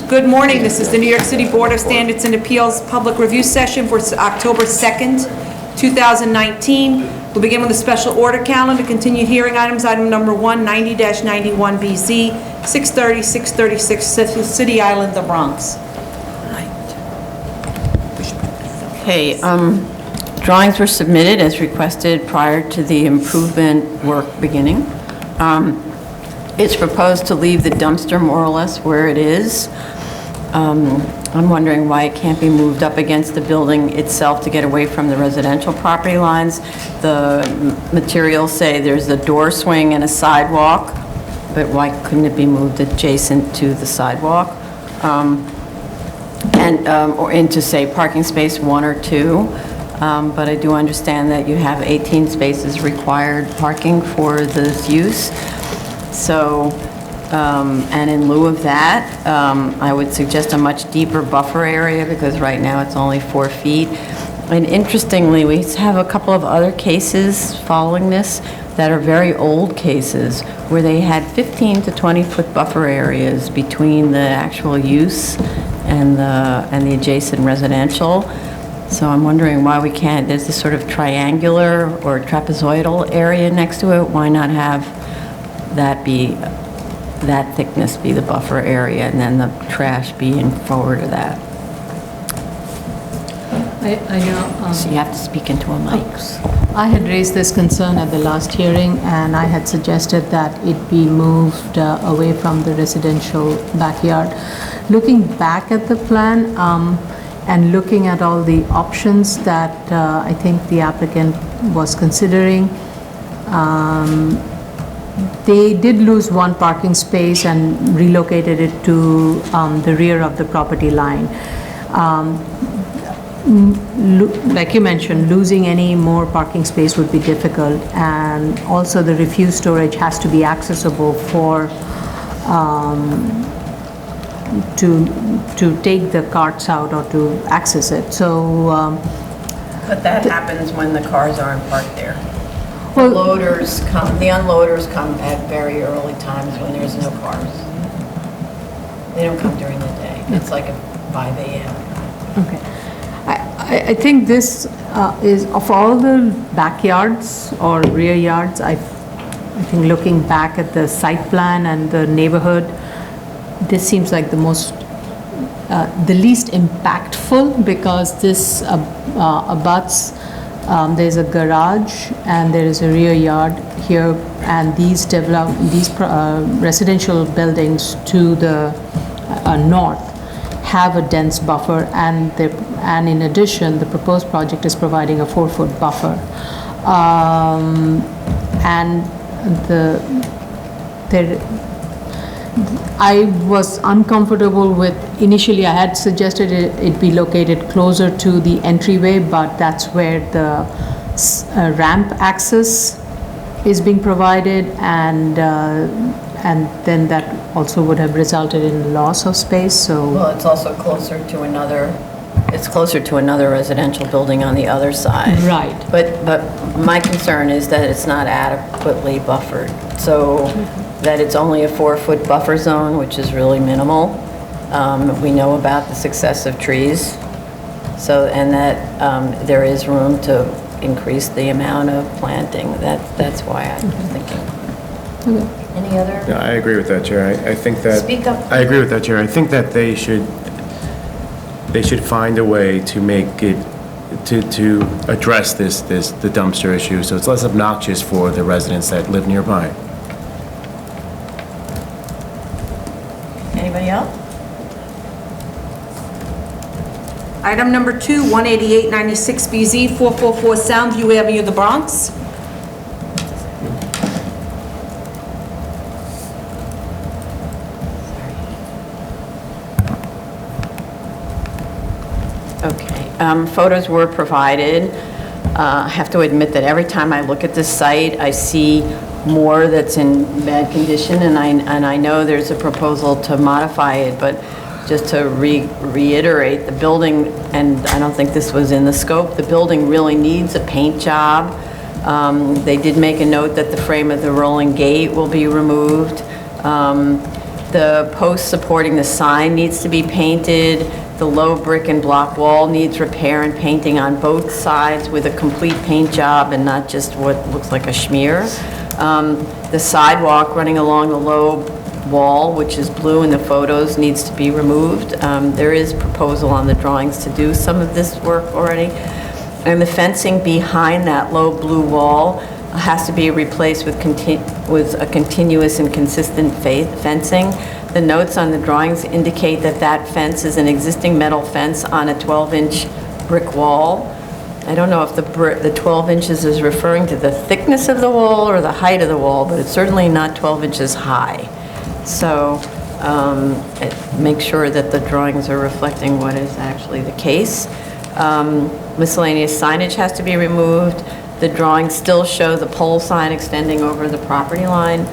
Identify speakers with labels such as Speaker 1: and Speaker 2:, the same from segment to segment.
Speaker 1: Good morning. This is the New York City Board of Standards and Appeals Public Review Session for October 2nd, 2019. We'll begin with a special order calendar. Continued hearing items. Item number 1, 90-91BZ, 630, 636 City Island, the Bronx.
Speaker 2: Okay, drawings were submitted as requested prior to the improvement work beginning. It's proposed to leave the dumpster more or less where it is. I'm wondering why it can't be moved up against the building itself to get away from the residential property lines. The materials say there's a door swing and a sidewalk, but why couldn't it be moved adjacent to the sidewalk? Or into, say, parking space 1 or 2. But I do understand that you have 18 spaces required parking for this use. So, and in lieu of that, I would suggest a much deeper buffer area because right now it's only 4 feet. And interestingly, we have a couple of other cases following this that are very old cases where they had 15 to 20 foot buffer areas between the actual use and the adjacent residential. So I'm wondering why we can't, there's this sort of triangular or trapezoidal area next to it. Why not have that thickness be the buffer area and then the trash be in forward of that?
Speaker 3: I know.
Speaker 2: So you have to speak into a mic.
Speaker 3: I had raised this concern at the last hearing, and I had suggested that it be moved away from the residential backyard. Looking back at the plan and looking at all the options that I think the applicant was considering, they did lose 1 parking space and relocated it to the rear of the property line. Like you mentioned, losing any more parking space would be difficult, and also the refuse storage has to be accessible for to take the carts out or to access it. So,
Speaker 2: But that happens when the cars aren't parked there.
Speaker 3: Well,
Speaker 2: The unloaders come at very early times when there's no cars. They don't come during the day. It's like at 5 a.m.
Speaker 3: okay. I think this is, of all the backyards or rear yards, I think looking back at the site plan and the neighborhood, this seems like the most, the least impactful because this abuts, there's a garage and there is a rear yard here, and these residential buildings to the north have a dense buffer, and in addition, the proposed project is providing a 4-foot buffer. I was uncomfortable with, initially I had suggested it be located closer to the entryway, but that's where the ramp access is being provided, and then that also would have resulted in loss of space. So,
Speaker 2: Well, it's also closer to another residential building on the other side.
Speaker 3: Right.
Speaker 2: But my concern is that it's not adequately buffered. So that it's only a 4-foot buffer zone, which is really minimal. We know about the success of trees. So, and that there is room to increase the amount of planting. That's why I'm thinking.
Speaker 3: okay.
Speaker 2: Any other?
Speaker 4: Yeah, I agree with that, Chair. I think that...
Speaker 2: Speak up.
Speaker 4: I agree with that, Chair. I think that they should find a way to make it, to address the dumpster issue, so it's less obnoxious for the residents that live nearby.
Speaker 2: Anybody else?
Speaker 1: Item number 2, 18896BZ, 444 Soundview Avenue, the Bronx.
Speaker 2: Okay, photos were provided. I have to admit that every time I look at this site, I see more that's in bad condition, and I know there's a proposal to modify it, but just to reiterate, the building, and I don't think this was in the scope, the building really needs a paint job. They did make a note that the frame of the rolling gate will be removed. The post supporting the sign needs to be painted. The low brick and block wall needs repair and painting on both sides with a complete paint job and not just what looks like a schmear. The sidewalk running along the low wall, which is blue in the photos, needs to be removed. There is proposal on the drawings to do some of this work already. And the fencing behind that low blue wall has to be replaced with a continuous and consistent fencing. The notes on the drawings indicate that that fence is an existing metal fence on a 12-inch brick wall. I don't know if the 12 inches is referring to the thickness of the wall or the height of the wall, but it's certainly not 12 inches high. So make sure that the drawings are reflecting what is actually the case. Miscellaneous signage has to be removed. The drawings still show the pole sign extending over the property line.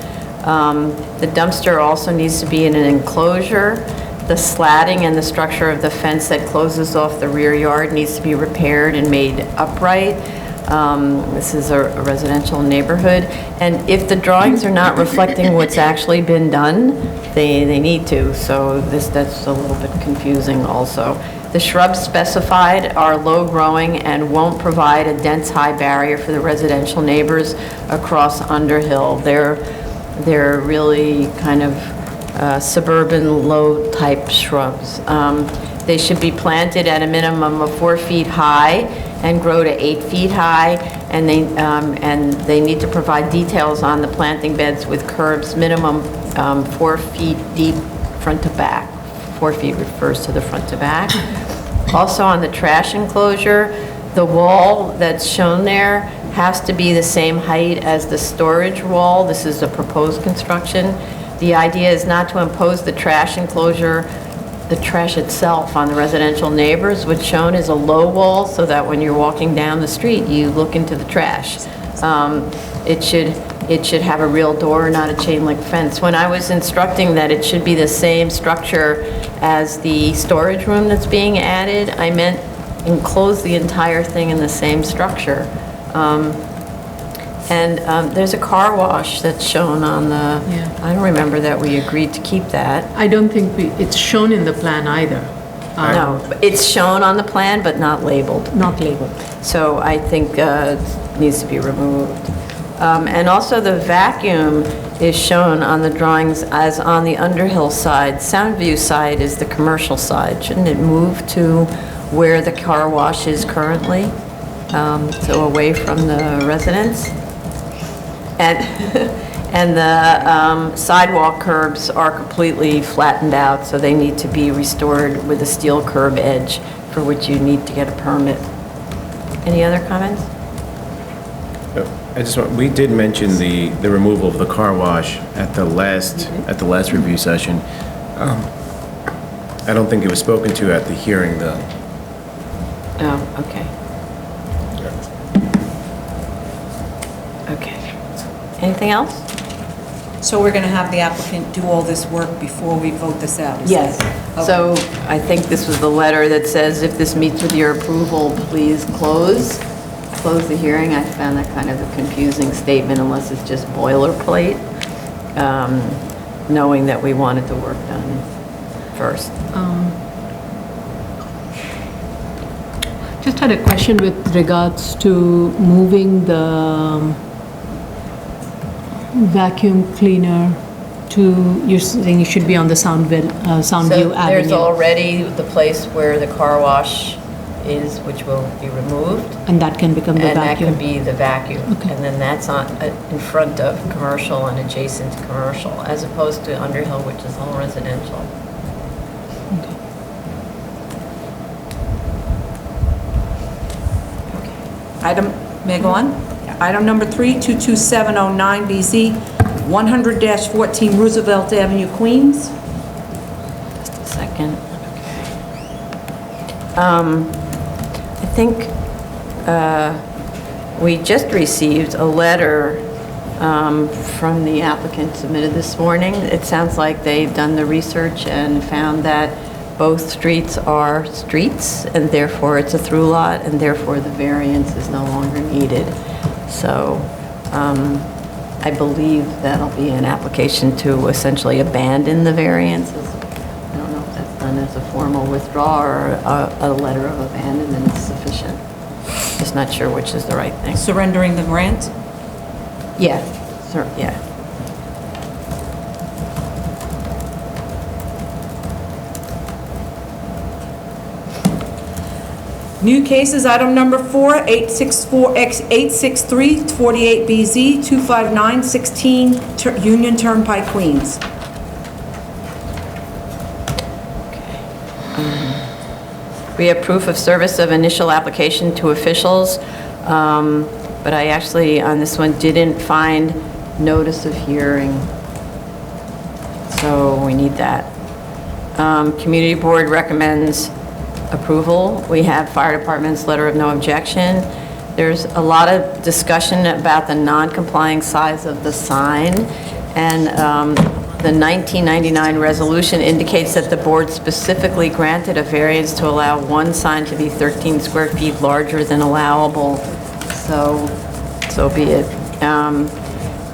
Speaker 2: The dumpster also needs to be in an enclosure. The slatting and the structure of the fence that closes off the rear yard needs to be repaired and made upright. This is a residential neighborhood. And if the drawings are not reflecting what's actually been done, they need to. So that's a little bit confusing also. The shrubs specified are low-growing and won't provide a dense high barrier for the residential neighbors across Underhill. They're really kind of suburban low-type shrubs. They should be planted at a minimum of 4 feet high and grow to 8 feet high, and they need to provide details on the planting beds with curbs minimum 4 feet deep front to back. 4 feet refers to the front to back. Also on the trash enclosure, the wall that's shown there has to be the same height as the storage wall. This is a proposed construction. The idea is not to impose the trash enclosure, the trash itself, on the residential neighbors. What's shown is a low wall so that when you're walking down the street, you look into the trash. It should have a real door, not a chain link fence. When I was instructing that it should be the same structure as the storage room that's being added, I meant enclose the entire thing in the same structure. There's a car wash that's shown on the,
Speaker 3: Yeah.
Speaker 2: I don't remember that we agreed to keep that.
Speaker 3: I don't think it's shown in the plan either.
Speaker 2: No, it's shown on the plan, but not labeled.
Speaker 3: Not labeled.
Speaker 2: So I think it needs to be removed. And also the vacuum is shown on the drawings as on the Underhill side. Soundview side is the commercial side. Shouldn't it move to where the car wash is currently? So away from the residents? And the sidewalk curbs are completely flattened out, so they need to be restored with a steel curb edge, for which you need to get a permit. Any other comments?
Speaker 4: We did mention the removal of the car wash at the last review session. I don't think it was spoken to at the hearing, though.
Speaker 2: Oh, okay. Okay. Anything else?
Speaker 1: So we're going to have the applicant do all this work before we vote this out? is
Speaker 2: Yes.
Speaker 1: that- Okay.
Speaker 2: So I think this was the letter that says, if this meets with your approval, please close the hearing. I found that kind of a confusing statement unless it's just boilerplate, knowing that we wanted the work done first.
Speaker 3: Just had a question with regards to moving the vacuum cleaner to, you're saying it should be on the Soundview
Speaker 2: So
Speaker 3: Avenue.
Speaker 2: there's already the place where the car wash is, which will be removed.
Speaker 3: And that can become the
Speaker 2: And that
Speaker 3: vacuum?
Speaker 2: could be the vacuum.
Speaker 3: Okay.
Speaker 2: And then that's in front of commercial and adjacent to commercial, as opposed to Underhill, which is all residential.
Speaker 1: Item, may I go on? Item number 3, 22709BZ, 100-14 Roosevelt Avenue, Queens.
Speaker 2: Just a second. I think we just received a letter from the applicant submitted this morning. It sounds like they've done the research and found that both streets are streets, and therefore it's a through lot, and therefore the variance is no longer needed. So I believe that'll be an application to essentially abandon the variances. I don't know if that's done as a formal withdrawal or a letter of abandonment is sufficient. Just not sure which is the right thing.
Speaker 1: Surrendering the grant?
Speaker 2: Yeah, sir, yeah.
Speaker 1: New cases, item number 4, 863-48BZ, 259-16 Union Turnpike, Queens.
Speaker 2: We have proof of service of initial application to officials, but I actually, on this one, didn't find notice of hearing. So we need that. Community Board recommends approval. We have Fire Department's letter of no objection. There's a lot of discussion about the non-complying size of the sign, and the 1999 resolution indicates that the board specifically granted a variance to allow one sign to be 13 square feet larger than allowable, so be it.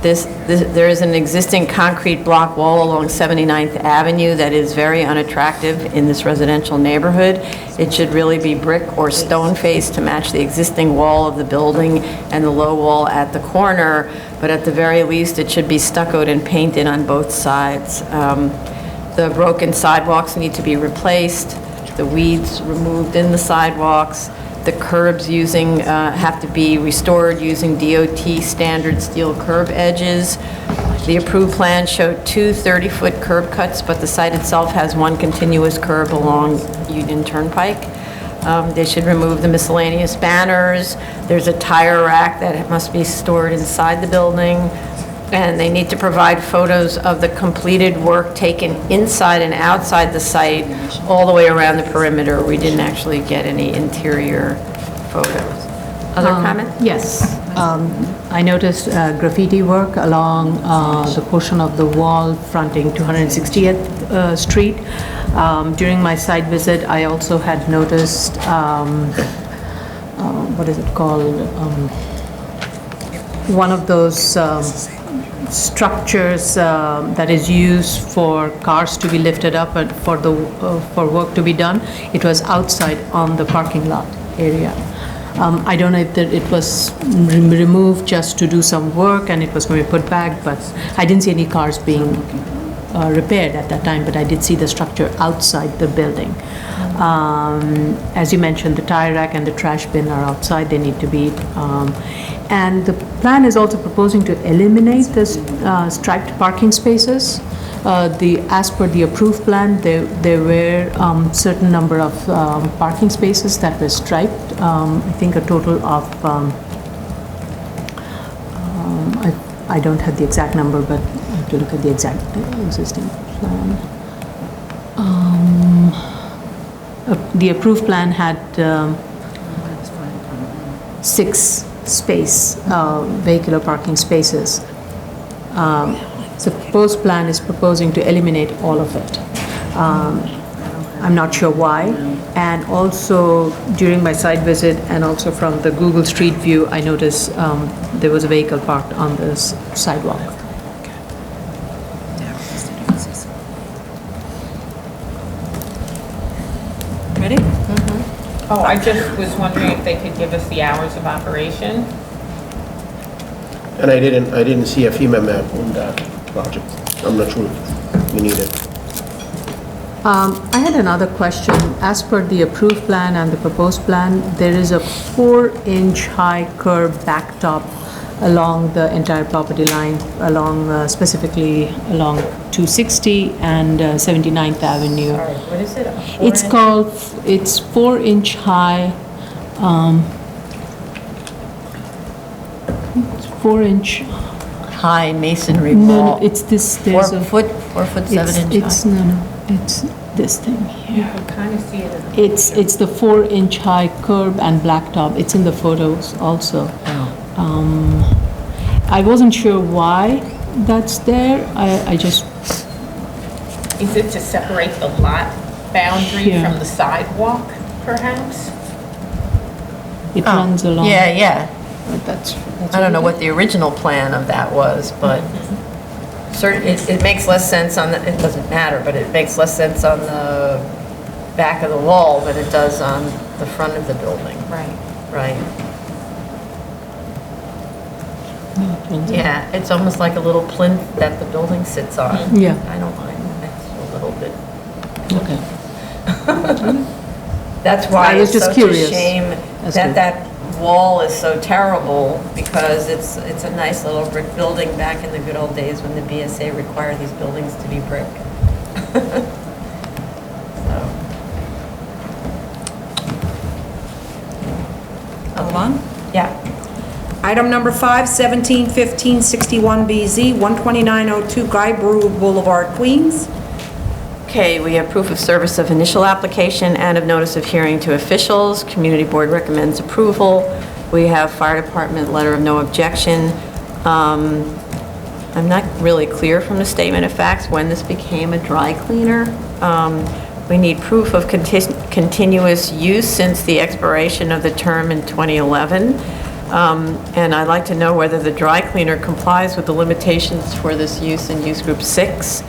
Speaker 2: There is an existing concrete block wall along 79th Avenue that is very unattractive in this residential neighborhood. It should really be brick or stone face to match the existing wall of the building and the low wall at the corner, but at the very least, it should be stuccoed and painted on both sides. The broken sidewalks need to be replaced, the weeds removed in the sidewalks. The curbs have to be restored using DOT standard steel curb edges. The approved plan showed 2 30-foot curb cuts, but the site itself has 1 continuous curb along Union Turnpike. They should remove the miscellaneous banners. There's a tire rack that must be stored inside the building. And they need to provide photos of the completed work taken inside and outside the site, all the way around the perimeter. We didn't actually get any interior photos. Other comments?
Speaker 3: Yes. I noticed graffiti work along the portion of the wall fronting 260th Street. During my site visit, I also had noticed, what is it called? One of those structures that is used for cars to be lifted up and for work to be done. It was outside on the parking lot area. I don't know if it was removed just to do some work and it was going to be put back, but I didn't see any cars being repaired at that time, but I did see the structure outside the building. As you mentioned, the tire rack and the trash bin are outside, they need to be, and the plan is also proposing to eliminate the striped parking spaces. As per the approved plan, there were certain number of parking spaces that were striped. I think a total of, I don't have the exact number, but I have to look at the exact existing plan. The approved plan had 6 vehicular parking spaces. The proposed plan is proposing to eliminate all of it. I'm not sure why. And also during my site visit and also from the Google Street View, I noticed there was a vehicle parked on this sidewalk.
Speaker 1: Ready?
Speaker 5: Oh, I just was wondering if they could give us the hours of operation.
Speaker 6: And I didn't see a FEMA map on that project. I'm not sure if we need it.
Speaker 3: I had another question. As per the approved plan and the proposed plan, there is a 4-inch high curb blacktop along the entire property line, specifically along 260 and 79th Avenue.
Speaker 5: Sorry, what is it?
Speaker 3: It's 4-inch high, 4-inch.
Speaker 2: High masonry
Speaker 3: No,
Speaker 2: wall.
Speaker 3: it's this.
Speaker 2: 4 foot, 7 inch high.
Speaker 3: It's this thing here.
Speaker 5: I kind of see it.
Speaker 3: It's the 4-inch high curb and blacktop. It's in the photos also. I wasn't sure why that's there. I just,
Speaker 5: Is it to separate the lot boundary
Speaker 3: Here.
Speaker 5: from the sidewalk, perhaps?
Speaker 3: it runs along.
Speaker 2: Yeah,
Speaker 3: That's
Speaker 2: I don't know what the original plan of that was, but it makes less sense on the, it doesn't matter, but it makes less sense on the back of the wall than it does on the front of the building.
Speaker 5: Right.
Speaker 2: Right. Yeah, it's almost like a little plinth that the building sits on.
Speaker 3: Yeah.
Speaker 2: I don't mind, that's a little bit.
Speaker 3: Okay.
Speaker 2: That's why
Speaker 3: I was
Speaker 2: it's
Speaker 3: just
Speaker 2: such a
Speaker 3: curious
Speaker 2: shame
Speaker 3: as
Speaker 2: that
Speaker 3: to-
Speaker 2: that wall is so terrible, because it's a nice little brick building back in the good old days when the BSA required these buildings to be brick. So.
Speaker 1: Hold on.
Speaker 2: Yeah.
Speaker 1: Item number 5, 171561BZ, 12902 Guy Brew Boulevard, Queens.
Speaker 2: Okay, we have proof of service of initial application and of notice of hearing to officials. Community Board recommends approval. We have Fire Department letter of no objection. I'm not really clear from the statement of facts when this became a dry cleaner. We need proof of continuous use since the expiration of the term in 2011. And I'd like to know whether the dry cleaner complies with the limitations for this use in Use Group 6,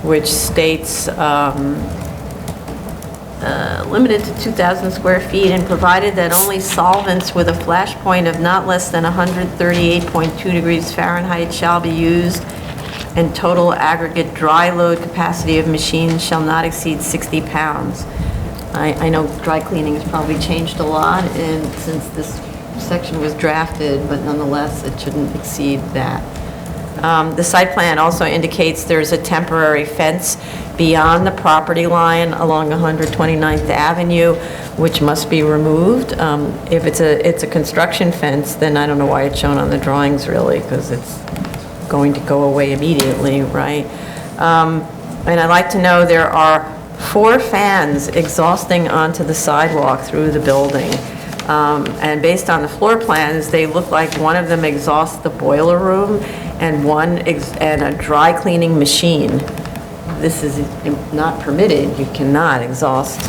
Speaker 2: which states limited to 2,000 square feet and provided that only solvents with a flash point of not less than 138.2 degrees Fahrenheit shall be used, and total aggregate dry load capacity of machines shall not exceed 60 pounds. I know dry cleaning has probably changed a lot since this section was drafted, but nonetheless, it shouldn't exceed that. The site plan also indicates there's a temporary fence beyond the property line along 129th Avenue, which must be removed. If it's a construction fence, then I don't know why it's shown on the drawings, really, because it's going to go away immediately, right? And I'd like to know, there are 4 fans exhausting onto the sidewalk through the building. And based on the floor plans, they look like one of them exhausts the boiler room and and a dry cleaning machine. This is not permitted. You cannot exhaust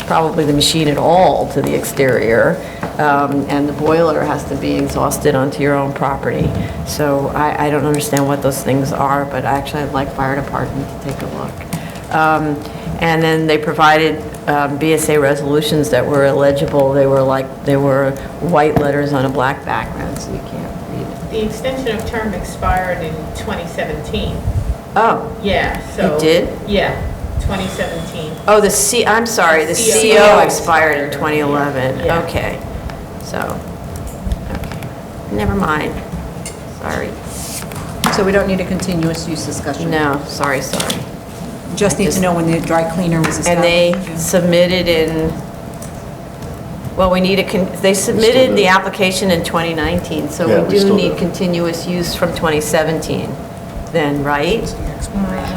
Speaker 2: probably the machine at all to the exterior. And the boiler has to be exhausted onto your own property. So I don't understand what those things are, but actually I'd like fire department to take a look. And then they provided BSA resolutions that were illegible. They were white letters on a black background, so you can't read it.
Speaker 5: The extension of term expired in 2017.
Speaker 2: Oh,
Speaker 5: Yeah, so.
Speaker 2: it did?
Speaker 5: Yeah, 2017.
Speaker 2: Oh, I'm sorry, the
Speaker 5: CO
Speaker 2: CO expired in 2011.
Speaker 5: Yeah.
Speaker 2: Okay, so, okay, never mind. Sorry.
Speaker 1: So we don't need a continuous use discussion?
Speaker 2: No, sorry.
Speaker 1: Just need to know when the dry cleaner was
Speaker 2: And they
Speaker 1: established?
Speaker 2: submitted they submitted the application in 2019, so
Speaker 7: Yeah,
Speaker 2: we
Speaker 7: we
Speaker 2: do
Speaker 7: still
Speaker 2: need
Speaker 7: do.
Speaker 2: continuous use from 2017 then, right?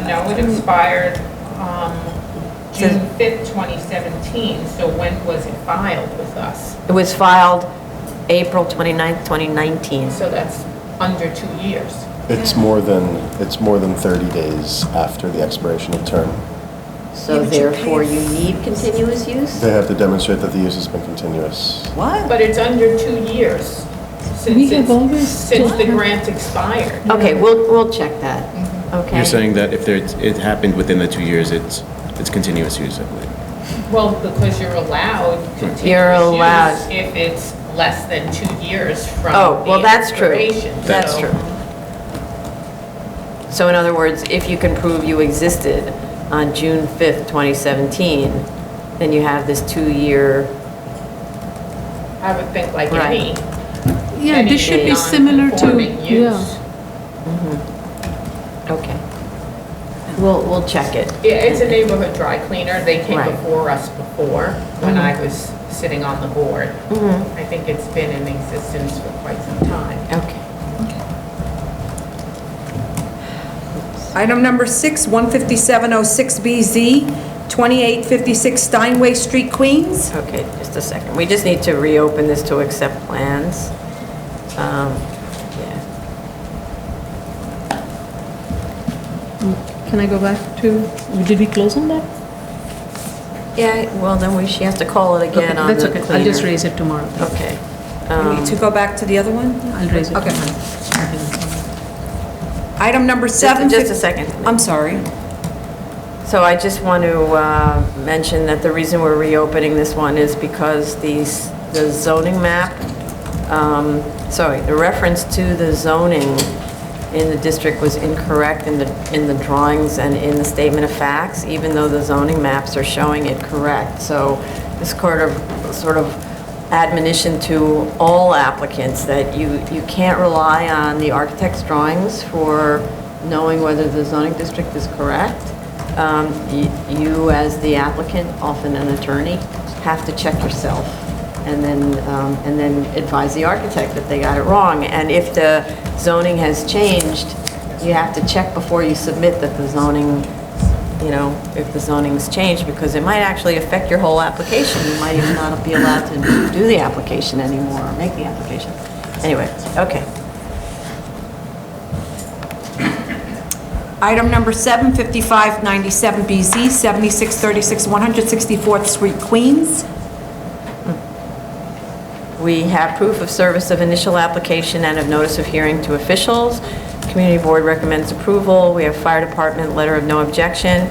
Speaker 5: No, it expired June 5th, 2017, so when was it filed with us?
Speaker 2: It was filed April 29th, 2019.
Speaker 5: So that's under 2 years.
Speaker 7: It's more than 30 days after the expiration of term.
Speaker 2: So therefore, you need continuous use?
Speaker 7: They have to demonstrate that the use has been continuous.
Speaker 1: What?
Speaker 5: But it's under 2 years since the grant expired.
Speaker 2: Okay, we'll check that, okay?
Speaker 4: You're saying that if it happened within the 2 years, it's continuous use, I believe.
Speaker 5: Well, because you're allowed
Speaker 2: You're
Speaker 5: continuous
Speaker 2: allowed.
Speaker 5: use if it's less than 2 years from
Speaker 2: Oh, well,
Speaker 5: the
Speaker 2: that's true.
Speaker 5: expiration.
Speaker 2: That's
Speaker 5: So-
Speaker 2: true. So in other words, if you can prove you existed on June 5th, 2017, then you have this 2-year,
Speaker 5: I would think like
Speaker 2: Right.
Speaker 5: any.
Speaker 3: Yeah,
Speaker 5: any
Speaker 3: this should be similar to,
Speaker 5: non-conforming use.
Speaker 2: okay. We'll check it.
Speaker 5: Yeah, it's a neighborhood dry cleaner. They came
Speaker 2: Right.
Speaker 5: before us before, when I was sitting on the board.
Speaker 2: Mm-hmm.
Speaker 5: I think it's been in existence for quite some time.
Speaker 2: Okay.
Speaker 1: Item number 6, 15706BZ, 2856 Steinway Street, Queens.
Speaker 2: Okay, just a second. We just need to reopen this to accept plans. Yeah.
Speaker 3: can I go back to, did we close on that?
Speaker 2: Yeah, well, then she has to call it again
Speaker 3: Okay,
Speaker 2: on
Speaker 3: that's
Speaker 2: the
Speaker 3: okay.
Speaker 2: cleaner.
Speaker 3: I'll just raise it tomorrow.
Speaker 2: Okay.
Speaker 1: We need to go back to the other one?
Speaker 3: I'll raise it.
Speaker 1: Okay. Item number 7.
Speaker 2: Just a second.
Speaker 1: I'm sorry.
Speaker 2: So I just want to mention that the reason we're reopening this one is because the zoning map, the reference to the zoning in the district was incorrect in the drawings and in the statement of facts, even though the zoning maps are showing it correct. So this sort of admonition to all applicants that you can't rely on the architect's drawings for knowing whether the zoning district is correct. You as the applicant, often an attorney, have to check yourself and then advise the architect that they got it wrong. And if the zoning has changed, you have to check before you submit that the zoning, if the zoning's changed, because it might actually affect your whole application. You might even not be allowed to do the application anymore or make the application. Anyway, okay.
Speaker 1: Item number 7, 5597BZ, 7636 164th Street, Queens.
Speaker 2: We have proof of service of initial application and of notice of hearing to officials. Community board recommends approval. We have fire department letter of no objection.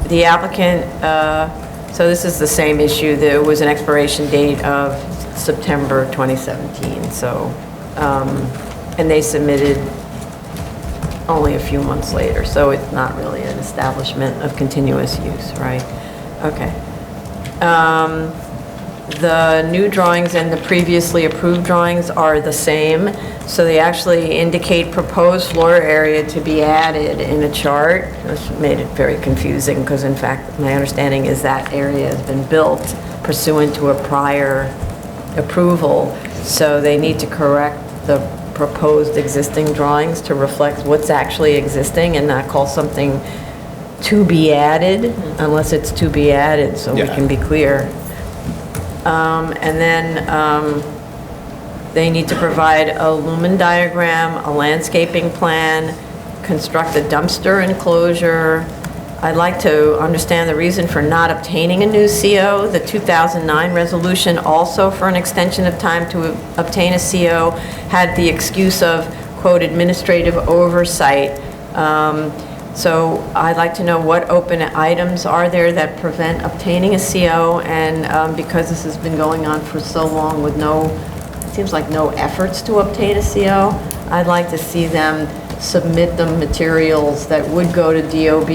Speaker 2: The applicant, so this is the same issue. There was an expiration date of September 2017. So, and they submitted only a few months later. So it's not really an establishment of continuous use, right? Okay. The new drawings and the previously approved drawings are the same, so they actually indicate proposed floor area to be added in a chart. This made it very confusing because in fact my understanding is that area has been built pursuant to a prior approval, so they need to correct the proposed existing drawings to reflect what's actually existing and not call something to be added unless it's to be added, so we can be clear. And then they need to provide a lumen diagram, a landscaping plan, construct a dumpster enclosure. I'd like to understand the reason for not obtaining a new CO. The 2009 resolution also for an extension of time to obtain a CO had the excuse of, quote, administrative oversight. So I'd like to know what open items are there that prevent obtaining a CO, and because this has been going on for so long with it seems like no efforts to obtain a CO, I'd like to see them submit the materials that would go to DOB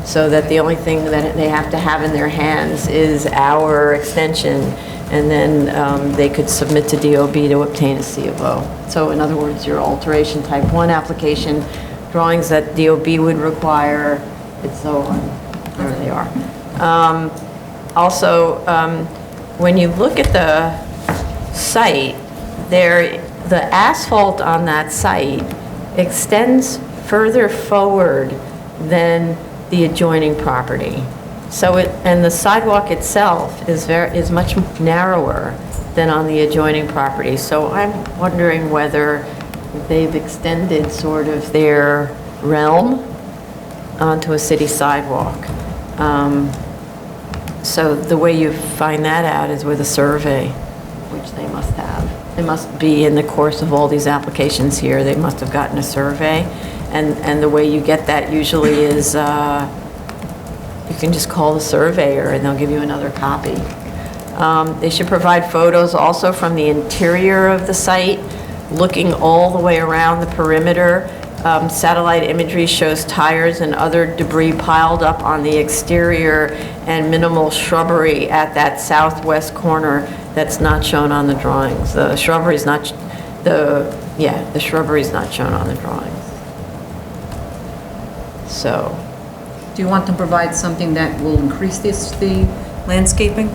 Speaker 2: so that the only thing that they have to have in their hands is our extension, and then they could submit to DOB to obtain a CFO. So in other words, your alteration type 1 application, drawings that DOB would require, and so on. There they are. Also, when you look at the site, the asphalt on that site extends further forward than the adjoining property. So and the sidewalk itself is much narrower than on the adjoining property. So I'm wondering whether they've extended sort of their realm onto a city sidewalk. So the way you find that out is with a survey, which they must have. It must be in the course of all these applications here, they must have gotten a survey. And the way you get that usually is you can just call the surveyor and they'll give you another copy. They should provide photos also from the interior of the site, looking all the way around the perimeter. Satellite imagery shows tires and other debris piled up on the exterior and minimal shrubbery at that southwest corner that's not shown on the drawings. The shrubbery's not shown on the drawings. So,
Speaker 1: Do you want to provide something that will increase the landscaping?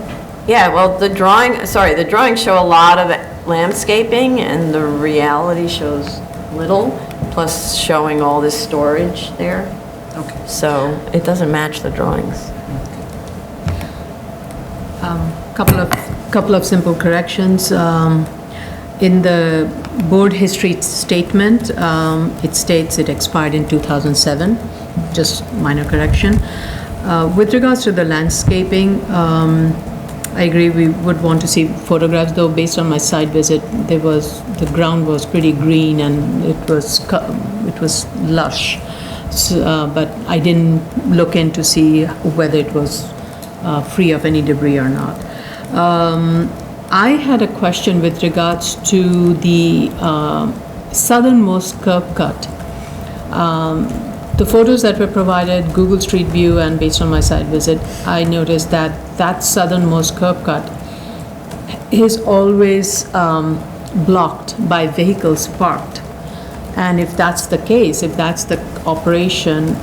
Speaker 2: yeah, well, the drawings show a lot of landscaping and the reality shows little, plus showing all this storage there.
Speaker 1: Okay.
Speaker 2: So it doesn't match the drawings.
Speaker 3: Couple of simple corrections. In the board history statement, it states it expired in 2007, just minor correction. With regards to the landscaping, I agree, we would want to see photographs, though based on my site visit, the ground was pretty green and it was lush. So, but I didn't look in to see whether it was free of any debris or not. I had a question with regards to the southernmost curb cut. The photos that were provided, Google Street View, and based on my site visit, I noticed that southernmost curb cut is always blocked by vehicles parked. And if that's the case, if that's the operation,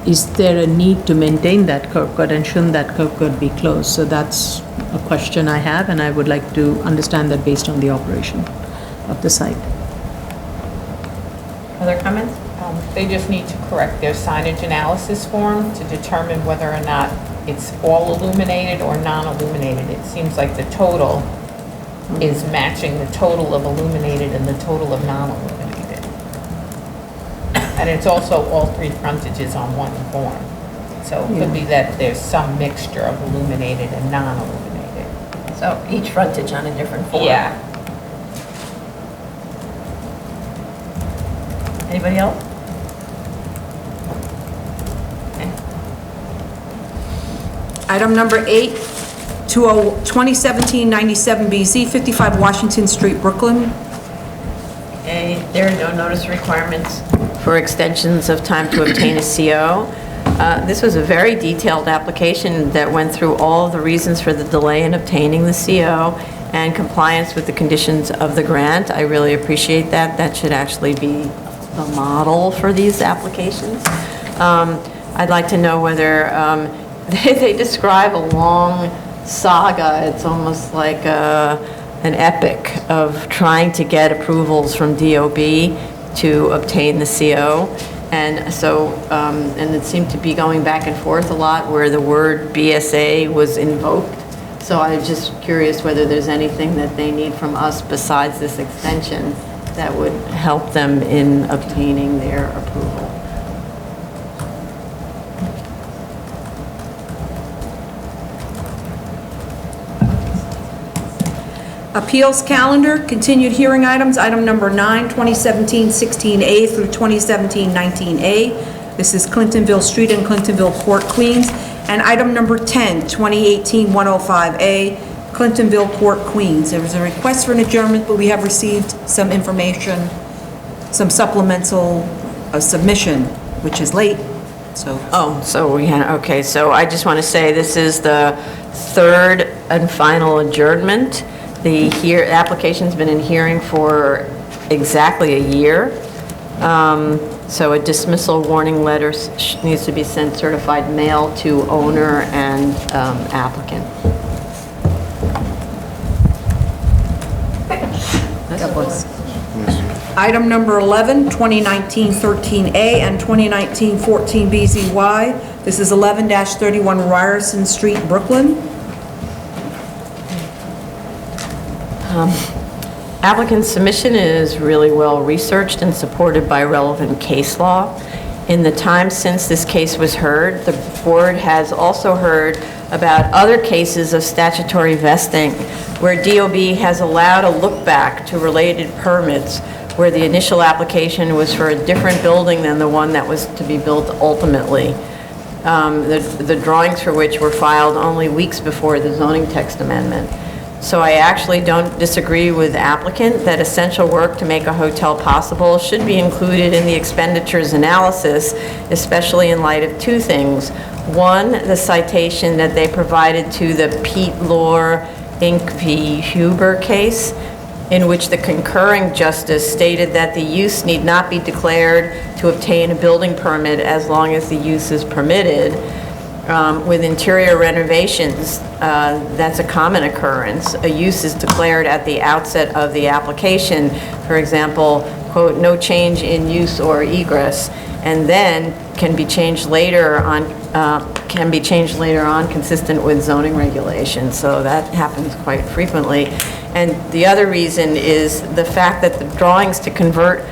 Speaker 3: is there a need to maintain that curb cut, and shouldn't that curb cut be closed? So that's a question I have, and I would like to understand that based on the operation of the site.
Speaker 5: Other comments? They just need to correct their signage analysis form to determine whether or not it's all illuminated or non-illuminated. It seems like the total is matching the total of illuminated and the total of non-illuminated. And it's also all three frontages on one form. So it could be that there's some mixture of illuminated and non-illuminated.
Speaker 2: So each frontage on a different form?
Speaker 5: Yeah.
Speaker 2: Anybody else?
Speaker 1: Item number 8, 2017-97BZ, 55 Washington Street, Brooklyn.
Speaker 2: Okay, there are no notice requirements for extensions of time to obtain a CO. This was a very detailed application that went through all of the reasons for the delay in obtaining the CO and compliance with the conditions of the grant. I really appreciate that. That should actually be the model for these applications. I'd like to know whether they describe a long saga. It's almost like an epic of trying to get approvals from DOB to obtain the CO. And so, and it seemed to be going back and forth a lot where the word BSA was invoked. So I'm just curious whether there's anything that they need from us besides this extension that would help them in obtaining their approval.
Speaker 1: Appeals calendar, continued hearing items, item number 9, 2017-16A through 2017-19A. This is Clintonville Street and Clintonville Court, Queens. And item number 10, 2018-105A, Clintonville Court, Queens. There was a request for an adjournment, but we have received some information, some supplemental submission, which is late, so.
Speaker 2: Oh, so we had, okay, so I just want to say this is the third and final adjournment. The application's been in hearing for exactly a year. So a dismissal warning letter needs to be sent certified mail to owner and applicant.
Speaker 1: That was. Item number 11, 2019-13A and 2019-14BZY. This is 11-31 Ryerson Street, Brooklyn.
Speaker 2: Applicant's submission is really well researched and supported by relevant case law. In the time since this case was heard, the board has also heard about other cases of statutory vesting where DOB has allowed a look back to related permits where the initial application was for a different building than the one that was to be built ultimately. The drawings for which were filed only weeks before the zoning text amendment. So I actually don't disagree with the applicant that essential work to make a hotel possible should be included in the expenditures analysis, especially in light of two things. One, the citation that they provided to the Pete Lohr Inc. v. Huber case, in which the concurring justice stated that the use need not be declared to obtain a building permit as long as the use is permitted. With interior renovations, that's a common occurrence. A use is declared at the outset of the application, for example, quote, no change in use or egress, and then can be changed later on consistent with zoning regulations. So that happens quite frequently. And the other reason is the fact that the drawings to convert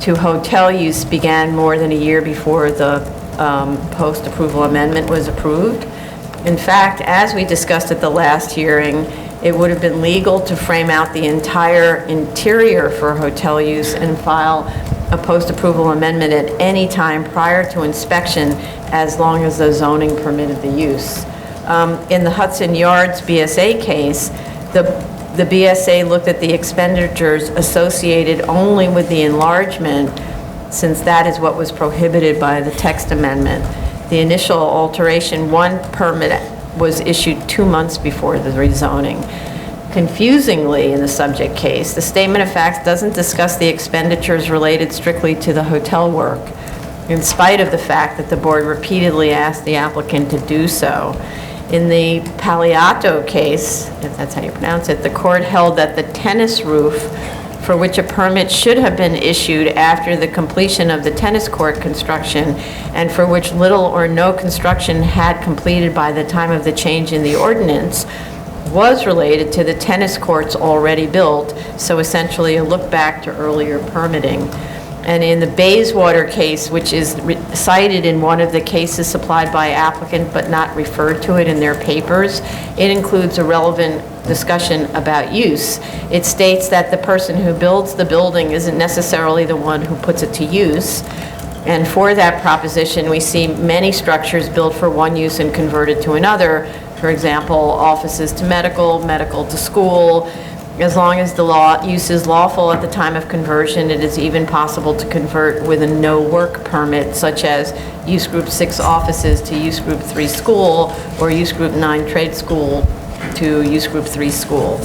Speaker 2: to hotel use began more than a year before the post-approval amendment was approved. In fact, as we discussed at the last hearing, it would have been legal to frame out the entire interior for hotel use and file a post-approval amendment at any time prior to inspection, as long as the zoning permitted the use. In the Hudson Yards BSA case, the BSA looked at the expenditures associated only with the enlargement, since that is what was prohibited by the text amendment. The initial alteration 1 permit was issued 2 months before the rezoning. Confusingly, in the subject case, the statement of facts doesn't discuss the expenditures related strictly to the hotel work, in spite of the fact that the board repeatedly asked the applicant to do so. In the Paliato case, if that's how you pronounce it, the court held that the tennis roof, for which a permit should have been issued after the completion of the tennis court construction, and for which little or no construction had completed by the time of the change in the ordinance, was related to the tennis courts already built, so essentially a look back to earlier permitting. And in the Bayswater case, which is cited in one of the cases supplied by applicant but not referred to it in their papers, it includes a relevant discussion about use. It states that the person who builds the building isn't necessarily the one who puts it to use. And for that proposition, we see many structures built for one use and converted to another. For example, offices to medical, medical to school. As long as the use is lawful at the time of conversion, it is even possible to convert with a no-work permit, such as Use Group 6 offices to Use Group 3 school, or Use Group 9 trade school to Use Group 3 school.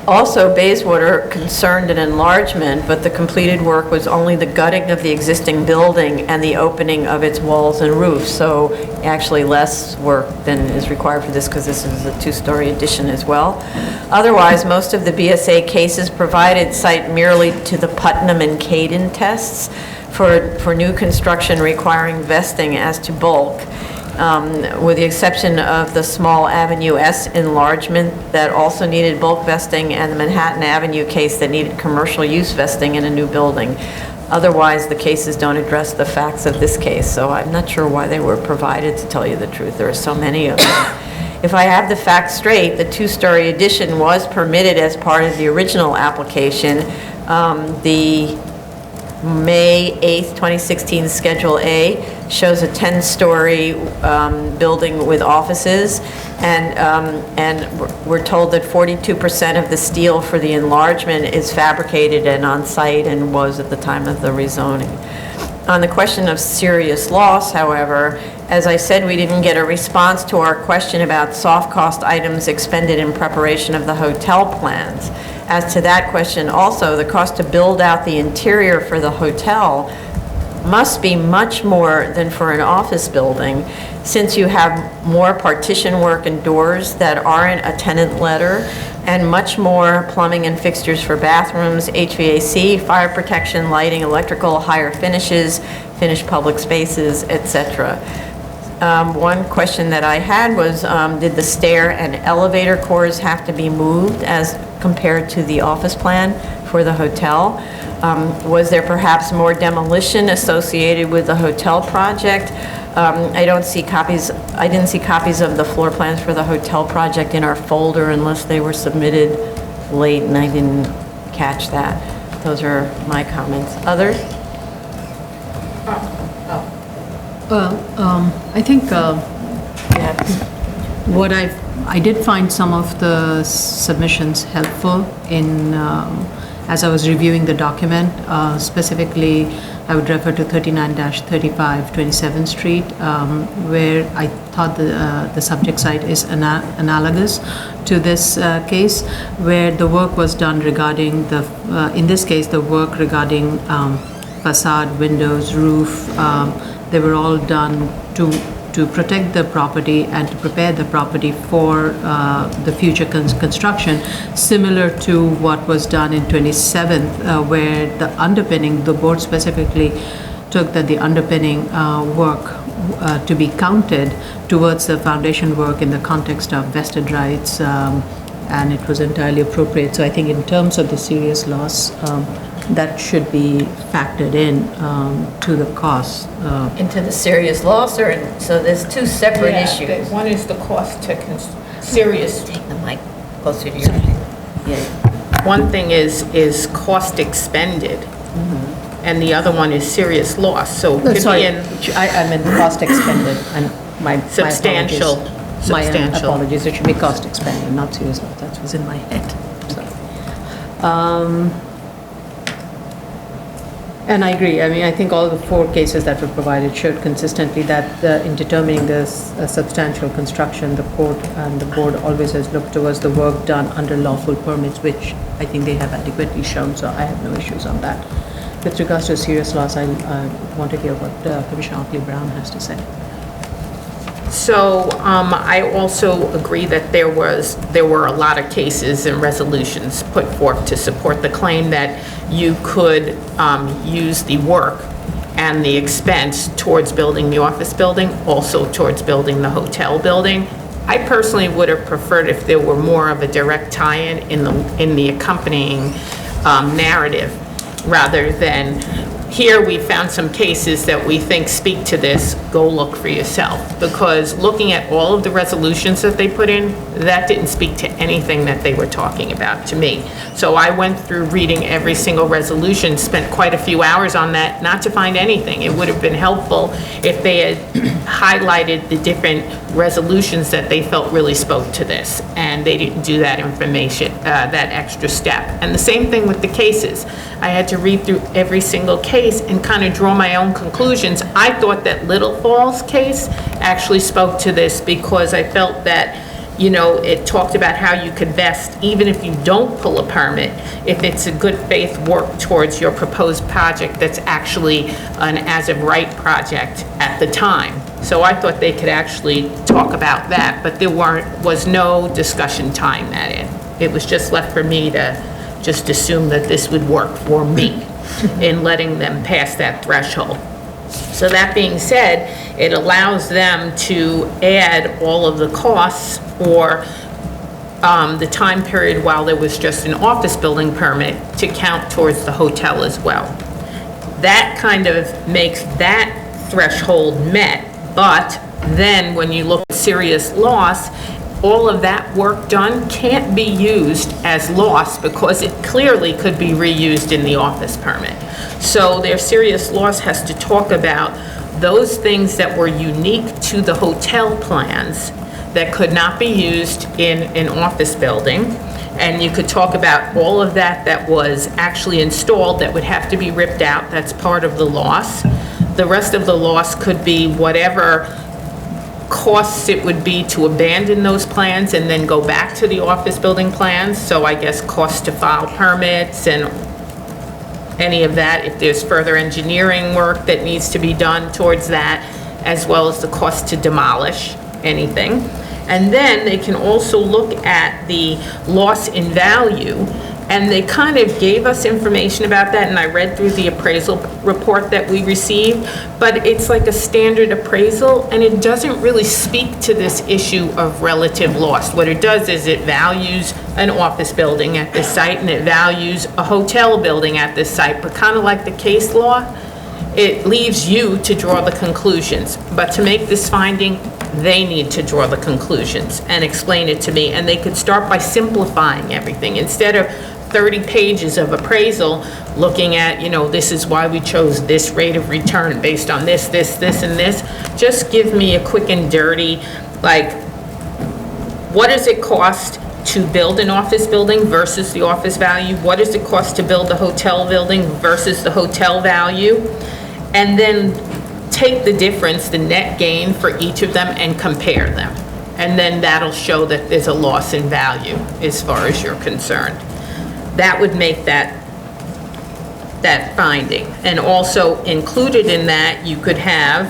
Speaker 2: Also, Bayswater concerned an enlargement, but the completed work was only the gutting of the existing building and the opening of its walls and roofs. So actually less work than is required for this, because this is a 2-story addition as well. Otherwise, most of the BSA cases provided cite merely to the Putnam and Caden tests for new construction requiring vesting as to bulk. With the exception of the Small Avenue S enlargement that also needed bulk vesting, and the Manhattan Avenue case that needed commercial use vesting in a new building. Otherwise, the cases don't address the facts of this case, so I'm not sure why they were provided, to tell you the truth. There are so many of them. If I have the facts straight, the 2-story addition was permitted as part of the original application. The May 8th, 2016 Schedule A shows a 10-story building with offices, and we're told that 42% of the steel for the enlargement is fabricated and on-site, and was at the time of the rezoning. On the question of serious loss, however, as I said, we didn't get a response to our question about soft cost items expended in preparation of the hotel plans. As to that question also, the cost to build out the interior for the hotel must be much more than for an office building, since you have more partition work and doors that aren't a tenant letter, and much more plumbing and fixtures for bathrooms, HVAC, fire protection, lighting, electrical, higher finishes, finished public spaces, etc. One question that I had was, did the stair and elevator cores have to be moved as compared to the office plan for the hotel? Was there perhaps more demolition associated with the hotel project? I didn't see copies of the floor plans for the hotel project in our folder unless they were submitted late, and I didn't catch that. Those are my comments. Others?
Speaker 3: I think what I did find some of the submissions helpful in, as I was reviewing the document. Specifically, I would refer to 39-35 27th Street, where I thought the subject site is analogous to this case, where the work was done regarding in this case, the work regarding facade, windows, roof, they were all done to protect the property and to prepare the property for the future construction, similar to what was done in 27th, where the underpinning, the board specifically took that the underpinning work to be counted towards the foundation work in the context of vested rights, and it was entirely appropriate. So I think in terms of the serious loss, that should be factored in to the cost.
Speaker 2: Into the serious loss, or, so there's two separate
Speaker 5: Yeah,
Speaker 2: issues.
Speaker 5: One is the cost to serious.
Speaker 2: Take the mic closer to your, yeah.
Speaker 5: One thing is cost expended, and the other one is serious loss, so it could be
Speaker 3: Sorry,
Speaker 5: in
Speaker 3: I meant cost expended, and my
Speaker 5: substantial,
Speaker 3: apologies. My
Speaker 5: substantial.
Speaker 3: apologies, it should be cost expended, not serious loss, that was in my head. Sorry. And I agree, I mean, I think all the four cases that were provided showed consistently that in determining this substantial construction, the court and the board always has looked towards the work done under lawful permits, which I think they have adequately shown, so I have no issues on that. With regards to serious loss, I want to hear what Commissioner Oakley-Brown has to say.
Speaker 5: So I also agree that there were a lot of cases and resolutions put forth to support the claim that you could use the work and the expense towards building the office building, also towards building the hotel building. I personally would have preferred if there were more of a direct tie-in in the accompanying narrative, rather than, here we found some cases that we think speak to this, go look for yourself. Because looking at all of the resolutions that they put in, that didn't speak to anything that they were talking about to me. So I went through reading every single resolution, spent quite a few hours on that, not to find anything. It would have been helpful if they had highlighted the different resolutions that they felt really spoke to this, and they didn't do that information, that extra step. And the same thing with the cases. I had to read through every single case and kind of draw my own conclusions. I thought that Little Falls case actually spoke to this, because I felt that, you know, it talked about how you could vest, even if you don't pull a permit, if it's a good faith work towards your proposed project that's actually an as-of-right project at the time. So I thought they could actually talk about that, but there was no discussion tying that in. It was just left for me to just assume that this would work for me in letting them pass that threshold. So that being said, it allows them to add all of the costs for the time period while there was just an office building permit to count towards the hotel as well. That kind of makes that threshold met, but then when you look at serious loss, all of that work done can't be used as loss, because it clearly could be reused in the office permit. So their serious loss has to talk about those things that were unique to the hotel plans that could not be used in an office building. And you could talk about all of that that was actually installed that would have to be ripped out. That's part of the loss. The rest of the loss could be whatever costs it would be to abandon those plans and then go back to the office building plans. So I guess costs to file permits and any of that, if there's further engineering work that needs to be done towards that, as well as the cost to demolish anything. And then they can also look at the loss in value, and they kind of gave us information about that, and I read through the appraisal report that we received, but it's like a standard appraisal, and it doesn't really speak to this issue of relative loss. What it does is it values an office building at this site, and it values a hotel building at this site, but kind of like the case law, it leaves you to draw the conclusions. But to make this finding, they need to draw the conclusions and explain it to me, and they could start by simplifying everything. Instead of 30 pages of appraisal looking at, you know, this is why we chose this rate of return based on this, this, and this, just give me a quick and dirty, like, what does it cost to build an office building versus the office value? What does it cost to build a hotel building versus the hotel value? And then take the difference, the net gain for each of them, and compare them. And then that'll show that there's a loss in value as far as you're concerned. That would make that finding. And also included in that, you could have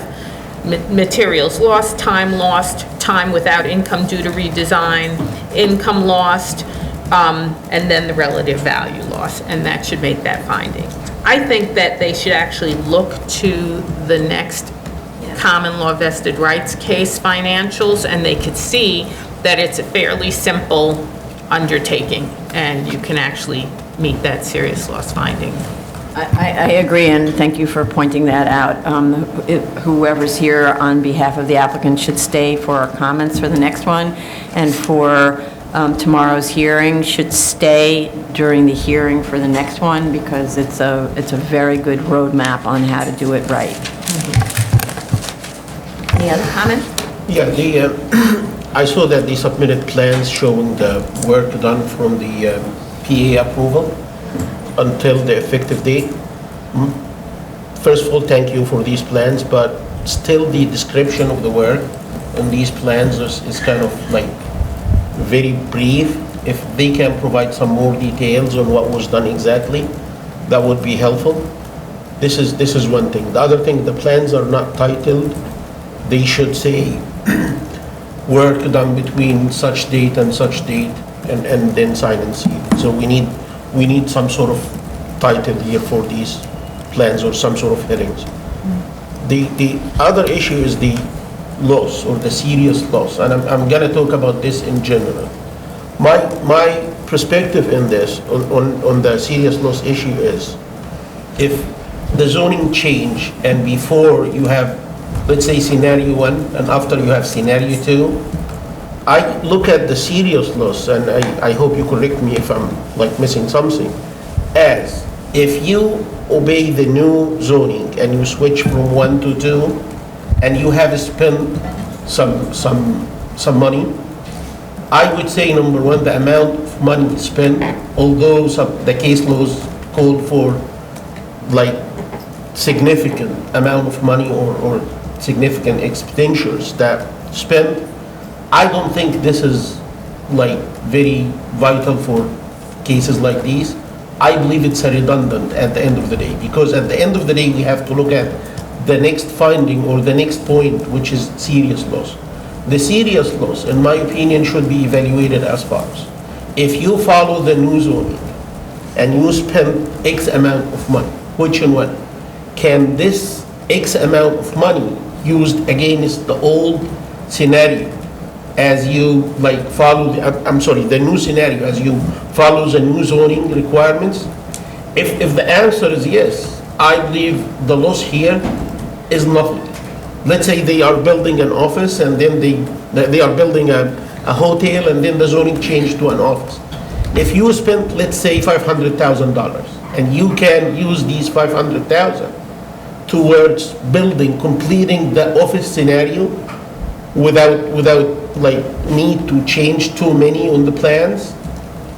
Speaker 5: materials lost, time without income due to redesign, income lost, and then the relative value loss, and that should make that finding. I think that they should actually look to the next common law vested rights case financials, and they could see that it's a fairly simple undertaking, and you can actually meet that serious loss finding
Speaker 2: I agree, and thank you for pointing that out. Whoever's here on behalf of the applicant should stay for our comments for the next one, and for tomorrow's hearing should stay during the hearing for the next one, because it's a very good roadmap on how to do it right. Any other comments?
Speaker 6: Yeah, I saw that they submitted plans showing the work done from the PA approval until the effective date. First of all, thank you for these plans, but still the description of the work on these plans is kind of like very brief. If they can provide some more details on what was done exactly, that would be helpful. This is one thing. The other thing, the plans are not titled. They should say work done between such date and such date, and then sign and seal. So we need some sort of title here for these plans, or some sort of headings. The other issue is the loss, or the serious loss, and I'm gonna talk about this in general. My perspective in this, on the serious loss issue is, if the zoning change and before you have, let's say, scenario 1, and after you have scenario 2, I look at the serious loss, and I hope you correct me if I'm like missing something, as if you obey the new zoning and you switch from 1 to 2, and you have spent some money, I would say, number one, the amount of money spent, although the case laws called for like significant amount of money or significant expenditures that spent, I don't think this is like very vital for cases like these. I believe it's a redundant at the end of the day, because at the end of the day we have to look at the next finding, or the next point, which is serious loss. The serious loss, in my opinion, should be evaluated as follows. If you follow the new zoning and you spend X amount of money, which and when, can this X amount of money used against the old scenario as you like follow the new scenario as you follow the new zoning requirements? If the answer is yes, I believe the loss here is nothing. Let's say they are building an office, and then they are building a hotel, and then the zoning changed to an office. If you spent, let's say, $500,000, and you can use these $500,000 towards completing the office scenario without like need to change too many on the plans,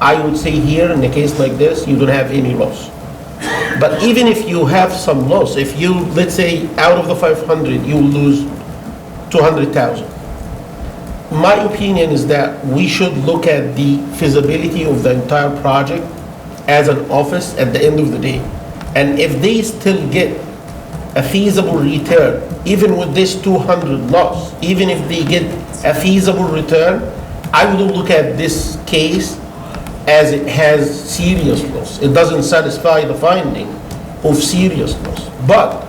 Speaker 6: I would say here, in a case like this, you don't have any loss. But even if you have some loss, if you, let's say, out of the 500, you lose 200,000. My opinion is that we should look at the feasibility of the entire project as an office at the end of the day. And if they still get a feasible return, even with this 200 loss, even if they get a feasible return, I would look at this case as it has serious loss. It doesn't satisfy the finding of serious loss. But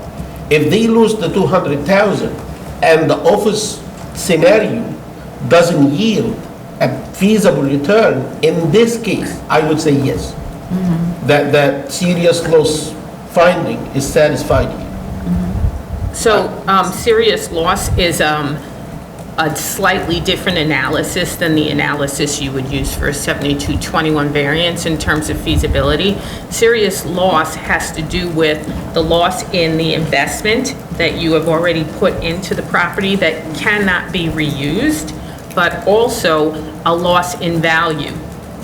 Speaker 6: if they lose the 200,000 and the office scenario doesn't yield a feasible return, in this case, I would say yes. That serious loss finding is satisfied here.
Speaker 5: So serious loss is a slightly different analysis than the analysis you would use for a 7221 variance in terms of feasibility. Serious loss has to do with the loss in the investment that you have already put into the property that cannot be reused, but also a loss in value.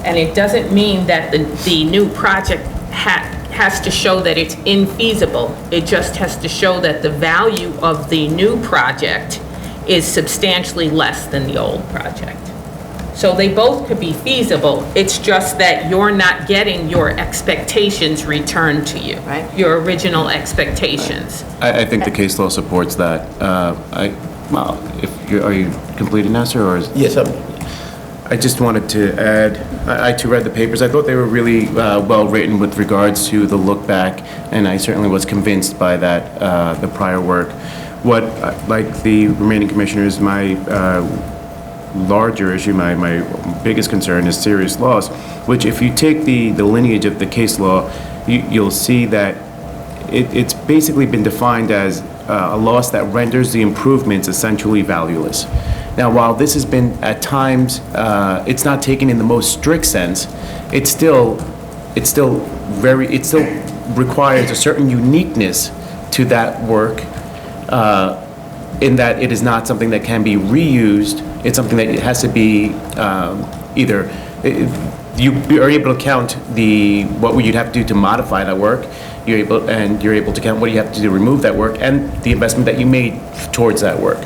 Speaker 5: And it doesn't mean that the new project has to show that it's infeasible. It just has to show that the value of the new project is substantially less than the old project. So they both could be feasible. It's just that you're not getting your expectations returned to you,
Speaker 2: Right.
Speaker 5: your original expectations.
Speaker 4: I think the case law supports that. Are you completed now, sir, or is?
Speaker 6: Yes,
Speaker 4: I just wanted to add, I too read the papers. I thought they were really well-written with regards to the look back, and I certainly was convinced by that, the prior work. What, like the remaining commissioners, my larger issue, my biggest concern is serious loss, which if you take the lineage of the case law, you'll see that it's basically been defined as a loss that renders the improvements essentially valueless. Now, while this has been, at times, it's not taken in the most strict sense, it still requires a certain uniqueness to that work, in that it is not something that can be reused. It's something that it has to be either, you are able to count what you'd have to do to modify that work, you're able to count what you have to do to remove that work, and the investment that you made towards that work.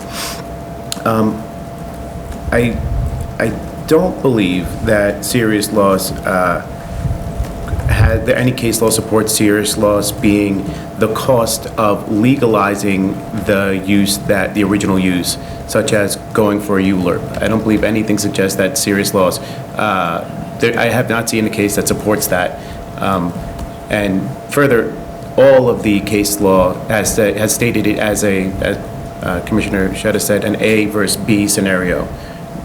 Speaker 4: I don't believe that serious loss any case law supports serious loss being the cost of legalizing the use that the original use, such as going for a ULURP. I don't believe anything suggests that serious loss. I have not seen a case that supports that. And further, all of the case law has stated it as Commissioner Shetta said, an A versus B scenario,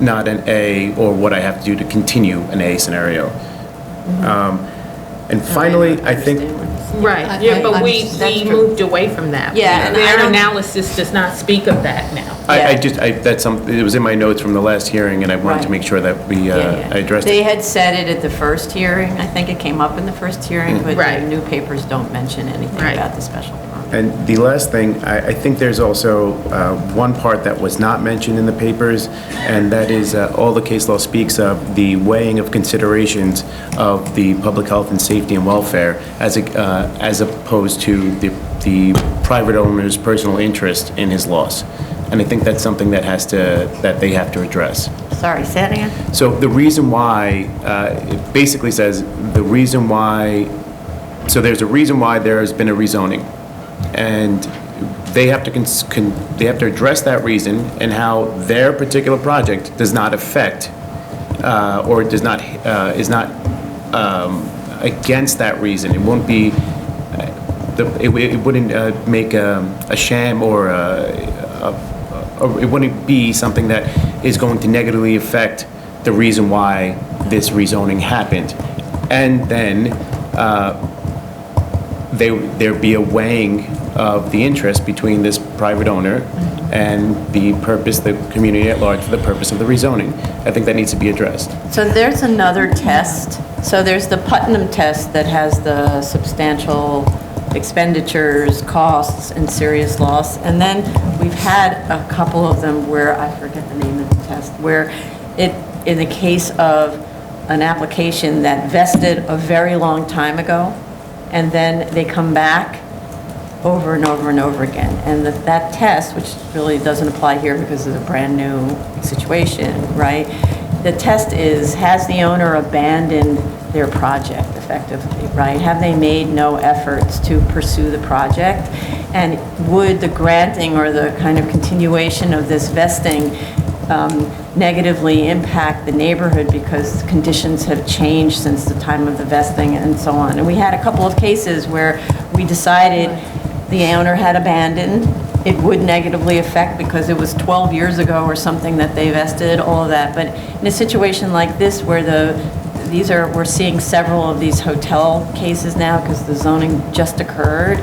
Speaker 4: not an A or what I have to do to continue an A scenario. And finally, I think,
Speaker 5: Right, yeah, but we
Speaker 2: That's true.
Speaker 5: moved away from that.
Speaker 2: Yeah, and I
Speaker 5: Their
Speaker 2: don't-
Speaker 5: analysis does not speak of that now.
Speaker 4: it was in my notes from the last hearing, and I wanted to
Speaker 2: Right.
Speaker 4: make sure that I addressed
Speaker 2: They
Speaker 4: it.
Speaker 2: had said it at the first hearing, I think it came up in the first hearing, but
Speaker 5: Right.
Speaker 2: the new papers don't mention anything
Speaker 5: Right.
Speaker 2: about the special permit.
Speaker 4: And the last thing, I think there's also one part that was not mentioned in the papers, and that is all the case law speaks of the weighing of considerations of the public health and safety and welfare as opposed to the private owner's personal interest in his loss. And I think that's something that they have to address.
Speaker 2: Sorry, say that again?
Speaker 4: So the reason why, it basically says the reason why, so there's a reason why there has been a rezoning. And they have to address that reason and how their particular project does not affect, or is not against that reason. It won't be, it wouldn't make a sham or it wouldn't be something that is going to negatively affect the reason why this rezoning happened. And then there'd be a weighing of the interest between this private owner and the community at large for the purpose of the rezoning. I think that needs to be addressed.
Speaker 2: So there's another test. So there's the Putnam Test that has the substantial expenditures, costs, and serious loss. And then we've had a couple of them where, I forget the name of the test, where in the case of an application that vested a very long time ago, and then they come back over and over and over again. And that test, which really doesn't apply here because it's a brand-new situation, right? The test is, has the owner abandoned their project effectively, right? Have they made no efforts to pursue the project? And would the granting or the kind of continuation of this vesting negatively impact the neighborhood because conditions have changed since the time of the vesting and so on? And we had a couple of cases where we decided the owner had abandoned. It would negatively affect because it was 12 years ago or something that they vested, all of that. But in a situation like this where we're seeing several of these hotel cases now because the zoning just occurred,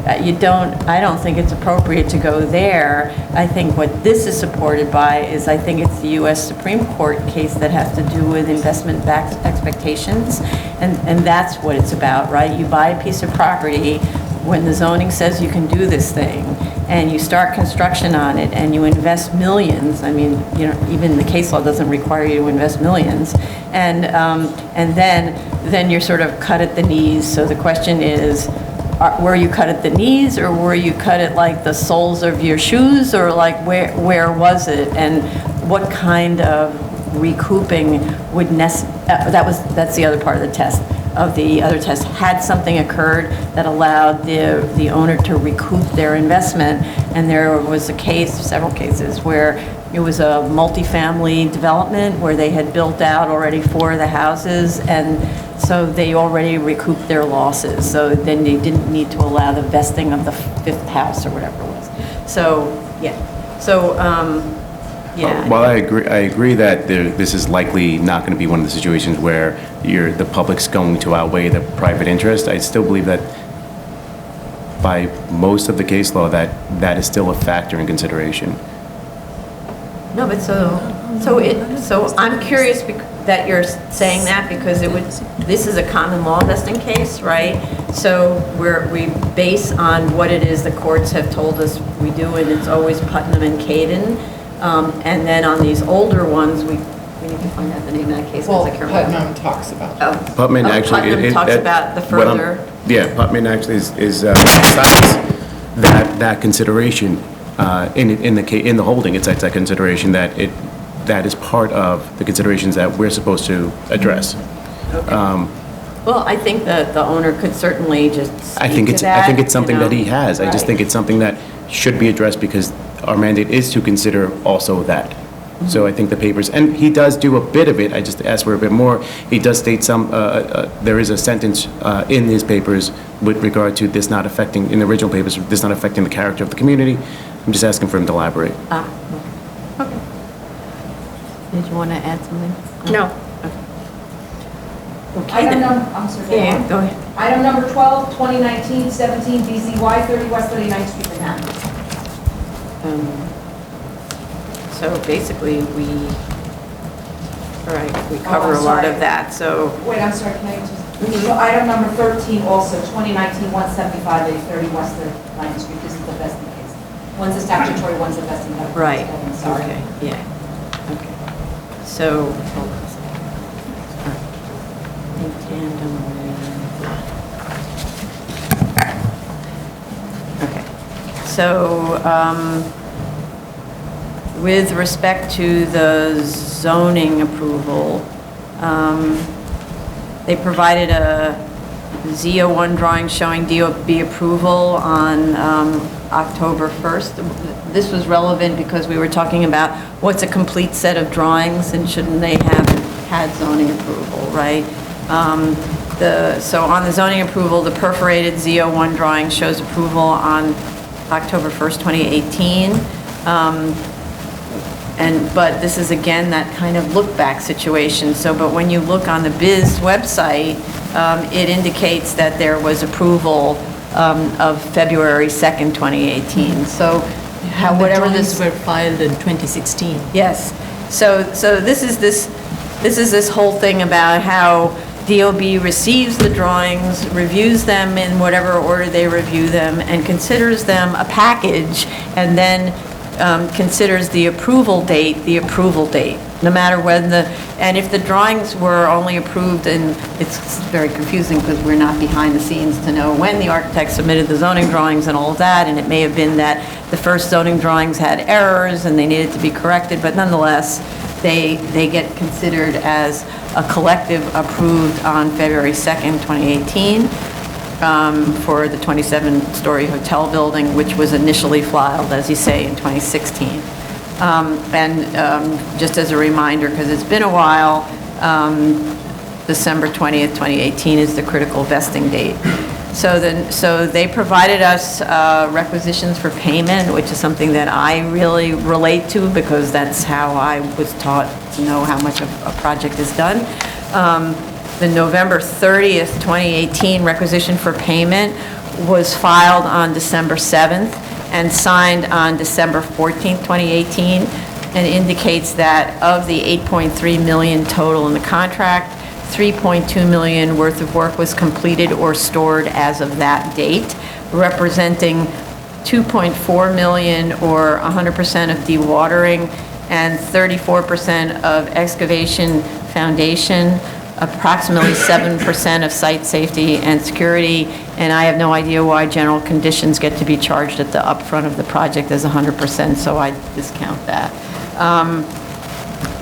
Speaker 2: I don't think it's appropriate to go there. I think what this is supported by is, I think it's the U.S. Supreme Court case that has to do with investment-backed expectations, and that's what it's about, right? You buy a piece of property when the zoning says you can do this thing, and you start construction on it, and you invest millions. I mean, even the case law doesn't require you to invest millions, and then you're sort of cut at the knees. So the question is, were you cut at the knees, or were you cut at like the soles of your shoes, or like where was it, and what kind of recouping would that's the other part of the test. Of the other test, had something occurred that allowed the owner to recoup their investment, and there was several cases where it was a multifamily development where they had built out already 4 of the houses, and so they already recouped their losses. So then they didn't need to allow the vesting of the 5th house or whatever it was. So, yeah. So, yeah.
Speaker 4: While I agree that this is likely not going to be one of the situations where the public's going to outweigh the private interest, I still believe that by most of the case law that that is still a factor in consideration.
Speaker 2: No, but so I'm curious that you're saying that because this is a common law vesting case, right? So we base on what it is the courts have told us we do, and it's always Putnam and Caden. And then on these older ones, we need to find out the name of that case.
Speaker 5: Well,
Speaker 2: because I can't remember.
Speaker 5: Putnam talks about
Speaker 2: Oh.
Speaker 4: Putnam
Speaker 2: Oh,
Speaker 4: actually.
Speaker 2: Putnam talks about the
Speaker 4: what I'm-
Speaker 2: further.
Speaker 4: Yeah, Putnam actually is cites that consideration in the holding. It cites that consideration that is part of the considerations that we're supposed to address.
Speaker 2: Well, I think that the owner could certainly just
Speaker 4: I think
Speaker 2: speak to that.
Speaker 4: I think it's something
Speaker 2: you know.
Speaker 4: that he has. I just
Speaker 2: Right.
Speaker 4: think it's something that should be addressed because our mandate is to consider also that. So I think the papers, and he does do a bit of it, I just asked for a bit more. He does state there is a sentence in his papers with regard to this not affecting, in the original papers, this not affecting the character of the community. I'm just asking for him to elaborate.
Speaker 2: Okay. Did you want to add something?
Speaker 5: No.
Speaker 2: Okay.
Speaker 1: Item
Speaker 2: then.
Speaker 1: number, I'm sorry. go
Speaker 2: Yeah,
Speaker 1: on.
Speaker 2: go ahead.
Speaker 1: Item number 12, 2019-17 BZY 30 West 39th Street, Manhattan.
Speaker 2: So basically, all right, we cover a lot of that, so,
Speaker 1: Wait, I'm sorry, can I just, so item number 13 also, 2019-175 30 West 39th Street, this is the vesting case. One's a statutory, one's a vesting.
Speaker 2: right,
Speaker 1: I'm sorry.
Speaker 2: okay, yeah, okay. So, hold on a second. All right. In tandem with- Okay, so, with respect to the zoning approval, they provided a ZO1 drawing showing DOB approval on October 1st. This was relevant because we were talking about what's a complete set of drawings and shouldn't they have had zoning approval, right? So on the zoning approval, the perforated ZO1 drawing shows approval on October 1st, 2018. But this is again that kind of look-back situation. So, but when you look on the BIZ website, it indicates that there was approval of February 2nd, 2018. So, whatever this
Speaker 3: were filed in 2016.
Speaker 2: Yes. So this is this whole thing about how DOB receives the drawings, reviews them in whatever order they review them, and considers them a package, and then considers the approval date, no matter when and if the drawings were only approved, and it's very confusing because we're not behind the scenes to know when the architect submitted the zoning drawings and all of that, and it may have been that the first zoning drawings had errors and they needed to be corrected, but nonetheless, they get considered as a collective approved on February 2nd, 2018. For the 27-story hotel building, which was initially filed, as you say, in 2016. Just as a reminder, because it's been a while, December 20th, 2018 is the critical vesting date. So they provided us requisitions for payment, which is something that I really relate to because that's how I was taught to know how much of a project is done. The November 30th, 2018 requisition for payment was filed on December 7th and signed on December 14th, 2018, and indicates that of the $8.3 million total in the contract, $3.2 million worth of work was completed or stored as of that date, representing $2.4 million or 100% of dewatering and 34% of excavation foundation, approximately 7% of site safety and security, and I have no idea why general conditions get to be charged at the upfront of the project as 100%, so I discount that.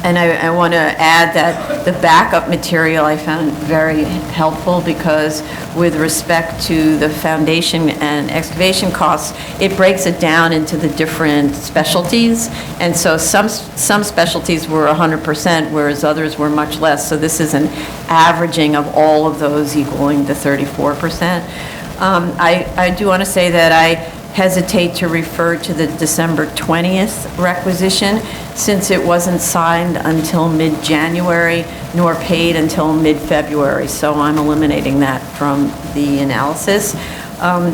Speaker 2: And I want to add that the backup material I found very helpful because with respect to the foundation and excavation costs, it breaks it down into the different specialties. And so some specialties were 100%, whereas others were much less. So this is an averaging of all of those equaling the 34%. I do want to say that I hesitate to refer to the December 20th requisition since it wasn't signed until mid-January nor paid until mid-February, so I'm eliminating that from the analysis.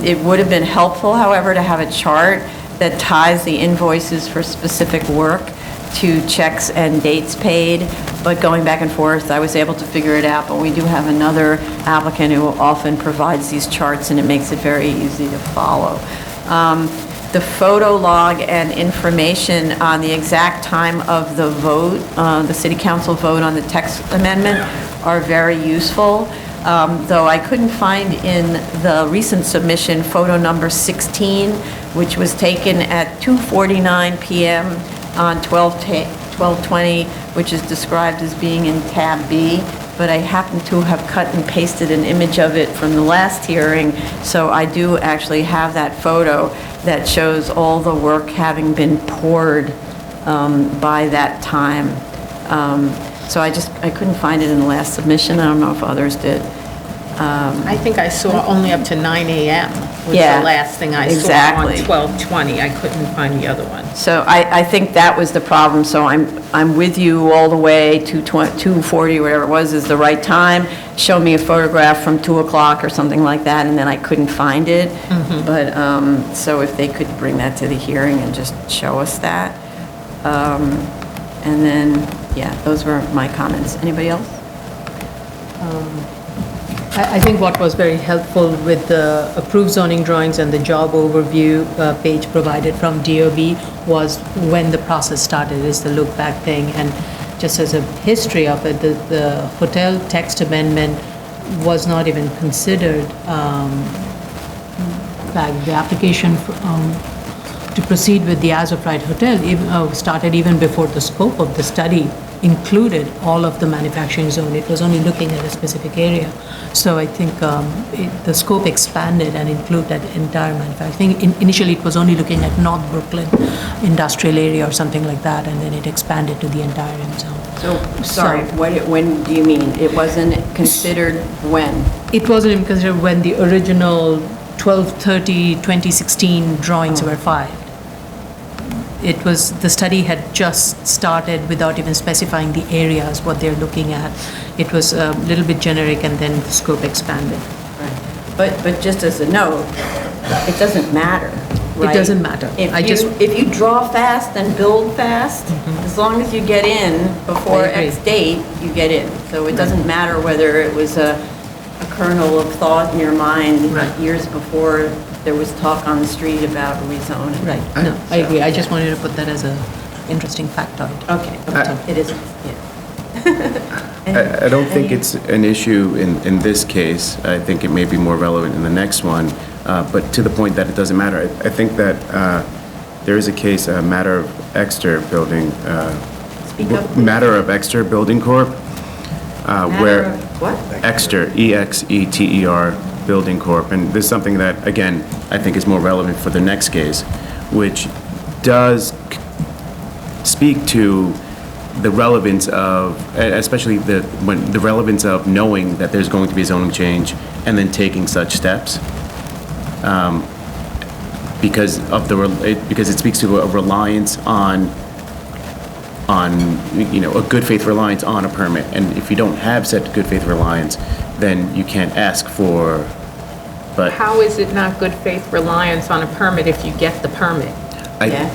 Speaker 2: It would have been helpful, however, to have a chart that ties the invoices for specific work to checks and dates paid, but going back and forth, I was able to figure it out, but we do have another applicant who often provides these charts, and it makes it very easy to follow. The photo log and information on the exact time of the vote, the city council vote on the text amendment, are very useful, though I couldn't find in the recent submission photo number 16, which was taken at 2:49 PM on 12/20, which is described as being in tab B, but I happen to have cut and pasted an image of it from the last hearing, so I do actually have that photo that shows all the work having been poured by that time. So I couldn't find it in the last submission. I don't know if others did.
Speaker 5: I think I saw only up to 9 AM was
Speaker 2: Yeah,
Speaker 5: the last thing I saw
Speaker 2: exactly.
Speaker 5: on 12/20. I couldn't find the other one.
Speaker 2: So I think that was the problem, so I'm with you all the way to 2:40, whatever it was, is the right time. Show me a photograph from 2 o'clock or something like that, and then I couldn't find it. But, so if they could bring that to the hearing and just show us that. And then, yeah, those were my comments. Anybody else?
Speaker 3: I think what was very helpful with the approved zoning drawings and the job overview page provided from DOB was when the process started, is the look back thing. And just as a history of it, the hotel text amendment was not even considered. Like the application to proceed with the as of right hotel started even before the scope of the study included all of the manufacturing zone. It was only looking at a specific area. So I think the scope expanded and included that entire manufacturing. I think initially it was only looking at North Brooklyn industrial area or something like that, and then it expanded to the entire end zone.
Speaker 2: So, sorry, when do you mean? It wasn't considered when?
Speaker 3: It wasn't even considered when the original 12/30/2016 drawings were filed. It was, the study had just started without even specifying the areas, what they're looking at. It was a little bit generic, and then the scope expanded.
Speaker 2: But just as a note, it doesn't matter, right?
Speaker 3: It doesn't matter.
Speaker 2: If you draw fast and build fast, as long as you get in before
Speaker 3: I agree.
Speaker 2: X date, you get in. So it doesn't matter whether it was a kernel of thought in your mind
Speaker 3: Right.
Speaker 2: years before there was talk on the street about rezoning.
Speaker 3: Right, no, I agree. I just wanted to put that as a interesting factoid.
Speaker 2: Okay, it is, yeah.
Speaker 4: I don't think it's an issue in this case. I think it may be more relevant in the next one, but to the point that it doesn't matter. I think that there is a case, Matter of Exeter Building,
Speaker 2: Speak up.
Speaker 4: Matter of Exeter Building Corp.,
Speaker 2: Matter
Speaker 4: where
Speaker 2: of what?
Speaker 4: Exeter, EXETER Building Corp., and this is something that, again, I think is more relevant for the next case, which does speak to the relevance of, especially the relevance of knowing that there's going to be a zoning change and then taking such steps, because it speaks to a reliance on a good faith reliance on a permit, and if you don't have said good faith reliance, then you can't ask for. But
Speaker 5: How is it not good faith reliance on a permit if you get the permit?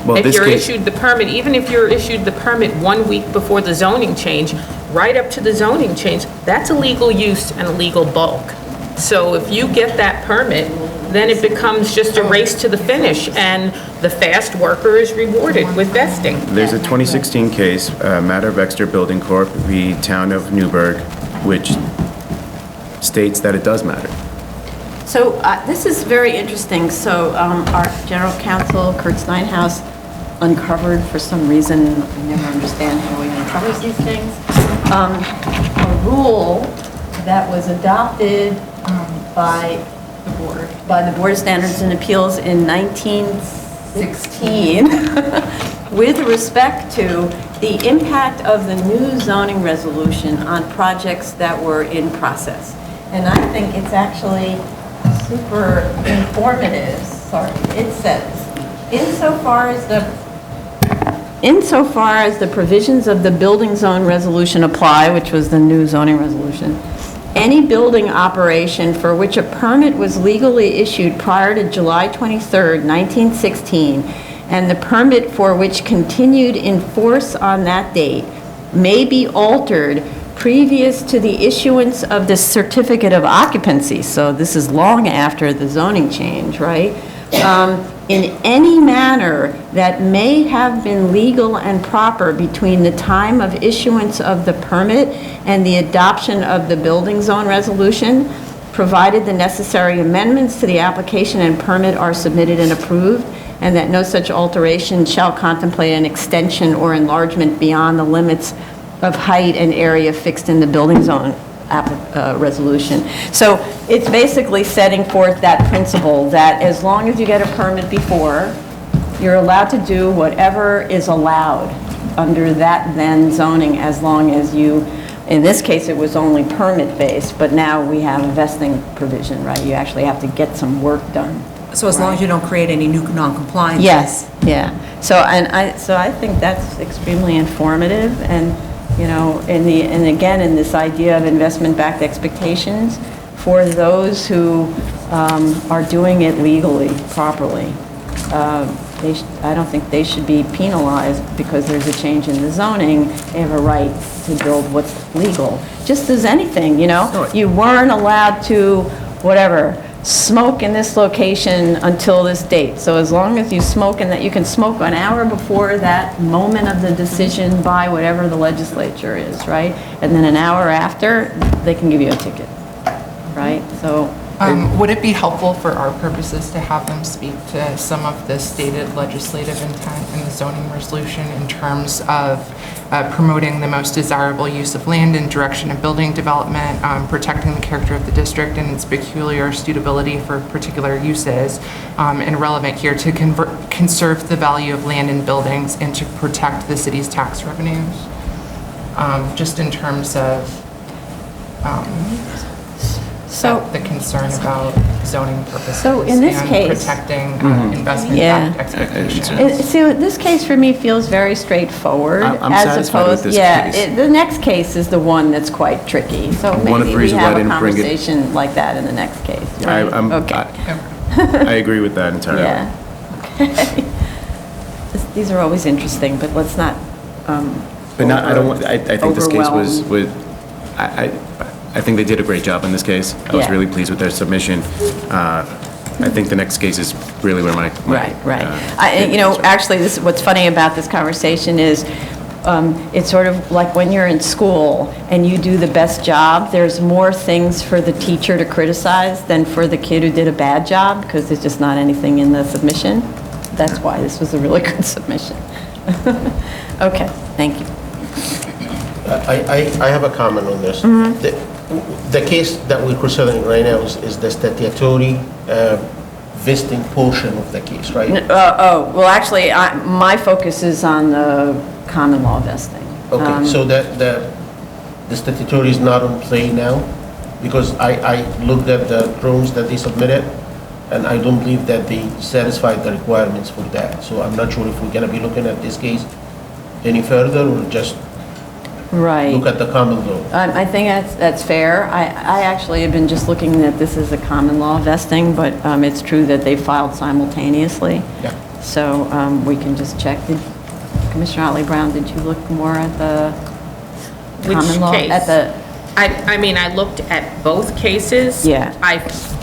Speaker 4: well,
Speaker 5: If
Speaker 4: this
Speaker 5: you're
Speaker 4: case,
Speaker 5: issued the permit, even if you're issued the permit 1 week before the zoning change, right up to the zoning change, that's a legal use and a legal bulk. So if you get that permit, then it becomes just a race to the finish, and the fast worker is rewarded with vesting.
Speaker 4: there's a 2016 case, Matter of Exeter Building Corp., the town of Newburgh, which states that it does matter.
Speaker 2: So this is very interesting. So our general counsel, Kurt Steinhaus, uncovered for some reason, I never understand how he uncovers these things, a rule that was adopted by the Board of Standards and Appeals in 1916 with respect to the impact of the new zoning resolution on projects that were in process. And I think it's actually super informative. Sorry, it says, insofar as the provisions of the building zone resolution apply, which was the new zoning resolution, any building operation for which a permit was legally issued prior to July 23rd, 1916, and the permit for which continued in force on that date may be altered previous to the issuance of the certificate of occupancy, so this is long after the zoning change, right? In any manner that may have been legal and proper between the time of issuance of the permit and the adoption of the building zone resolution, provided the necessary amendments to the application and permit are submitted and approved, and that no such alteration shall contemplate an extension or enlargement beyond the limits of height and area fixed in the building zone resolution. So it's basically setting forth that principle that as long as you get a permit before, you're allowed to do whatever is allowed under that then zoning, as long as you, in this case, it was only permit-based, but now we have a vesting provision, right? You actually have to get some work done.
Speaker 1: So as long as you don't create any new non-compliance.
Speaker 2: Yes, yeah. So, I think that's extremely informative, and, you know, and again, in this idea of investment-backed expectations, for those who are doing it legally, properly, I don't think they should be penalized because there's a change in the zoning. They have a right to build what's legal. Just as anything, you know?
Speaker 4: Sure.
Speaker 2: You weren't allowed to, whatever, smoke in this location until this date. So as long as you smoke, and that you can smoke an hour before that moment of the decision by whatever the legislature is, right? And then an hour after, they can give you a ticket, right? So.
Speaker 8: Would it be helpful for our purposes to have them speak to some of the stated legislative intent in the zoning resolution in terms of promoting the most desirable use of land and direction of building development, protecting the character of the district and its peculiar suitability for particular uses, and relevant here to conserve the value of land and buildings and to protect the city's tax revenues? Just in terms of the concern about zoning purposes.
Speaker 2: So in this
Speaker 8: and
Speaker 2: case-
Speaker 8: protecting
Speaker 2: Yeah.
Speaker 8: investment-backed expectations.
Speaker 2: See, this case for me feels very straightforward.
Speaker 4: I'm
Speaker 2: as
Speaker 4: satisfied with
Speaker 2: opposed,
Speaker 4: this
Speaker 2: yeah,
Speaker 4: case.
Speaker 2: the next case is the one that's quite tricky. So
Speaker 4: One of
Speaker 2: maybe
Speaker 4: the
Speaker 2: we
Speaker 4: reasons why I
Speaker 2: have a
Speaker 4: didn't bring it-
Speaker 2: conversation like that in the next case. Right? Okay.
Speaker 4: I agree with that entirely.
Speaker 2: Yeah. Okay. These are always interesting, but let's not.
Speaker 4: But not, I don't want, I think this case was,
Speaker 2: overwhelm.
Speaker 4: I think they did a great job in this case. I was
Speaker 2: Yeah.
Speaker 4: really pleased with their submission. I think the next case is really where my
Speaker 2: Right. You know, actually, this, what's funny about this conversation is, it's sort of like when you're in school and you do the best job, there's more things for the teacher to criticize than for the kid who did a bad job, because there's just not anything in the submission. That's why this was a really good submission. Okay, thank you.
Speaker 6: I have a comment on this. The case that we're considering right now is the statutory vesting portion of the case, right?
Speaker 2: Well, actually, my focus is on the common law vesting.
Speaker 6: Okay, so the statutory is not on play now? Because I looked at the drawings that they submitted, and I don't believe that they satisfied the requirements for that. So I'm not sure if we're gonna be looking at this case any further, or just
Speaker 2: Right.
Speaker 6: look at the common law.
Speaker 2: I think that's fair. I actually have been just looking at this as a common law vesting, but it's true that they filed simultaneously.
Speaker 6: Yeah.
Speaker 2: So we can just check. Commissioner Otley Brown, did you look more at the common law?
Speaker 5: case?
Speaker 2: At the,
Speaker 5: I mean, I looked at both cases.
Speaker 2: Yeah.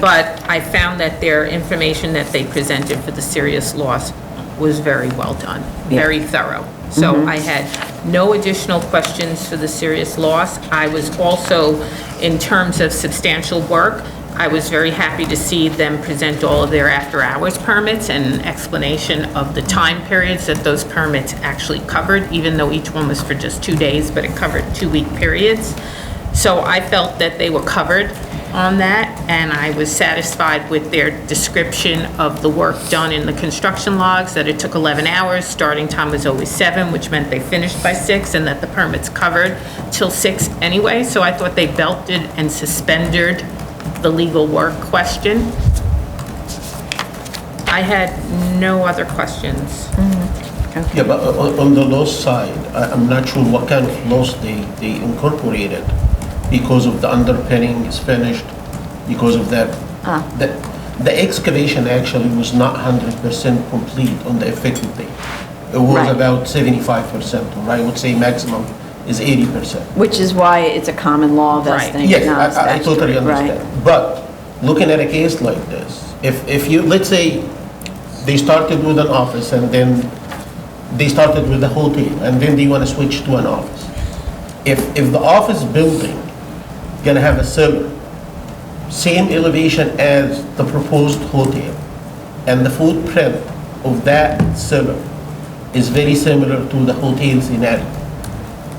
Speaker 5: But I found that their information that they presented for the serious loss was very well done, very thorough. So I had no additional questions for the serious loss. I was also, in terms of substantial work, I was very happy to see them present all of their after-hours permits and an explanation of the time periods that those permits actually covered, even though each one was for just 2 days, but it covered 2-week periods. So I felt that they were covered on that, and I was satisfied with their description of the work done in the construction logs, that it took 11 hours, starting time was always 7, which meant they finished by 6, and that the permits covered till 6 anyway. So I thought they belted and suspended the legal work question. I had no other questions.
Speaker 6: Yeah, but on the loss side, I'm not sure what kind of loss they incorporated because of the underpinning is finished, because of that. The excavation actually was not 100% complete on the effective date. It was
Speaker 2: Right.
Speaker 6: about 75%, or I would say maximum is 80%.
Speaker 2: Which is why it's a common law vesting,
Speaker 6: Yes,
Speaker 2: not
Speaker 6: I
Speaker 2: statutory,
Speaker 6: totally
Speaker 2: right?
Speaker 6: understand. But looking at a case like this, if you, let's say, they started with an office and then they started with a hotel and then they want to switch to an office. If the office building gonna have a cellar, same elevation as the proposed hotel, and the footprint of that cellar is very similar to the hotel scenario,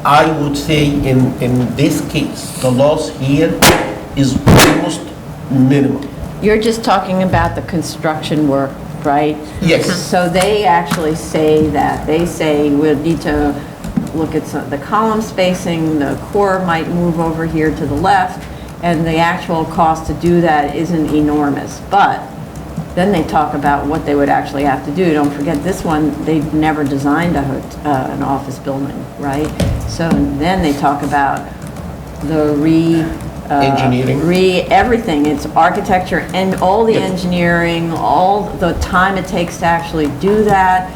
Speaker 6: I would say in this case, the loss here is almost minimal.
Speaker 2: You're just talking about the construction work, right?
Speaker 6: Yes.
Speaker 2: So they actually say that, they say we'll need to look at the column spacing, the core might move over here to the left, and the actual cost to do that isn't enormous. But then they talk about what they would actually have to do. Don't forget, this one, they've never designed an office building, right? So then they talk about the
Speaker 6: Engineering.
Speaker 2: everything. It's architecture and all the
Speaker 6: Yes.
Speaker 2: engineering, all the time it takes to actually do that,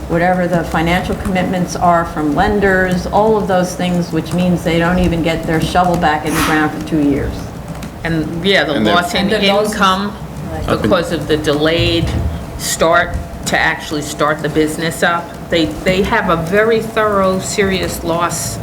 Speaker 2: whatever the financial commitments are from lenders, all of those things, which means they don't even get their shovel back in the ground for 2 years.
Speaker 5: And, yeah, the
Speaker 4: And they're-
Speaker 5: loss in income because of the delayed start to actually start the business up. They have a very thorough, serious loss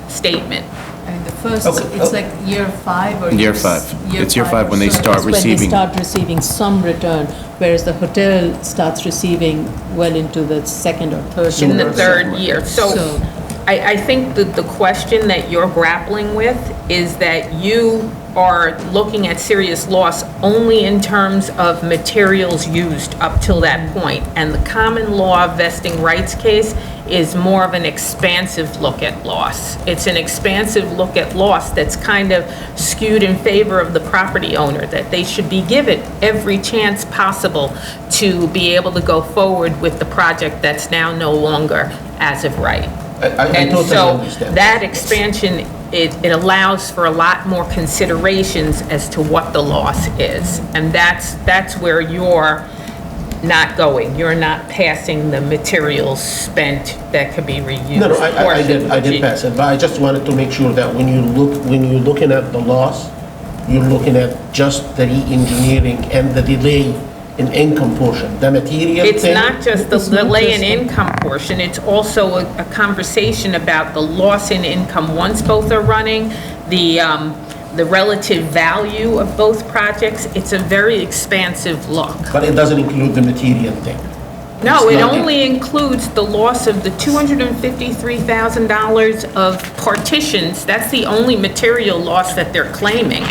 Speaker 5: statement.
Speaker 3: And the first,
Speaker 6: Okay,
Speaker 3: it's
Speaker 6: okay.
Speaker 3: like year 5 or
Speaker 4: Year five. It's year five when they
Speaker 3: so
Speaker 4: start
Speaker 3: that's when
Speaker 4: receiving.
Speaker 3: they start receiving some return, whereas the hotel starts receiving well into the second or third year.
Speaker 5: In the third year. So
Speaker 3: So-
Speaker 5: I think that the question that you're grappling with is that you are looking at serious loss only in terms of materials used up till that point. And the common law vesting rights case is more of an expansive look at loss. It's an expansive look at loss that's kind of skewed in favor of the property owner, that they should be given every chance possible to be able to go forward with the project that's now no longer as of right.
Speaker 6: I
Speaker 5: And
Speaker 6: totally
Speaker 5: so
Speaker 6: understand.
Speaker 5: that expansion, it allows for a lot more considerations as to what the loss is. And that's where you're not going. You're not passing the materials spent that could be reused.
Speaker 6: No, I
Speaker 5: portion.
Speaker 6: did pass it, but I just wanted to make sure that when you're looking at the loss, you're looking at just the re-engineering and the delay in income portion, the material
Speaker 5: It's
Speaker 6: thing.
Speaker 5: not just the
Speaker 3: It's not
Speaker 5: delay in
Speaker 3: just the-
Speaker 5: income portion, it's also a conversation about the loss in income once both are running, the relative value of both projects. It's a very expansive look.
Speaker 6: But it doesn't include the material thing.
Speaker 5: No,
Speaker 6: It's
Speaker 5: it
Speaker 6: not-
Speaker 5: only includes the loss of the $253,000 of partitions. That's the only material loss that they're claiming.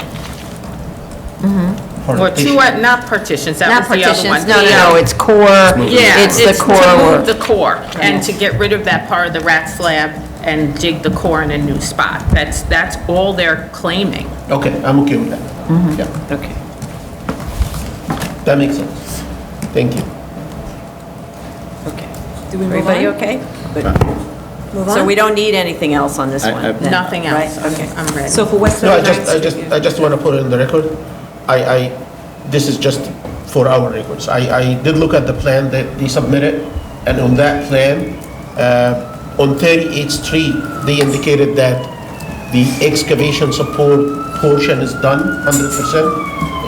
Speaker 5: Or two,
Speaker 6: Partition.
Speaker 5: not partitions, that
Speaker 2: Not
Speaker 5: was the other one.
Speaker 2: partitions, no, it's core,
Speaker 5: Yeah,
Speaker 2: it's the core
Speaker 5: to move
Speaker 2: work.
Speaker 5: the core, and to get rid of that part of the rat slab and dig the core in a new spot. That's all they're claiming.
Speaker 6: Okay, I'm okay with that. Yeah,
Speaker 2: Okay.
Speaker 6: that makes sense. Thank you.
Speaker 2: Okay.
Speaker 3: Do we move
Speaker 2: Everybody
Speaker 3: on?
Speaker 2: okay? So we don't need anything else on this
Speaker 4: I-
Speaker 2: one?
Speaker 4: I-
Speaker 2: then,
Speaker 5: Nothing else.
Speaker 2: right? Okay.
Speaker 5: I'm ready.
Speaker 1: So for West
Speaker 6: No, I
Speaker 1: Thirty-Ninth
Speaker 6: just want to put it in the record. This is just for our records. I did look at the plan that they submitted, and on that plan, on 38th Street, they indicated that the excavation support portion is done 100%,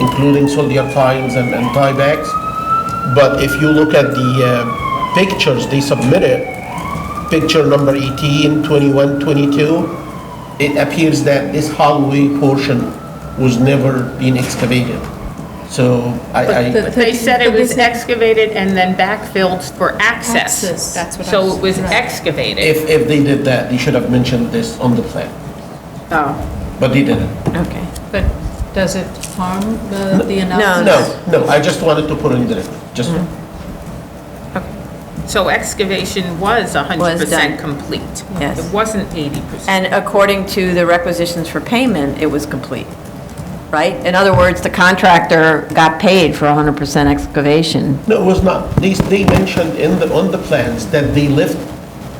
Speaker 6: including soldier tines and tiebacks. But if you look at the pictures they submitted, picture number 18, 21, 22, it appears that this hallway portion was never been excavated. So
Speaker 5: But they said it was excavated and then backfilled for access.
Speaker 3: Access, that's what I
Speaker 5: So
Speaker 3: was-
Speaker 5: it was
Speaker 3: right.
Speaker 5: excavated.
Speaker 6: if they did that, they should have mentioned this on the plan,
Speaker 2: Oh,
Speaker 6: but they didn't.
Speaker 2: okay.
Speaker 3: But does it harm the analysis?
Speaker 6: No, I just wanted to put it in the record, just,
Speaker 5: So excavation was 100%
Speaker 2: done.
Speaker 5: complete.
Speaker 2: Yes.
Speaker 5: It wasn't 80%.
Speaker 2: And according to the requisitions for payment, it was complete, right? In other words, the contractor got paid for 100% excavation.
Speaker 6: no, it was not. They mentioned on the plans that they left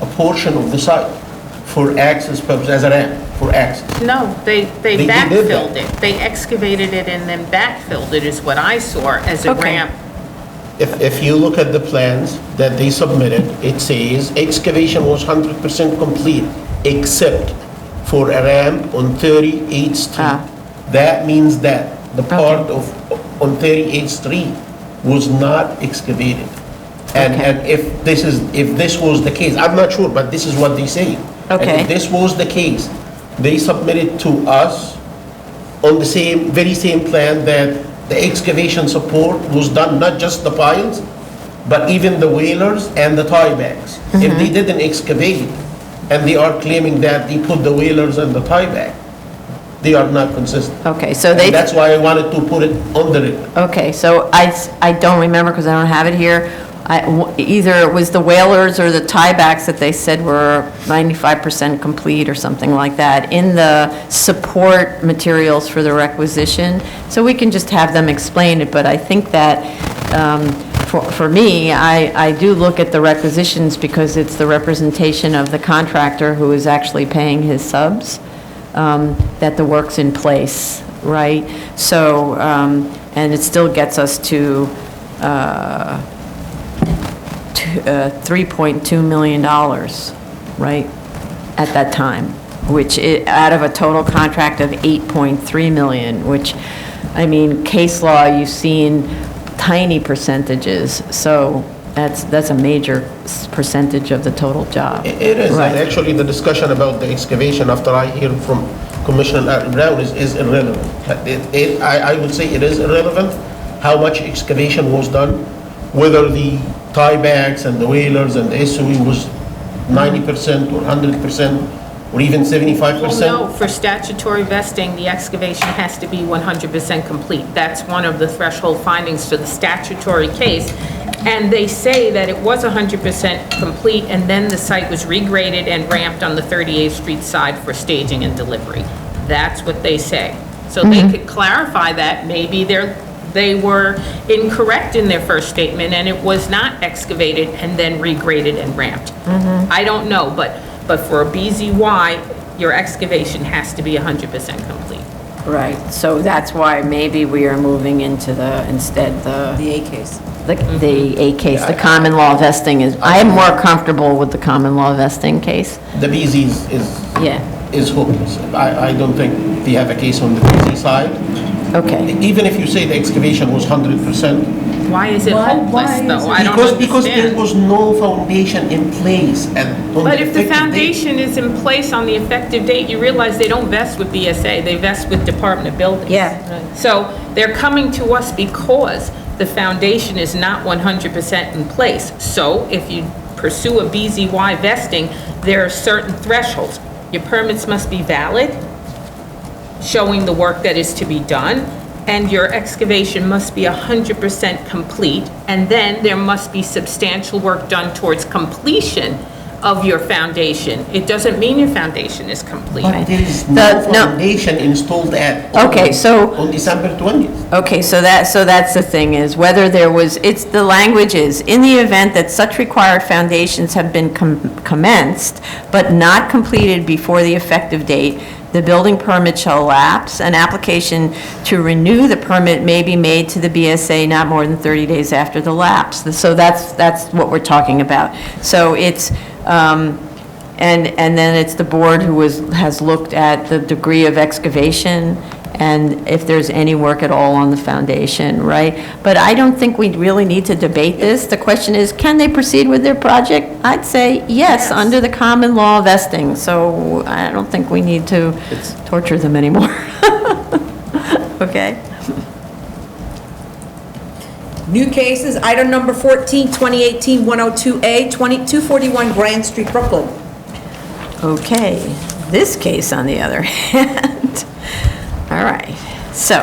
Speaker 6: a portion of the site for access purposes, as a ramp, for access.
Speaker 5: No, they
Speaker 6: They did that.
Speaker 5: backfilled it. They excavated it and then backfilled it is what I saw as a
Speaker 2: Okay.
Speaker 5: ramp.
Speaker 6: If you look at the plans that they submitted, it says excavation was 100% complete, except for a ramp on 38th Street.
Speaker 2: Ah.
Speaker 6: That means that the part of, on 38th Street was not excavated. And,
Speaker 2: Okay.
Speaker 6: and if this was the case, I'm not sure, but this is what they say. And
Speaker 2: Okay.
Speaker 6: if this was the case, they submitted to us on the same, very same plan that the excavation support was done, not just the piles, but even the whalers and the tiebacks. If they didn't excavate, and they are claiming that they put the whalers and the tieback, they are not consistent.
Speaker 2: Okay, so they...
Speaker 6: And that's why I wanted to put it on the record.
Speaker 2: Okay, so I don't remember because I don't have it here. Either it was the whalers or the tiebacks that they said were 95% complete or something like that in the support materials for the requisition. So we can just have them explain it, but I think that for me, I do look at the requisitions because it's the representation of the contractor who is actually paying his subs, that the work's in place, right? So, and it still gets us to $3.2 million, right, at that time, which out of a total contract of $8.3 million, which, I mean, case law, you've seen tiny percentages, so that's a major percentage of the total job.
Speaker 6: It is,
Speaker 2: Right.
Speaker 6: and actually the discussion about the excavation after I hear from Commissioner Brown is irrelevant. I would say it is irrelevant how much excavation was done, whether the tiebacks and the whalers and the SOE was 90% or 100% or even 75%.
Speaker 5: Well, no, for statutory vesting, the excavation has to be 100% complete. That's one of the threshold findings for the statutory case. And they say that it was 100% complete, and then the site was regraded and ramped on the 38th Street side for staging and delivery. That's what they say. So they could clarify that. Maybe they were incorrect in their first statement, and it was not excavated and then regraded and ramped. I don't know, but for a BZY, your excavation has to be 100% complete.
Speaker 2: Right, so that's why maybe we are moving into the
Speaker 1: The A case.
Speaker 2: the A case, the common law vesting is, I am more comfortable with the common law vesting case.
Speaker 6: The BZ
Speaker 2: Yeah,
Speaker 6: is hopeless. I don't think they have a case on the BZ side.
Speaker 2: okay.
Speaker 6: Even if you say the excavation was 100%.
Speaker 5: Why is it hopeless, though? I don't
Speaker 6: Because there
Speaker 5: understand.
Speaker 6: was no foundation in place and on
Speaker 5: But if the
Speaker 6: effective date-
Speaker 5: foundation is in place on the effective date, you realize they don't vest with BSA, they vest with Department of Buildings.
Speaker 2: Yeah.
Speaker 5: So they're coming to us because the foundation is not 100% in place. So if you pursue a BZY vesting, there are certain thresholds. Your permits must be valid, showing the work that is to be done, and your excavation must be 100% complete, and then there must be substantial work done towards completion of your foundation. It doesn't mean your foundation is complete.
Speaker 6: But there is
Speaker 2: The-
Speaker 6: no
Speaker 2: no.
Speaker 6: foundation installed at
Speaker 2: Okay,
Speaker 6: all
Speaker 2: so-
Speaker 6: on December 20th.
Speaker 2: Okay, so that's the thing, is whether there was, it's, the language is, in the event that such required foundations have been commenced, but not completed before the effective date, the building permit shall lapse. An application to renew the permit may be made to the BSA not more than 30 days after the lapse. So that's what we're talking about. So it's, and then it's the board who has looked at the degree of excavation and if there's any work at all on the foundation, right? But I don't think we really need to debate this. The question is, can they proceed with their project? I'd say yes, under the common law vesting. So I don't think we need to torture them anymore. Okay?
Speaker 1: New cases, item number 14, 2018-102A, 241 Grand Street, Brooklyn.
Speaker 2: Okay, this case, on the other hand, all right, so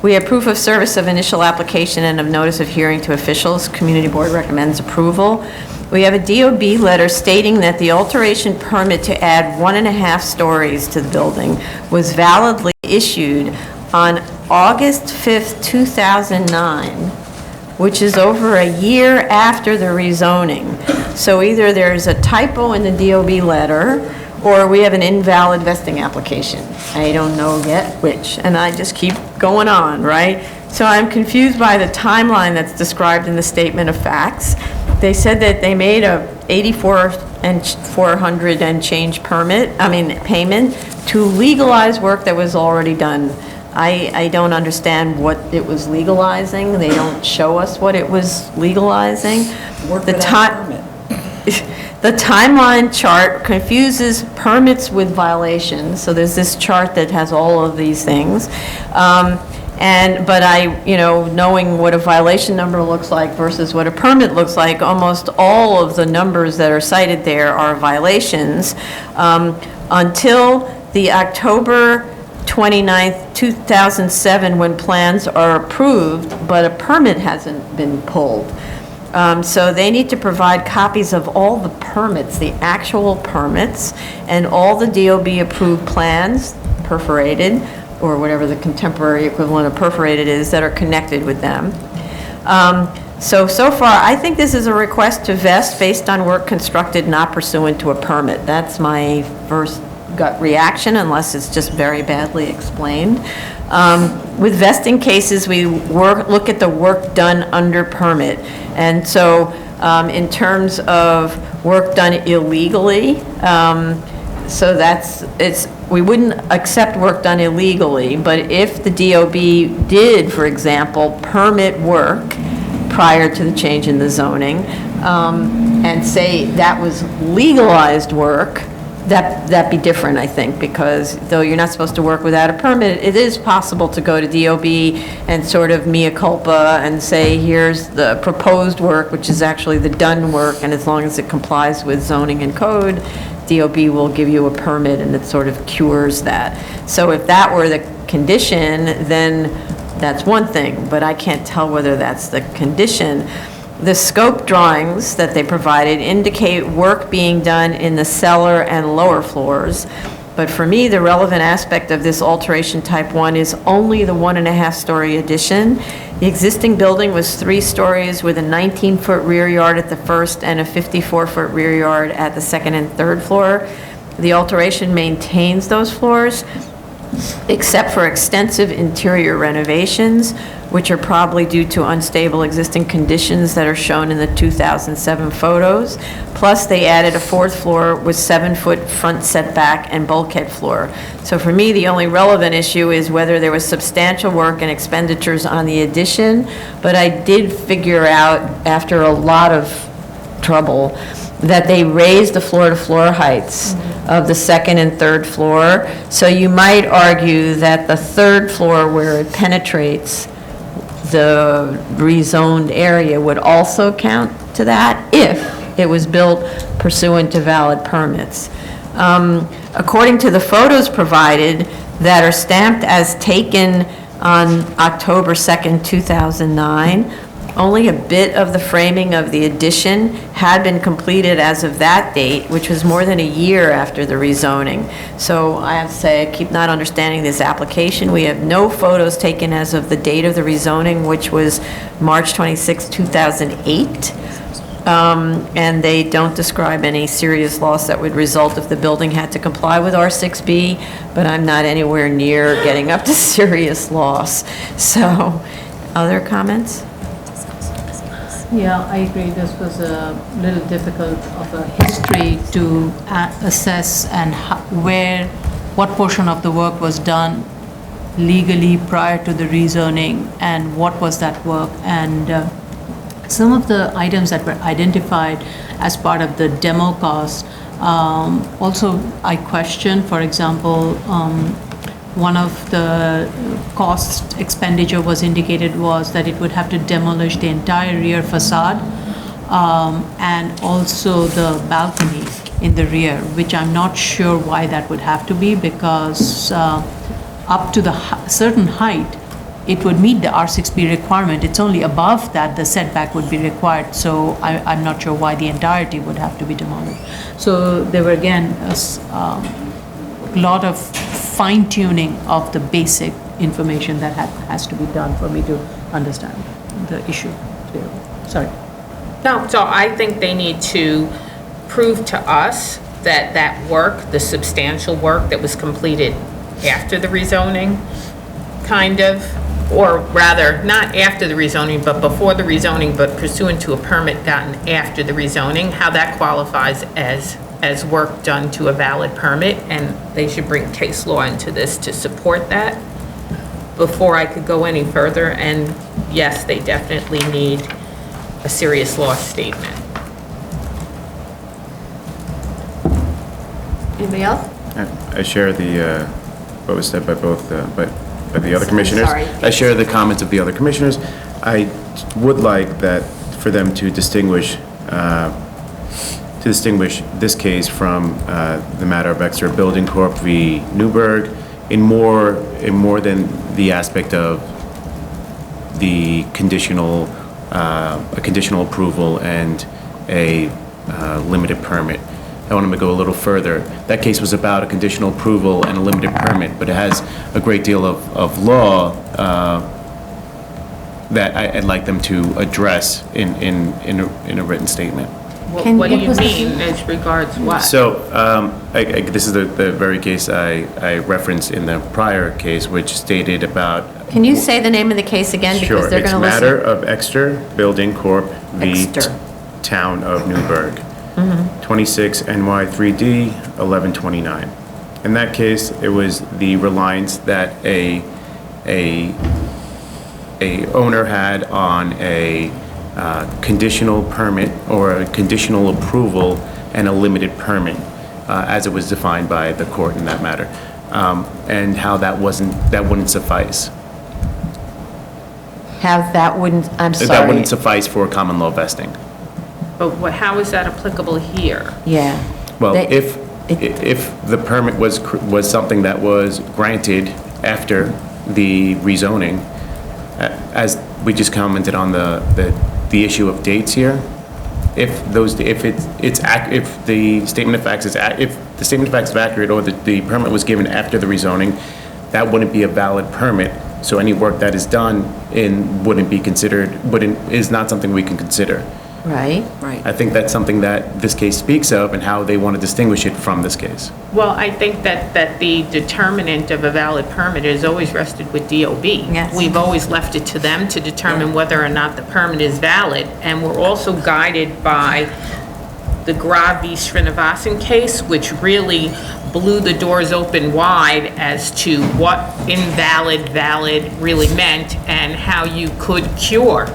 Speaker 2: we have proof of service of initial application and of notice of hearing to officials. Community Board recommends approval. We have a DOB letter stating that the alteration permit to add 1.5 stories to the building was validly issued on August 5th, 2009, which is over a year after the rezoning. So either there's a typo in the DOB letter, or we have an invalid vesting application. I don't know yet which, and I just keep going on, right? So I'm confused by the timeline that's described in the statement of facts. They said that they made a $84,400 and change payment to legalize work that was already done. I don't understand what it was legalizing. They don't show us what it was legalizing. The timeline chart confuses permits with violations. So there's this chart that has all of these things. But knowing what a violation number looks like versus what a permit looks like, almost all of the numbers that are cited there are violations until the October 29th, 2007, when plans are approved, but a permit hasn't been pulled. So they need to provide copies of all the permits, the actual permits, and all the DOB-approved plans, perforated, or whatever the contemporary equivalent of perforated is, that are connected with them. So far, I think this is a request to vest based on work constructed not pursuant to a permit. That's my first gut reaction, unless it's just very badly explained. With vesting cases, we look at the work done under permit. And so in terms of work done illegally, we wouldn't accept work done illegally, but if the DOB did, for example, permit work prior to the change in the zoning, and say that was legalized work, that'd be different, I think, because though you're not supposed to work without a permit, it is possible to go to DOB and sort of mea culpa and say, here's the proposed work, which is actually the done work, and as long as it complies with zoning and code, DOB will give you a permit, and it sort of cures that. So if that were the condition, then that's one thing, but I can't tell whether that's the condition. The scope drawings that they provided indicate work being done in the cellar and lower floors, but for me, the relevant aspect of this alteration type 1 is only the 1.5-story addition. The existing building was 3 stories with a 19-foot rear yard at the first and a 54-foot rear yard at the second and third floor. The alteration maintains those floors, except for extensive interior renovations, which are probably due to unstable existing conditions that are shown in the 2007 photos. Plus, they added a 4th floor with 7-foot front setback and bulkhead floor. So for me, the only relevant issue is whether there was substantial work and expenditures on the addition, but I did figure out, after a lot of trouble, that they raised the floor-to-floor heights of the 2nd and 3rd floor. So you might argue that the 3rd floor, where it penetrates the rezoned area, would also count to that if it was built pursuant to valid permits. According to the photos provided that are stamped as taken on October 2nd, 2009, only a bit of the framing of the addition had been completed as of that date, which was more than a year after the rezoning. So I have to say, I keep not understanding this application. We have no photos taken as of the date of the rezoning, which was March 26, 2008. And they don't describe any serious loss that would result if the building had to comply with R6B, but I'm not anywhere near getting up to serious loss. So, other comments?
Speaker 3: Yeah, I agree. This was a little difficult of a history to assess and what portion of the work was done legally prior to the rezoning and what was that work. And some of the items that were identified as part of the demo cost, also I question, for example, one of the cost expenditure was indicated was that it would have to demolish the entire rear facade and also the balcony in the rear, which I'm not sure why that would have to be, because up to the certain height, it would meet the R6B requirement. It's only above that the setback would be required. So I'm not sure why the entirety would have to be demolished. So there were again a lot of fine-tuning of the basic information that has to be done for me to understand the issue. Sorry.
Speaker 5: No, so I think they need to prove to us that work, the substantial work that was completed after the rezoning, kind of, or rather, not after the rezoning, but before the rezoning, but pursuant to a permit gotten after the rezoning, how that qualifies as work done to a valid permit, and they should bring case law into this to support that before I could go any further. And yes, they definitely need a serious loss statement.
Speaker 1: Anybody else?
Speaker 4: I share the, what was said by both, by the other commissioners.
Speaker 1: Sorry.
Speaker 4: I share the comments of the other commissioners. I would like that, for them to distinguish this case from the matter of Exeter Building Corp. v. Newburgh in more than the aspect of the conditional, a conditional approval and a limited permit. I want to go a little further. That case was about a conditional approval and a limited permit, but it has a great deal of law that I'd like them to address in a written statement.
Speaker 5: What do you mean as regards what?
Speaker 4: So, this is the very case I referenced in the prior case, which stated about...
Speaker 2: Can you say the name of the case again?
Speaker 4: Sure,
Speaker 2: Because they're
Speaker 4: it's
Speaker 2: going to listen.
Speaker 4: matter of Exeter Building Corp. v.
Speaker 2: Exeter.
Speaker 4: Town of Newburgh, 26 NY 3D 1129. In that case, it was the reliance that a owner had on a conditional permit or a conditional approval and a limited permit, as it was defined by the court in that matter, and how that wouldn't suffice.
Speaker 2: How that wouldn't, I'm sorry.
Speaker 4: That wouldn't suffice for common law vesting.
Speaker 5: But how is that applicable here?
Speaker 2: Yeah.
Speaker 4: Well,
Speaker 2: They-
Speaker 4: if the permit was something that was granted after the rezoning, as we just commented on the issue of dates here, if the statement of facts is accurate or the permit was given after the rezoning, that wouldn't be a valid permit. So any work that is done is not something we can consider.
Speaker 2: Right.
Speaker 1: Right.
Speaker 4: I think that's something that this case speaks of and how they want to distinguish it from this case.
Speaker 5: Well, I think that the determinant of a valid permit is always rested with DOB.
Speaker 2: Yes.
Speaker 5: We've always left it to them to determine whether or not the permit is valid, and we're also guided by the Grave v. Srinivasan case, which really blew the doors open wide as to what invalid, valid really meant, and how you could cure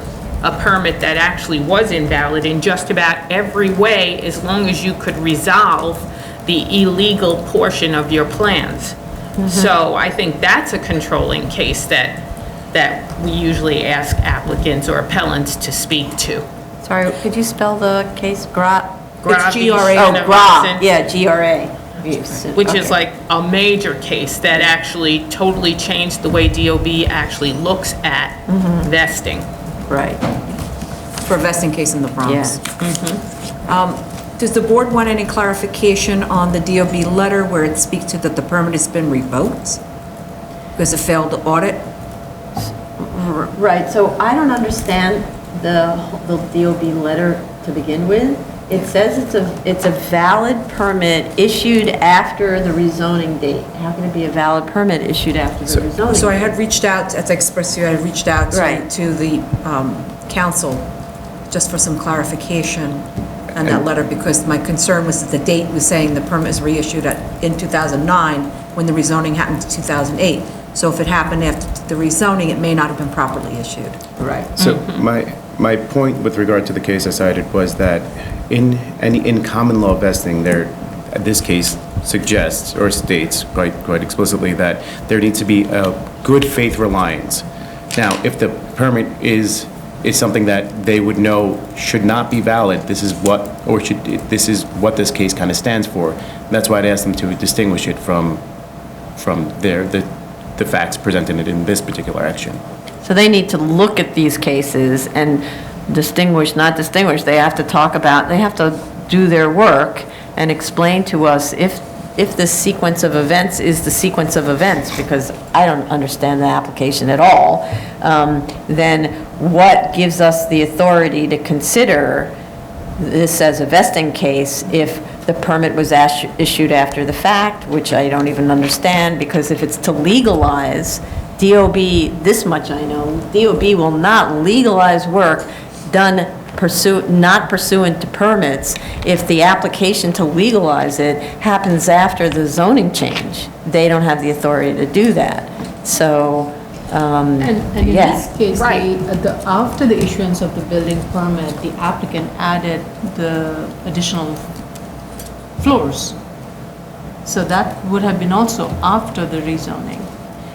Speaker 5: a permit that actually was invalid in just about every way, as long as you could resolve the illegal portion of your plans. So I think that's a controlling case that we usually ask applicants or appellants to speak to.
Speaker 2: Sorry, could you spell the case? Grave?
Speaker 5: Grave v.
Speaker 2: Oh,
Speaker 5: Srinivasan.
Speaker 2: Grave, yeah, GRA.
Speaker 5: Which is
Speaker 2: Okay.
Speaker 5: like a major case that actually totally changed the way DOB actually looks at vesting.
Speaker 2: Right.
Speaker 1: For a vesting case in the Bronx.
Speaker 2: Yeah.
Speaker 1: Does the board want any clarification on the DOB letter where it speaks to that the permit has been revoked because it failed the audit?
Speaker 2: Right, so I don't understand the DOB letter to begin with. It says it's a valid permit issued after the rezoning date. How can it be a valid permit issued after the rezoning?
Speaker 1: So I had reached out, as I expressed to you, I had reached out
Speaker 2: Right.
Speaker 1: to the council just for some clarification on that letter, because my concern was that the date was saying the permit was reissued in 2009 when the rezoning happened in 2008. So if it happened after the rezoning, it may not have been properly issued.
Speaker 2: Right.
Speaker 4: So my point with regard to the case I cited was that in common law vesting, this case suggests or states quite explicitly that there needs to be a good faith reliance. Now, if the permit is something that they would know should not be valid, this is what this case kind of stands for. That's why I'd ask them to distinguish it from the facts presented in this particular action.
Speaker 2: So they need to look at these cases and distinguish, not distinguish. They have to they have to do their work and explain to us if this sequence of events is the sequence of events, because I don't understand the application at all, then what gives us the authority to consider this as a vesting case if the permit was issued after the fact, which I don't even understand, because if it's to legalize, DOB, this much I know, DOB will not legalize work done not pursuant to permits if the application to legalize it happens after the zoning change. They don't have the authority to do that. So,
Speaker 3: And in
Speaker 2: yeah.
Speaker 3: this case, after the issuance of the building permit, the applicant added the additional floors. So that would have been also after the rezoning.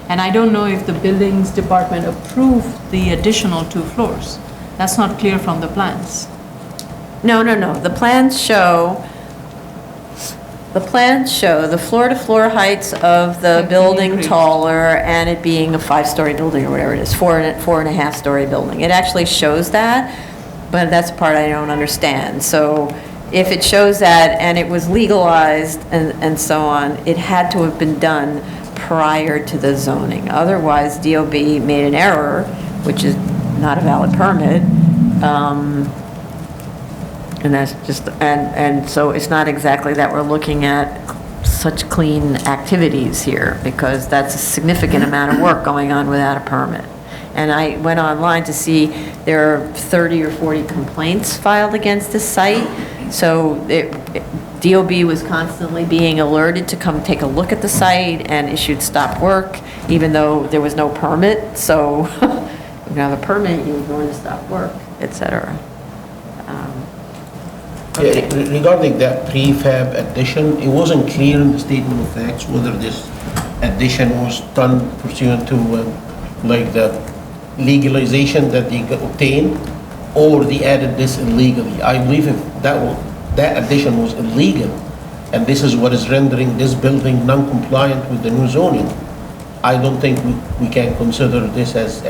Speaker 3: And I don't know if the buildings department approved the additional 2 floors. That's not clear from the plans.
Speaker 2: No. The plans show the floor-to-floor heights of the
Speaker 3: Have
Speaker 2: building
Speaker 3: increased.
Speaker 2: taller and it being a 5-story building or whatever it is, 4.5-story building. It actually shows that, but that's the part I don't understand. So if it shows that and it was legalized and so on, it had to have been done prior to the zoning. Otherwise, DOB made an error, which is not a valid permit. And that's just, and so it's not exactly that we're looking at such clean activities here, because that's a significant amount of work going on without a permit. And I went online to see there are 30 or 40 complaints filed against this site. So DOB was constantly being alerted to come take a look at the site and issued stop work, even though there was no permit. So if you have a permit, you're going to stop work, et cetera.
Speaker 6: Yeah, regarding that prefab addition, it wasn't clear in the statement of facts whether this addition was done pursuant to like the legalization that they obtained, or they added this illegally. I believe if that addition was illegal, and this is what is rendering this building non-compliant with the new zoning, I don't think we can consider this as.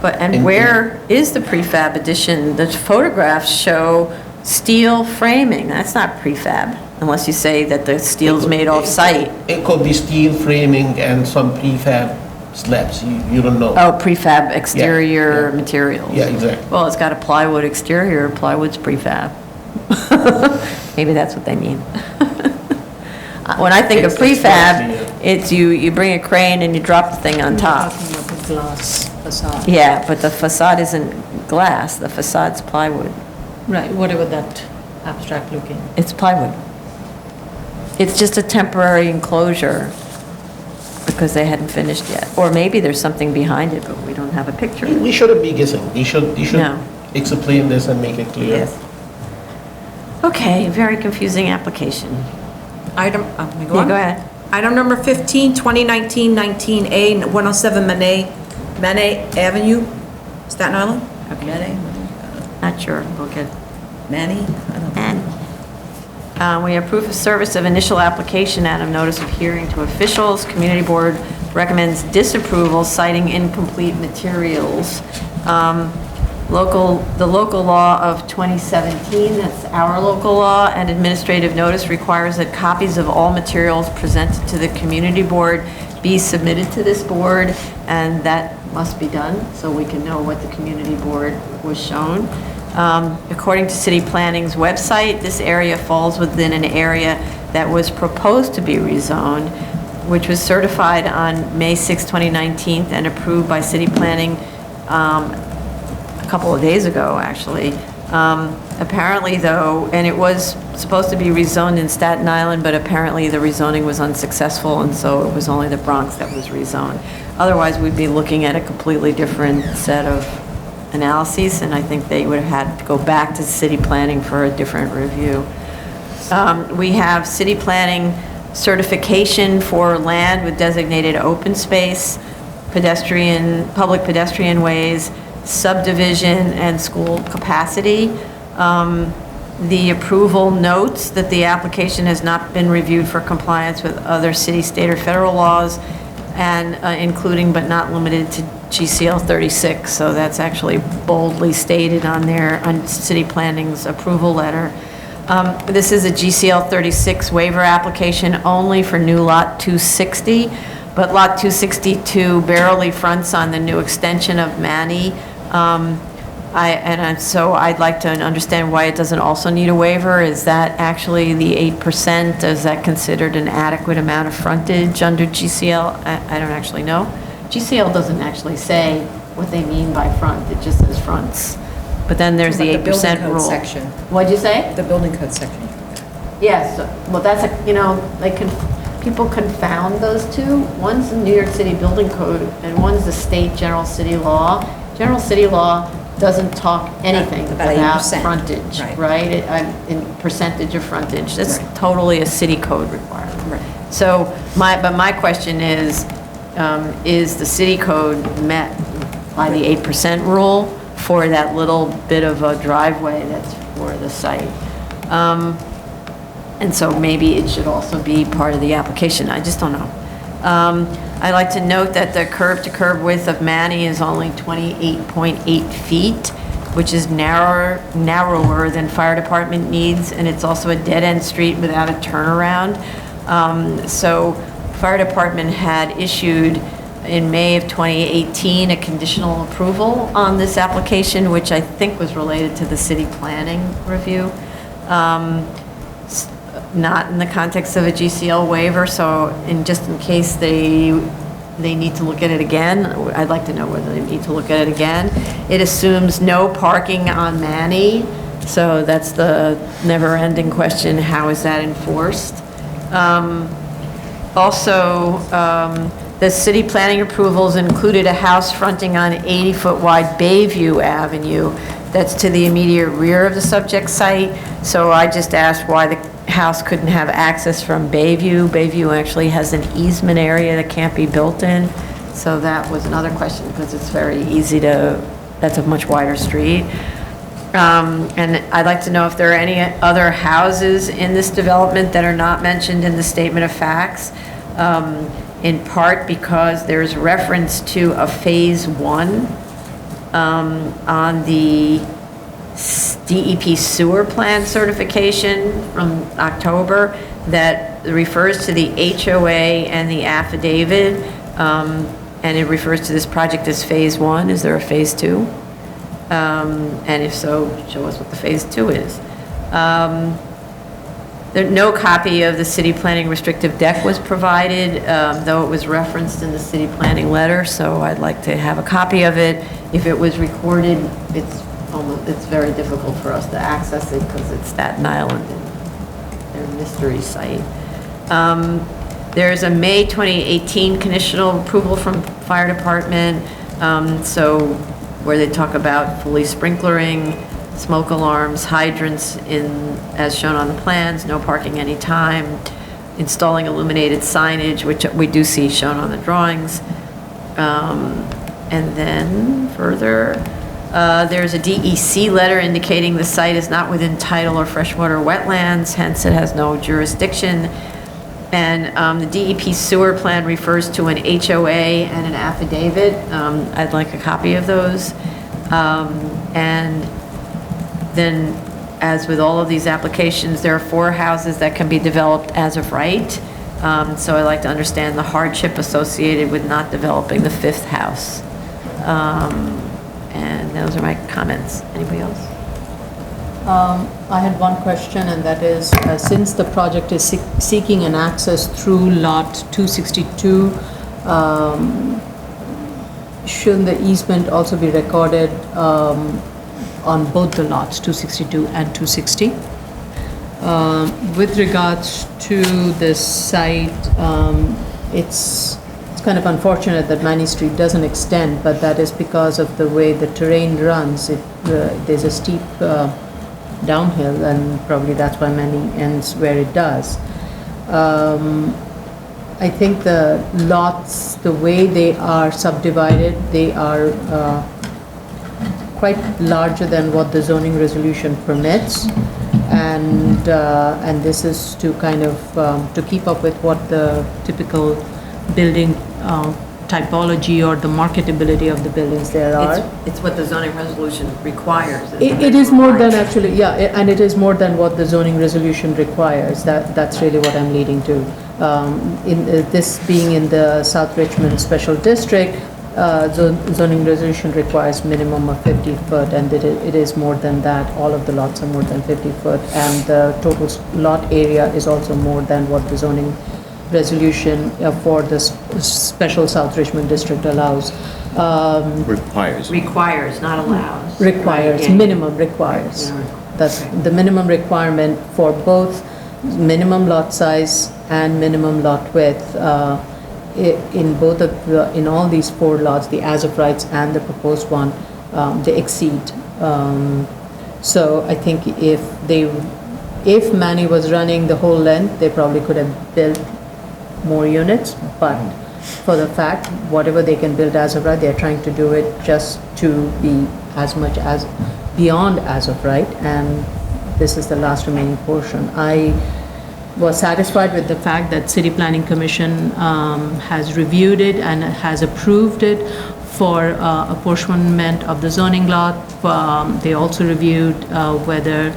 Speaker 2: But, and where is the prefab addition? The photographs show steel framing. That's not prefab, unless you say that the steel's made off-site.
Speaker 6: It could be steel framing and some prefab slabs, you don't know.
Speaker 2: Oh, prefab exterior
Speaker 6: Yeah.
Speaker 2: materials.
Speaker 6: Yeah, exactly.
Speaker 2: Well, it's got a plywood exterior, plywood's prefab. Maybe that's what they mean. When I think of
Speaker 6: It's
Speaker 2: prefab,
Speaker 6: mostly,
Speaker 2: it's you bring a crane and you drop the thing on top.
Speaker 3: Talking about the glass facade.
Speaker 2: Yeah, but the facade isn't glass, the facade's plywood.
Speaker 3: Right, whatever that abstract looking.
Speaker 2: It's plywood. It's just a temporary enclosure because they hadn't finished yet. Or maybe there's something behind it, but we don't have a picture.
Speaker 6: We shouldn't be guessing. They should
Speaker 2: No.
Speaker 6: explain this and make it clear.
Speaker 2: Yes. Okay, very confusing application.
Speaker 1: Item,
Speaker 2: Yeah, go ahead.
Speaker 1: Item number 15, 2019-19A, 107 Manet Avenue, Staten Island?
Speaker 2: Okay. Not sure, we'll get.
Speaker 1: Manny? I don't know.
Speaker 2: We approve a service of initial application and of notice of hearing to officials. Community Board recommends disapproval citing incomplete materials. The local law of 2017, that's our local law, and administrative notice requires that copies of all materials presented to the Community Board be submitted to this board, and that must be done so we can know what the Community Board was shown. According to City Planning's website, this area falls within an area that was proposed to be rezoned, which was certified on May 6, 2019, and approved by City Planning a couple of days ago, actually. Apparently, though, and it was supposed to be rezoned in Staten Island, but apparently the rezoning was unsuccessful, and so it was only the Bronx that was rezoned. Otherwise, we'd be looking at a completely different set of analyses, and I think they would have had to go back to City Planning for a different review. We have City Planning certification for land with designated open space, public pedestrian ways, subdivision, and school capacity. The approval notes that the application has not been reviewed for compliance with other city, state, or federal laws, and including but not limited to GCL 36. So that's actually boldly stated on there on City Planning's approval letter. This is a GCL 36 waiver application only for new lot 260, but lot 262 barely fronts on the new extension of Manny. So I'd like to understand why it doesn't also need a waiver. Is that actually the 8%? Is that considered an adequate amount of frontage under GCL? I don't actually know. GCL doesn't actually say what they mean by front, it just says fronts. But then there's the 8%
Speaker 9: building code
Speaker 2: rule.
Speaker 9: section.
Speaker 2: What'd you say?
Speaker 9: The building code section.
Speaker 2: Yes, well, that's people confound those two. One's the New York City Building Code, and one's the state general city law. General city law doesn't talk anything
Speaker 9: About
Speaker 2: about
Speaker 9: 8%,
Speaker 2: frontage,
Speaker 9: right.
Speaker 2: right? In percentage of frontage, that's
Speaker 9: Right.
Speaker 2: totally a city code requirement.
Speaker 9: Right.
Speaker 2: So my question is the city code met by the 8% rule for that little bit of a driveway that's for the site? And so maybe it should also be part of the application, I just don't know. I'd like to note that the curb-to-curb width of Manny is only 28.8 feet, which is narrower than fire department needs, and it's also a dead-end street without a turnaround. So fire department had issued in May of 2018 a conditional approval on this application, which I think was related to the city planning review. Not in the context of a GCL waiver, so just in case they need to look at it again, I'd like to know whether they need to look at it again. It assumes no parking on Manny, so that's the never-ending question, how is that enforced? Also, the city planning approvals included a house fronting on 80-foot wide Bayview Avenue that's to the immediate rear of the subject site, so I just asked why the house couldn't have access from Bayview. Bayview actually has an easement area that can't be built in, so that was another question because it's very easy that's a much wider street. And I'd like to know if there are any other houses in this development that are not mentioned in the statement of facts, in part because there's reference to a phase 1 on the DEP sewer plant certification from October that refers to the HOA and the affidavit, and it refers to this project as phase 1. Is there a phase 2? And if so, show us what the phase 2 is. No copy of the city planning restrictive deck was provided, though it was referenced in the city planning letter, so I'd like to have a copy of it. If it was recorded, it's very difficult for us to access it because it's Staten Island and their mystery site. There's a May 2018 conditional approval from fire department, so where they talk about fully sprinklering, smoke alarms, hydrants as shown on the plans, no parking anytime, installing illuminated signage, which we do see shown on the drawings. And then further, there's a DEC letter indicating the site is not within tidal or freshwater wetlands, hence it has no jurisdiction. And the DEP sewer plan refers to an HOA and an affidavit. I'd like a copy of those. And then, as with all of these applications, there are 4 houses that can be developed as of right. So I'd like to understand the hardship associated with not developing the 5th house. And those are my comments. Anybody else?
Speaker 3: I had one question, and that is, since the project is seeking an access through lot 262, shouldn't the easement also be recorded on both the lots, 262 and 260? With regards to this site, it's kind of unfortunate that Manny Street doesn't extend, but that is because of the way the terrain runs. There's a steep downhill, and probably that's why Manny ends where it does. I think the lots, the way they are subdivided, they are quite larger than what the zoning resolution permits, and this is to kind of to keep up with what the typical building typology or the marketability of the buildings there are.
Speaker 2: It's what the zoning resolution requires.
Speaker 3: It is more than actually, yeah, and it is more than what the zoning resolution requires. That's really what I'm leading to. In this being in the South Richmond Special District, zoning resolution requires minimum of 50 foot, and it is more than that. All of the lots are more than 50 foot, and the total lot area is also more than what the zoning resolution for the special South Richmond district allows.
Speaker 4: Requires.
Speaker 2: Requires, not allows.
Speaker 3: Requires,
Speaker 2: Right, yeah.
Speaker 3: minimum requires.
Speaker 2: Yeah.
Speaker 3: That's the minimum requirement for both minimum lot size and minimum lot width. In both of in all these 4 lots, the as of rights and the proposed one, they exceed. So I think if Manny was running the whole length, they probably could have built more units, but for the fact, whatever they can build as of right, they're trying to do it just to be as much as beyond as of right, and this is the last remaining portion. I was satisfied with the fact that City Planning Commission has reviewed it and has approved it for apportionment of the zoning lot. They also reviewed whether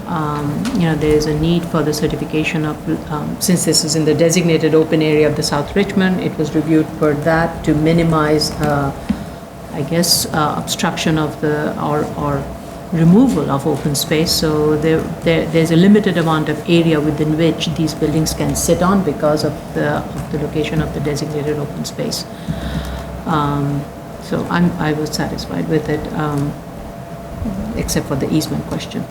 Speaker 3: there is a need for the certification of, since this is in the designated open area of the South Richmond, it was reviewed for that to minimize, obstruction of or removal of open space. So there's a limited amount of area within which these buildings can sit on because of the location of the designated open space. So I was satisfied with it, except for the easement question.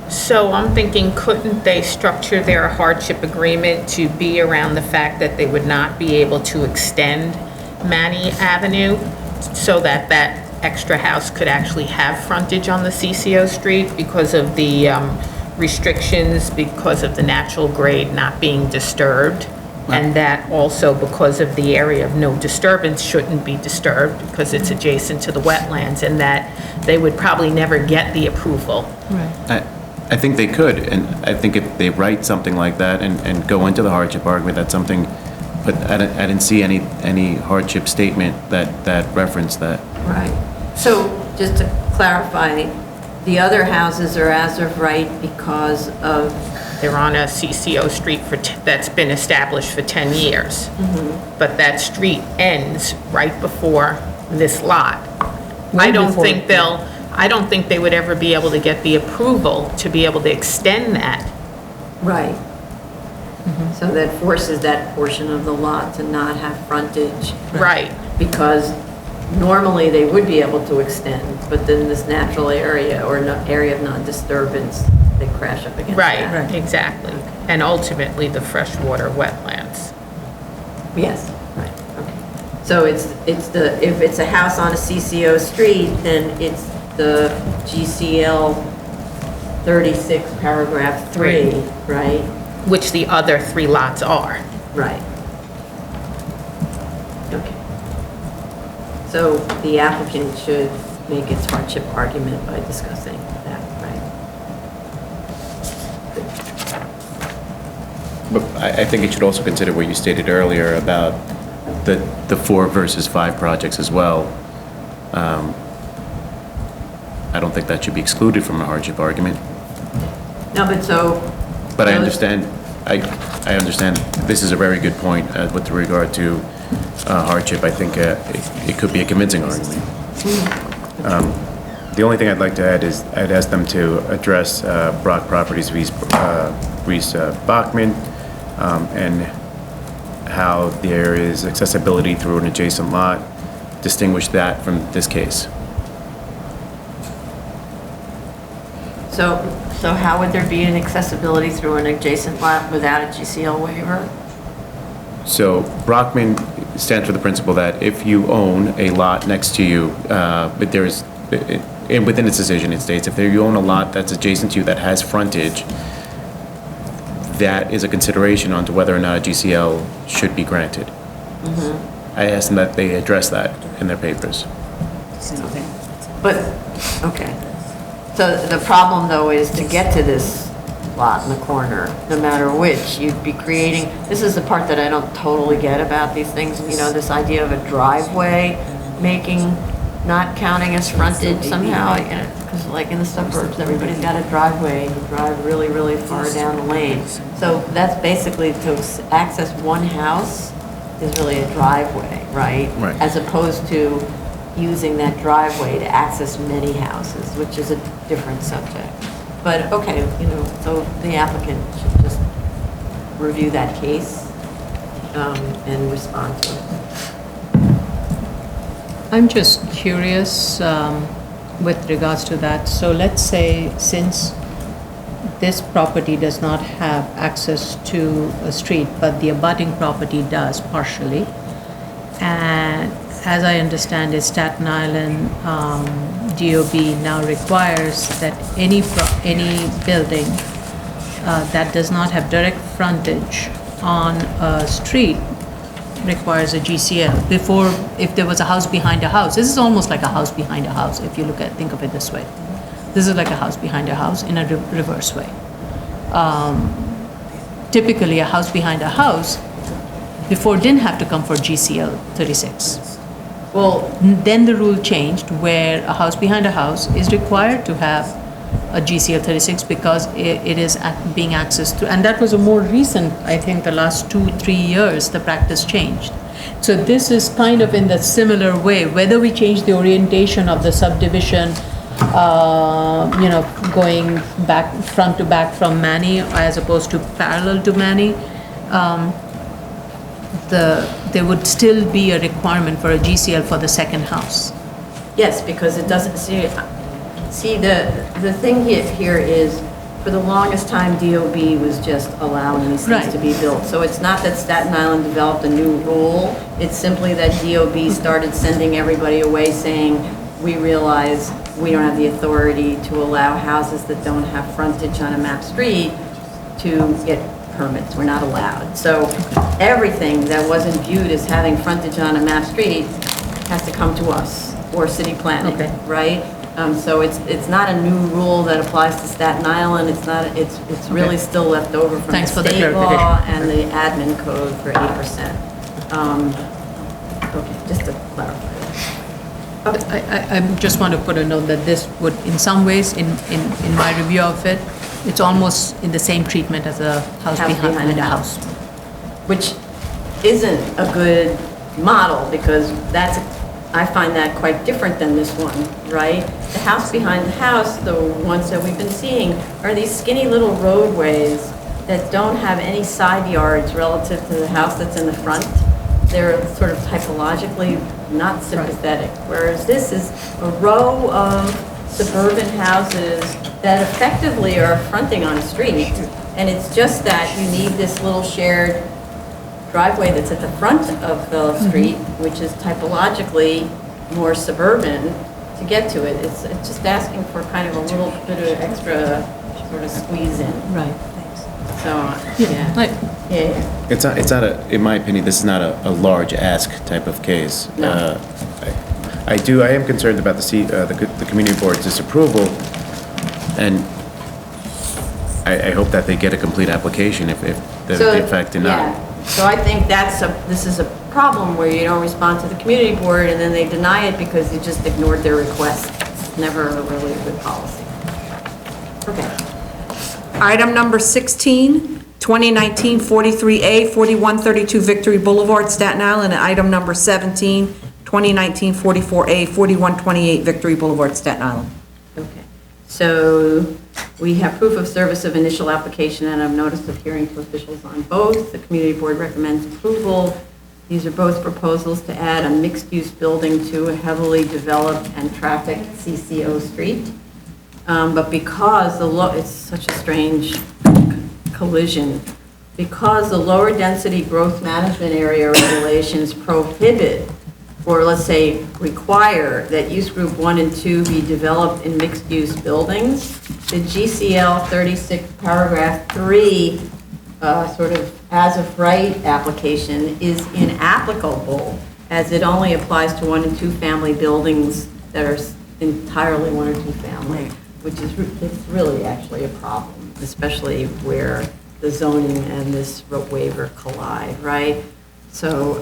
Speaker 5: So I'm thinking, couldn't they structure their hardship agreement to be around the fact that they would not be able to extend Manny Avenue so that that extra house could actually have frontage on the CCO street because of the restrictions, because of the natural grade not being disturbed, and that also because of the area of no disturbance shouldn't be disturbed because it's adjacent to the wetlands, and that they would probably never get the approval.
Speaker 3: Right.
Speaker 4: I think they could, and I think if they write something like that and go into the hardship argument, that's something, but I didn't see any hardship statement that referenced that.
Speaker 2: Right. So just to clarify, the other houses are as of right because of,
Speaker 5: They're on a CCO street that's been established for 10 years. But that street ends right before this lot. I don't think they would ever be able to get the approval to be able to extend that.
Speaker 2: right. So that forces that portion of the lot to not have frontage.
Speaker 5: Right.
Speaker 2: Because normally they would be able to extend, but then this natural area or area of non-disturbance, they crash up against that.
Speaker 5: Right, exactly. And ultimately, the freshwater wetlands.
Speaker 2: Yes, right, okay. So if it's a house on a CCO street, then it's the GCL 36 paragraph 3, right?
Speaker 5: Which the other 3 lots are.
Speaker 2: Right. Okay. So the applicant should make its hardship argument by discussing that, right?
Speaker 4: But I think it should also consider what you stated earlier about the 4 versus 5 projects as well. I don't think that should be excluded from a hardship argument.
Speaker 2: No, but so...
Speaker 4: But I
Speaker 2: those-
Speaker 4: understand, I understand this is a very good point with regard to hardship. I think it could be a convincing argument. The only thing I'd like to add is I'd ask them to address Brock Properties v. Reese Bachman and how there is accessibility through an adjacent lot. Distinguish that from this case.
Speaker 2: So how would there be an accessibility through an adjacent lot without a GCL waiver?
Speaker 4: So Brockman stands for the principle that if you own a lot next to you, but there's, and within its decision, it states if you own a lot that's adjacent to you that has frontage, that is a consideration onto whether or not a GCL should be granted. I asked them that they address that in their papers.
Speaker 2: But, okay. So the problem, though, is to get to this lot in the corner, no matter which, you'd be creating, this is the part that I don't totally get about these things, this idea of a driveway not counting as frontage somehow, because like in the suburbs, everybody's got a driveway, and you drive really, really far down the lane. So that's basically to access one house is really a driveway, right?
Speaker 4: Right.
Speaker 2: As opposed to using that driveway to access many houses, which is a different subject. But, okay, so the applicant should just review that case and respond to it.
Speaker 3: I'm just curious with regards to that. So let's say since this property does not have access to a street, but the abutting property does partially, and as I understand it, Staten Island DOB now requires that any building that does not have direct frontage on a street requires a GCL. Before, if there was a house behind a house, this is almost like a house behind a house, if you think of it this way. This is like a house behind a house in a reverse way. Typically, a house behind a house before didn't have to come for GCL 36. Well, then the rule changed where a house behind a house is required to have a GCL 36 because it is being accessed through, and that was a more recent, I think the last 2-3 years, the practice changed. So this is kind of in the similar way, whether we change the orientation of the subdivision, going back, front to back from Manny as opposed to parallel to Manny, there would still be a requirement for a GCL for the second house.
Speaker 2: Yes, because it doesn't, see, the thing here is, for the longest time, DOB was just allowing these things
Speaker 3: Right.
Speaker 2: to be built. So it's not that Staten Island developed a new rule, it's simply that DOB started sending everybody away saying, we realize we don't have the authority to allow houses that don't have frontage on a map street to get permits, we're not allowed. So everything that wasn't viewed as having frontage on a map street has to come to us, or city planning,
Speaker 3: Okay.
Speaker 2: right? So it's not a new rule that applies to Staten Island, it's really still left over from the
Speaker 3: Thanks for the
Speaker 2: state law
Speaker 3: clarification.
Speaker 2: and the admin code for 8%. Okay, just to clarify.
Speaker 3: I just want to put a note that this would, in some ways, in my review of it, it's almost in the same treatment as a house behind a house.
Speaker 2: Which isn't a good model, because I find that quite different than this one, right? The house behind the house, the ones that we've been seeing, are these skinny little roadways that don't have any side yards relative to the house that's in the front. They're sort of typologically not sympathetic, whereas this is a row of suburban houses that effectively are fronting on a street, and it's just that you need this little shared driveway that's at the front of the street, which is typologically more suburban, to get to it. It's just asking for kind of a little bit of extra sort of squeeze in.
Speaker 3: Right.
Speaker 2: So, yeah. Yeah.
Speaker 4: It's not a, in my opinion, this is not a large ask type of case.
Speaker 2: No.
Speaker 4: I am concerned about the community board's disapproval, and I hope that they get a complete application if they in fact deny.
Speaker 2: Yeah. So I think this is a problem where you don't respond to the community board and then they deny it because you just ignored their request. It's never a really good policy. Okay.
Speaker 1: Item number 16, 2019-43A, 4132 Victory Boulevard, Staten Island, and item number 17, 2019-44A, 4128 Victory Boulevard, Staten Island.
Speaker 2: Okay. So we have proof of service of initial application and a notice of hearing to officials on both. The community board recommends approval. These are both proposals to add a mixed-use building to a heavily developed and trafficked CCO street. But because it's such a strange collision, because the lower density growth management area regulations prohibit, or let's say require, that use group 1 and 2 be developed in mixed-use buildings, the GCL 36 paragraph 3 sort of as of right application is inapplicable, as it only applies to 1 and 2 family buildings that are entirely 1 or 2 family, which is it's really actually a problem, especially where the zoning and this waiver collide, right? So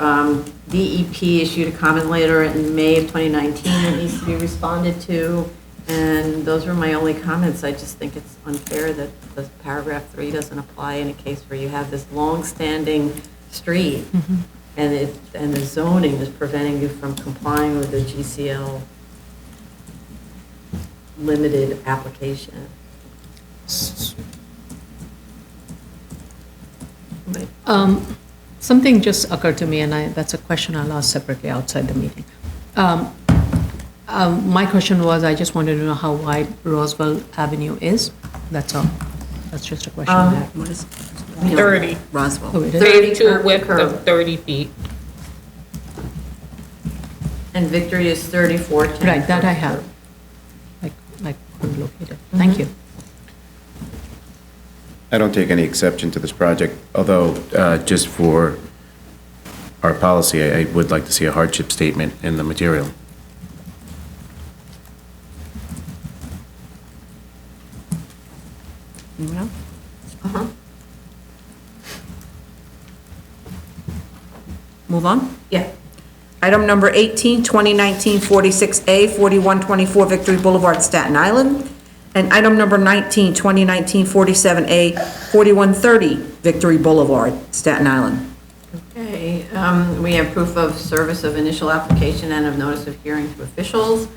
Speaker 2: DEP issued a comment letter in May of 2019 that needs to be responded to, and those were my only comments. I just think it's unfair that the paragraph 3 doesn't apply in a case where you have this long-standing street and the zoning is preventing you from complying with the GCL limited application.
Speaker 3: Something just occurred to me, and that's a question I'll ask separately outside the meeting. My question was, I just wanted to know how wide Roswell Avenue is. That's all. That's just a question I had.
Speaker 2: What is?
Speaker 5: 30.
Speaker 2: Roswell.
Speaker 3: Oh, it is?
Speaker 2: 30
Speaker 5: 32
Speaker 2: curb to
Speaker 5: width
Speaker 2: curb.
Speaker 5: of 30 feet.
Speaker 2: And Victory is 34. 10
Speaker 3: Right, that
Speaker 2: curb
Speaker 3: I
Speaker 2: to
Speaker 3: have.
Speaker 2: curb.
Speaker 3: I couldn't locate it. Thank you.
Speaker 4: I don't take any exception to this project, although just for our policy, I would like to see a hardship statement in the material.
Speaker 1: Anyone else?
Speaker 2: Uh-huh.
Speaker 1: Move on?
Speaker 2: Yeah.
Speaker 1: Item number 18, 2019-46A, 4124 Victory Boulevard, Staten Island. And item number 19, 2019-47A, 4130 Victory Boulevard, Staten Island.
Speaker 2: Okay, we have proof of service of initial application and of notice of hearing to officials.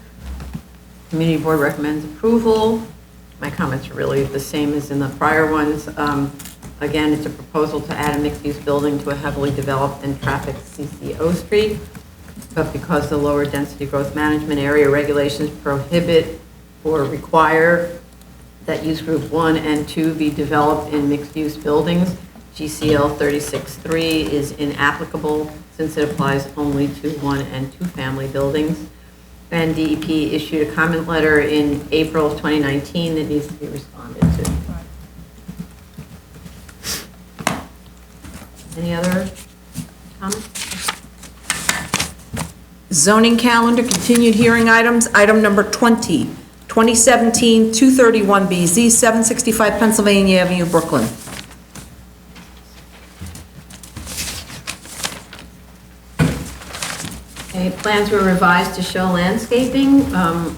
Speaker 2: Community Board recommends approval. My comments are really the same as in the prior ones. Again, it's a proposal to add a mixed-use building to a heavily developed and trafficked CCO street. But because the lower density growth management area regulations prohibit or require that use group 1 and 2 be developed in mixed-use buildings, GCL 36-3 is inapplicable since it applies only to 1 and 2 family buildings. And DEP issued a comment letter in April of 2019 that needs to be responded to. Any other comments?
Speaker 1: Zoning calendar, continued hearing items. Item number 20, 2017-231BZ, 765 Pennsylvania Avenue, Brooklyn.
Speaker 2: Okay, plans were revised to show landscaping,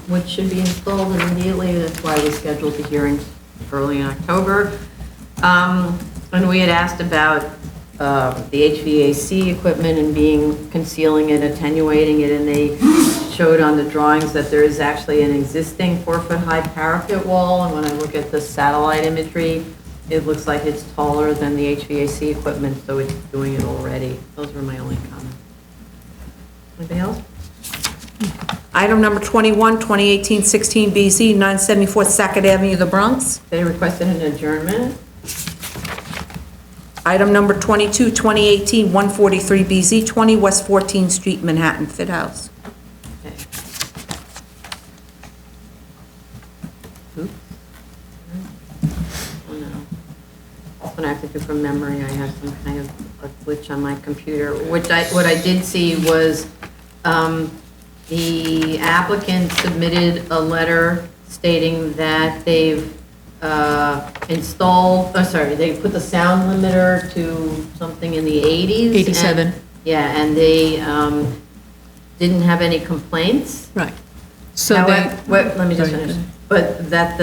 Speaker 2: which should be installed immediately. That's why we scheduled the hearings early in October. And we had asked about the HVAC equipment and concealing it, attenuating it, and they showed on the drawings that there is actually an existing 4-foot-high parapet wall, and when I look at the satellite imagery, it looks like it's taller than the HVAC equipment, so it's doing it already. Those were my only comments. Anybody else?
Speaker 1: Item number 21, 2018-16BZ, 974 Sackett Avenue, the Bronx.
Speaker 2: They requested an adjournment.
Speaker 1: Item number 22, 2018-143BZ, 20 West 14th Street, Manhattan, Fit House.
Speaker 2: Okay. Oops. Oh, no. When I have to do from memory, I have some kind of a glitch on my computer. What I did see was the applicant submitted a letter stating that they've they put the sound limiter to something in the 80s.
Speaker 3: 87.
Speaker 2: Yeah, and they didn't have any complaints.
Speaker 3: Right. So
Speaker 2: Let me just finish. But that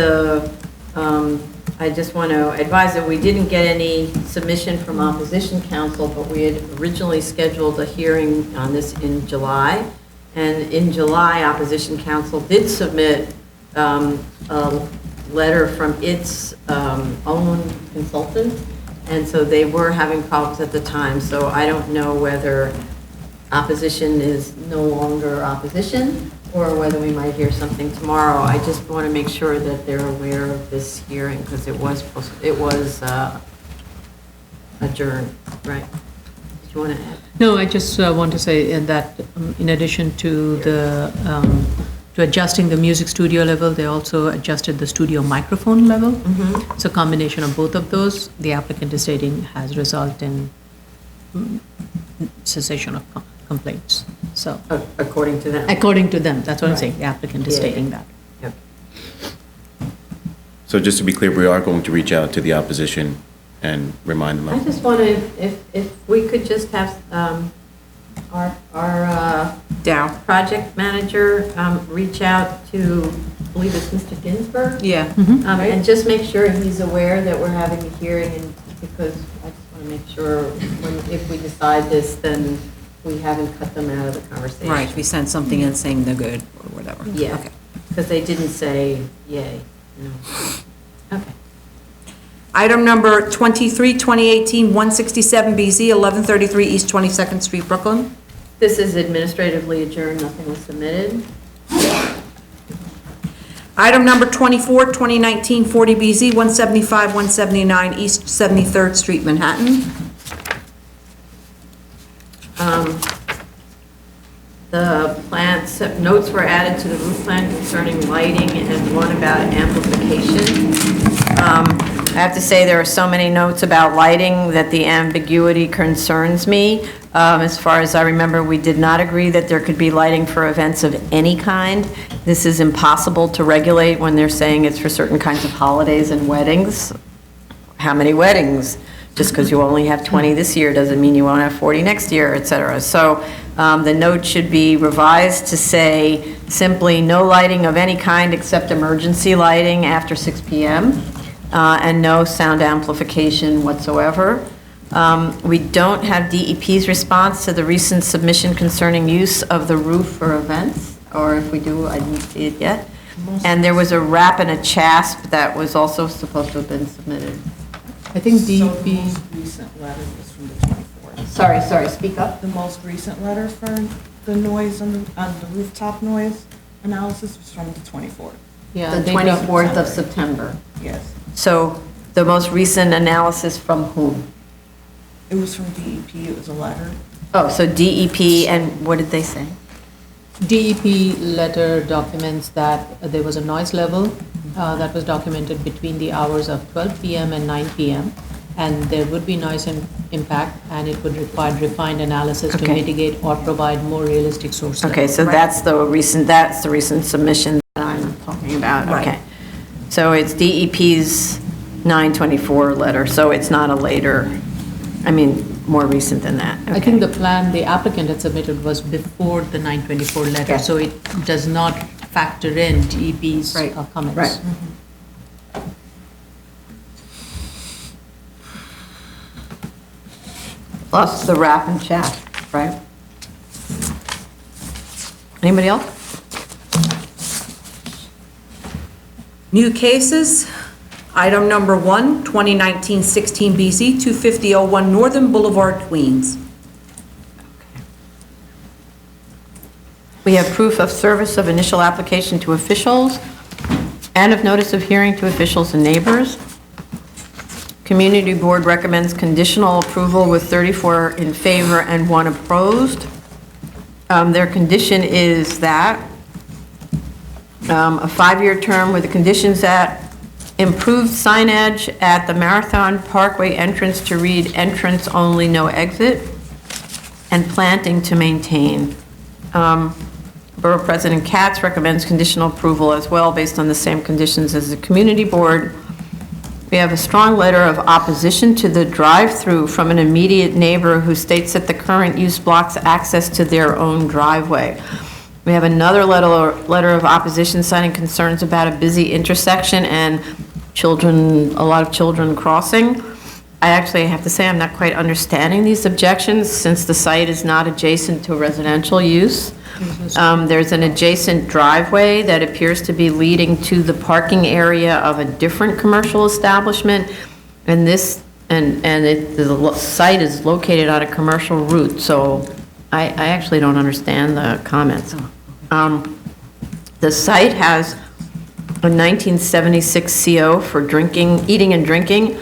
Speaker 2: I just want to advise that we didn't get any submission from opposition counsel, but we had originally scheduled a hearing on this in July. And in July, opposition counsel did submit a letter from its own consultant. And so they were having problems at the time. So I don't know whether opposition is no longer opposition or whether we might hear something tomorrow. I just want to make sure that they're aware of this hearing because it was adjourned, right? Did you want to add?
Speaker 3: No, I just want to say that in addition to to adjusting the music studio level, they also adjusted the studio microphone level.
Speaker 2: Mm-hmm.
Speaker 3: So combination of both of those, the applicant is stating has resulted in cessation of complaints. So
Speaker 2: According to them.
Speaker 3: according to them, that's what I'm
Speaker 2: Right.
Speaker 3: saying, the applicant is
Speaker 2: Yeah,
Speaker 3: stating
Speaker 2: yeah.
Speaker 3: that.
Speaker 2: Yep.
Speaker 4: So just to be clear, we are going to reach out to the opposition and remind them
Speaker 2: I
Speaker 4: of.
Speaker 2: just wanted, if we could just have our
Speaker 1: Dow.
Speaker 2: project manager reach out to, I believe it's Mr. Ginsberg?
Speaker 1: Yeah.
Speaker 2: And just make sure he's aware that we're having a hearing, and because I just want to to make sure if we decide this, then we haven't cut them out of the conversation.
Speaker 1: Right, we sent something in saying they're good, or whatever.
Speaker 2: Yeah,
Speaker 1: Okay.
Speaker 2: because they didn't say yay, Okay.
Speaker 1: Item number 23, 2018, 167BZ, 1133 East 22nd Street, Brooklyn.
Speaker 2: This is administratively adjourned, nothing was submitted.
Speaker 1: Item number 24, 2019, 40BZ, 175, 179 East 73rd Street, Manhattan.
Speaker 2: The plans, notes were added to the roof plan concerning lighting and one about amplification. I have to say, there are so many notes about lighting that the ambiguity concerns me. As far as I remember, we did not agree that there could be lighting for events of any kind. This is impossible to regulate when they're saying it's for certain kinds of holidays and weddings. How many weddings? Just because you only have 20 this year doesn't mean you won't have 40 next year, et cetera. So the note should be revised to say simply no lighting of any kind except emergency lighting after 6 p.m. And no sound amplification whatsoever. We don't have DEP's response to the recent submission concerning use of the roof for events, or if we do, I didn't see it yet. And there was a wrap and a chasp that was also supposed to have been submitted.
Speaker 3: I think
Speaker 9: So the
Speaker 3: DEP,
Speaker 9: most recent letter was from the 24th.
Speaker 2: Sorry, speak up.
Speaker 9: The most recent letter for the noise on the rooftop noise analysis was from the 24th.
Speaker 3: yeah.
Speaker 2: The
Speaker 3: they
Speaker 2: 24th of September.
Speaker 9: Yes.
Speaker 2: So the most recent analysis from whom?
Speaker 9: It was from DEP, it was a letter.
Speaker 2: Oh, so DEP, and what did they say?
Speaker 3: DEP letter documents that there was a noise level that was documented between the hours of 12 p.m. and 9 p.m. And there would be noise impact, and it would require refined analysis to
Speaker 2: Okay.
Speaker 3: mitigate or provide more realistic source.
Speaker 2: Okay, so that's the recent submission that I'm talking about,
Speaker 1: Right.
Speaker 2: okay. So it's DEP's 924 letter, so it's not a later, more recent than that.
Speaker 3: I think the plan the applicant had submitted was before the 924 letter,
Speaker 2: Yeah.
Speaker 3: so it does not factor in DEP's
Speaker 2: Right.
Speaker 3: comments.
Speaker 2: Right. Plus the wrap and chat, right? Anybody else?
Speaker 1: New cases. Item number 1, 2019-16BZ, 25001 Northern Boulevard, Queens.
Speaker 2: We have proof of service of initial application to officials and of notice of hearing to officials and neighbors. Community Board recommends conditional approval with 34 in favor and 1 opposed. Their condition is that a 5-year term with the conditions that improved signage at the Marathon Parkway entrance to read entrance only, no exit, and planting to maintain. Borough President Katz recommends conditional approval as well, based on the same conditions as the Community Board. We have a strong letter of opposition to the drive-through from an immediate neighbor who states that the current use blocks access to their own driveway. We have another letter of opposition citing concerns about a busy intersection and a lot of children crossing. I actually have to say I'm not quite understanding these objections since the site is not adjacent to residential use. There's an adjacent driveway that appears to be leading to the parking area of a different commercial establishment, and the site is located on a commercial route, so I actually don't understand the comments. The site has a 1976 CO for eating and drinking,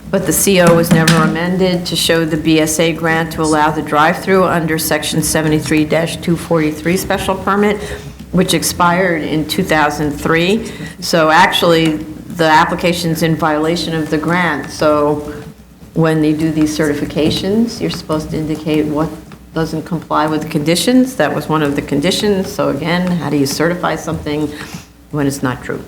Speaker 2: but the CO was never amended to show the BSA grant to allow the drive-through under Section 73-243 special permit, which expired in 2003. So actually, the application's in violation of the grant. So when they do these certifications, you're supposed to indicate what doesn't comply with the conditions. That was one of the conditions. So again, how do you certify something when it's not true?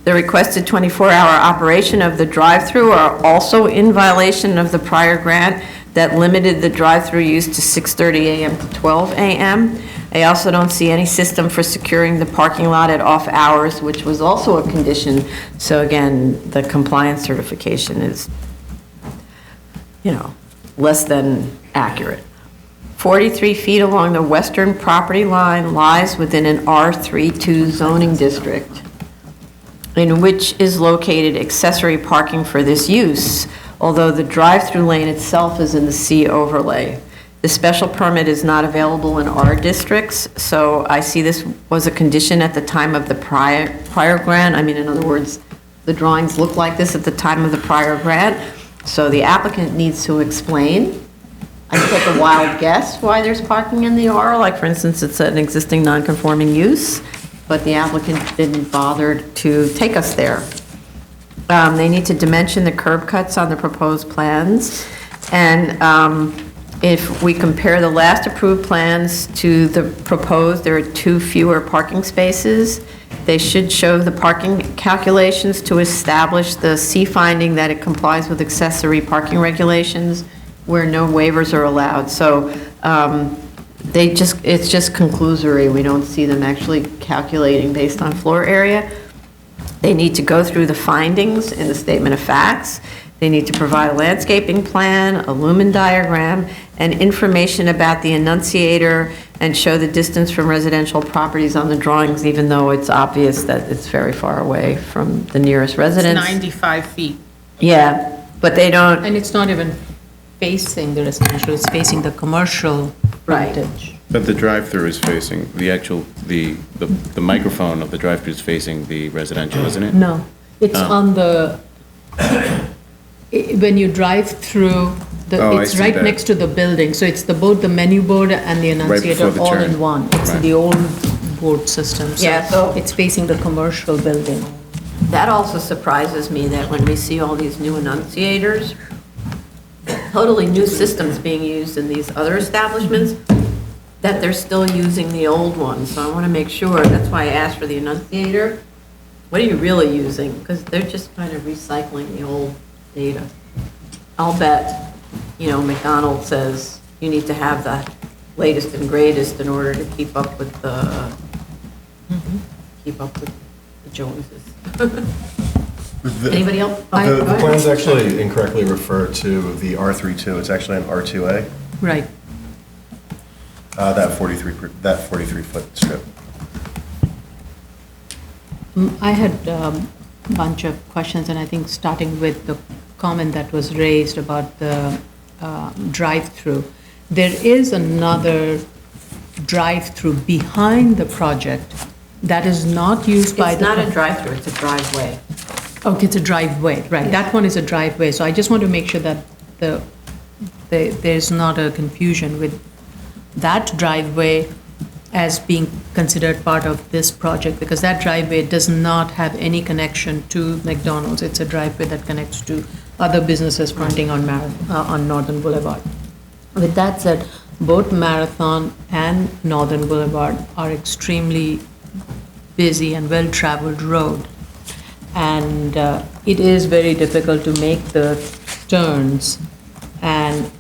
Speaker 2: The requested 24-hour operation of the drive-through are also in violation of the prior grant that limited the drive-through use to 6:30 a.m. to 12 a.m. I also don't see any system for securing the parking lot at off hours, which was also a condition. So again, the compliance certification is less than accurate. 43 feet along the western property line lies within an R32 zoning district, in which is located accessory parking for this use, although the drive-through lane itself is in the C overlay. The special permit is not available in our districts, so I see this was a condition at the time of the prior grant. I mean, in other words, the drawings look like this at the time of the prior grant, so the applicant needs to explain. I take a wild guess why there's parking in the R, like for instance, it's an existing non-conforming use, but the applicant didn't bother to take us there. They need to dimension the curb cuts on the proposed plans, and if we compare the last approved plans to the proposed, there are 2 fewer parking spaces. They should show the parking calculations to establish the C finding that it complies with accessory parking regulations where no waivers are allowed. So it's just conclusory. We don't see them actually calculating based on floor area. They need to go through the findings in the statement of facts. They need to provide a landscaping plan, a lumen diagram, and information about the enunciator, and show the distance from residential properties on the drawings, even though it's obvious that it's very far away from the nearest residence.
Speaker 5: It's 95 feet.
Speaker 2: Yeah, but they don't,
Speaker 3: And it's not even facing the residential, it's facing the commercial
Speaker 2: Right.
Speaker 3: frontage.
Speaker 4: But the drive-through is facing, the microphone of the drive-through is facing the residential, isn't it?
Speaker 3: No, it's
Speaker 4: Oh.
Speaker 3: on the, when you drive through,
Speaker 4: Oh, I
Speaker 3: it's
Speaker 4: see
Speaker 3: right
Speaker 4: that.
Speaker 3: next to the building, so it's both the menu board and the enunciator
Speaker 4: before the
Speaker 3: all
Speaker 4: turn.
Speaker 3: in one. It's
Speaker 4: Right.
Speaker 3: the old board system,
Speaker 2: Yeah,
Speaker 3: so
Speaker 2: so-
Speaker 3: it's facing the commercial building.
Speaker 2: that also surprises me that when we see all these new enunciators, totally new systems being used in these other establishments, that they're still using the old ones. So I want to make sure, that's why I asked for the enunciator. What are you really using? Because they're just kind of recycling the old data. I'll bet, McDonald's says you need to have the latest and greatest in order to keep up with the Joneses. Anybody else?
Speaker 7: The plans actually incorrectly refer to the R32, it's actually an R2A,
Speaker 3: Right.
Speaker 7: that 43-foot strip.
Speaker 3: I had a bunch of questions, and I think starting with the comment that was raised about the drive-through. There is another drive-through behind the project that is not used by
Speaker 2: It's
Speaker 3: the...
Speaker 2: not a drive-through, it's a driveway.
Speaker 3: Okay, it's a driveway, right. That one is a driveway. So I just want to make sure that there's not a confusion with that driveway as being considered part of this project, because that driveway does not have any connection to McDonald's. It's a driveway that connects to other businesses fronting on Northern Boulevard. With that said, both Marathon and Northern Boulevard are extremely busy and well-traveled road. And it is very difficult to make the turns. And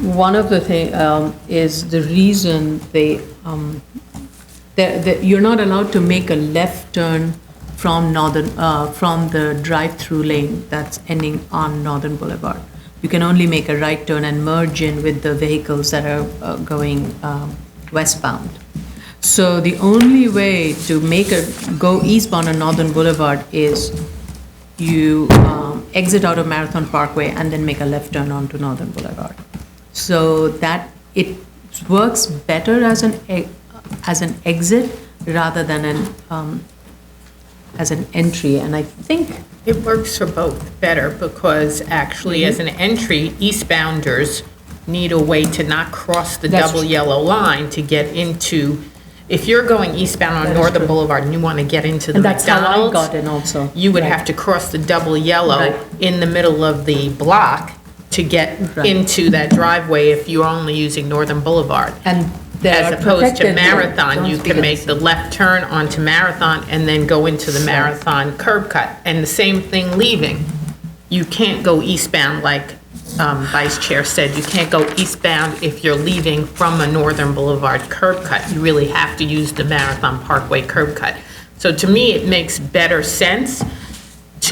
Speaker 3: one of the things is the reason you're not allowed to make a left turn from the drive-through lane that's ending on Northern Boulevard. You can only make a right turn and merge in with the vehicles that are going westbound. So the only way to go eastbound on Northern Boulevard is you exit out of Marathon Parkway and then make a left turn onto Northern Boulevard. So that it works better as an exit rather than as an entry. And I think
Speaker 5: It works for both better because actually as an entry, eastbounders need a way to not cross the
Speaker 3: That's
Speaker 5: double
Speaker 3: true.
Speaker 5: yellow line to get into, if you're going eastbound on
Speaker 3: That is
Speaker 5: Northern
Speaker 3: true.
Speaker 5: Boulevard and you want to get into the
Speaker 3: And that's how I
Speaker 5: McDonald's,
Speaker 3: got in also.
Speaker 5: you would
Speaker 3: Right.
Speaker 5: have to cross the double yellow
Speaker 3: Right.
Speaker 5: in the middle of the block to get
Speaker 3: Right.
Speaker 5: into that driveway if you're only using Northern Boulevard.
Speaker 3: And there
Speaker 5: As
Speaker 3: are
Speaker 5: opposed to
Speaker 3: protected-
Speaker 5: Marathon,
Speaker 3: Don't
Speaker 5: you
Speaker 3: speak
Speaker 5: can
Speaker 3: at
Speaker 5: make
Speaker 3: the
Speaker 5: the left turn onto Marathon and then go into the Marathon curb cut. And the same thing leaving. You can't go eastbound, like Vice Chair said, you can't go eastbound if you're leaving from a Northern Boulevard curb cut. You really have to use the Marathon Parkway curb cut. So to me, it makes better sense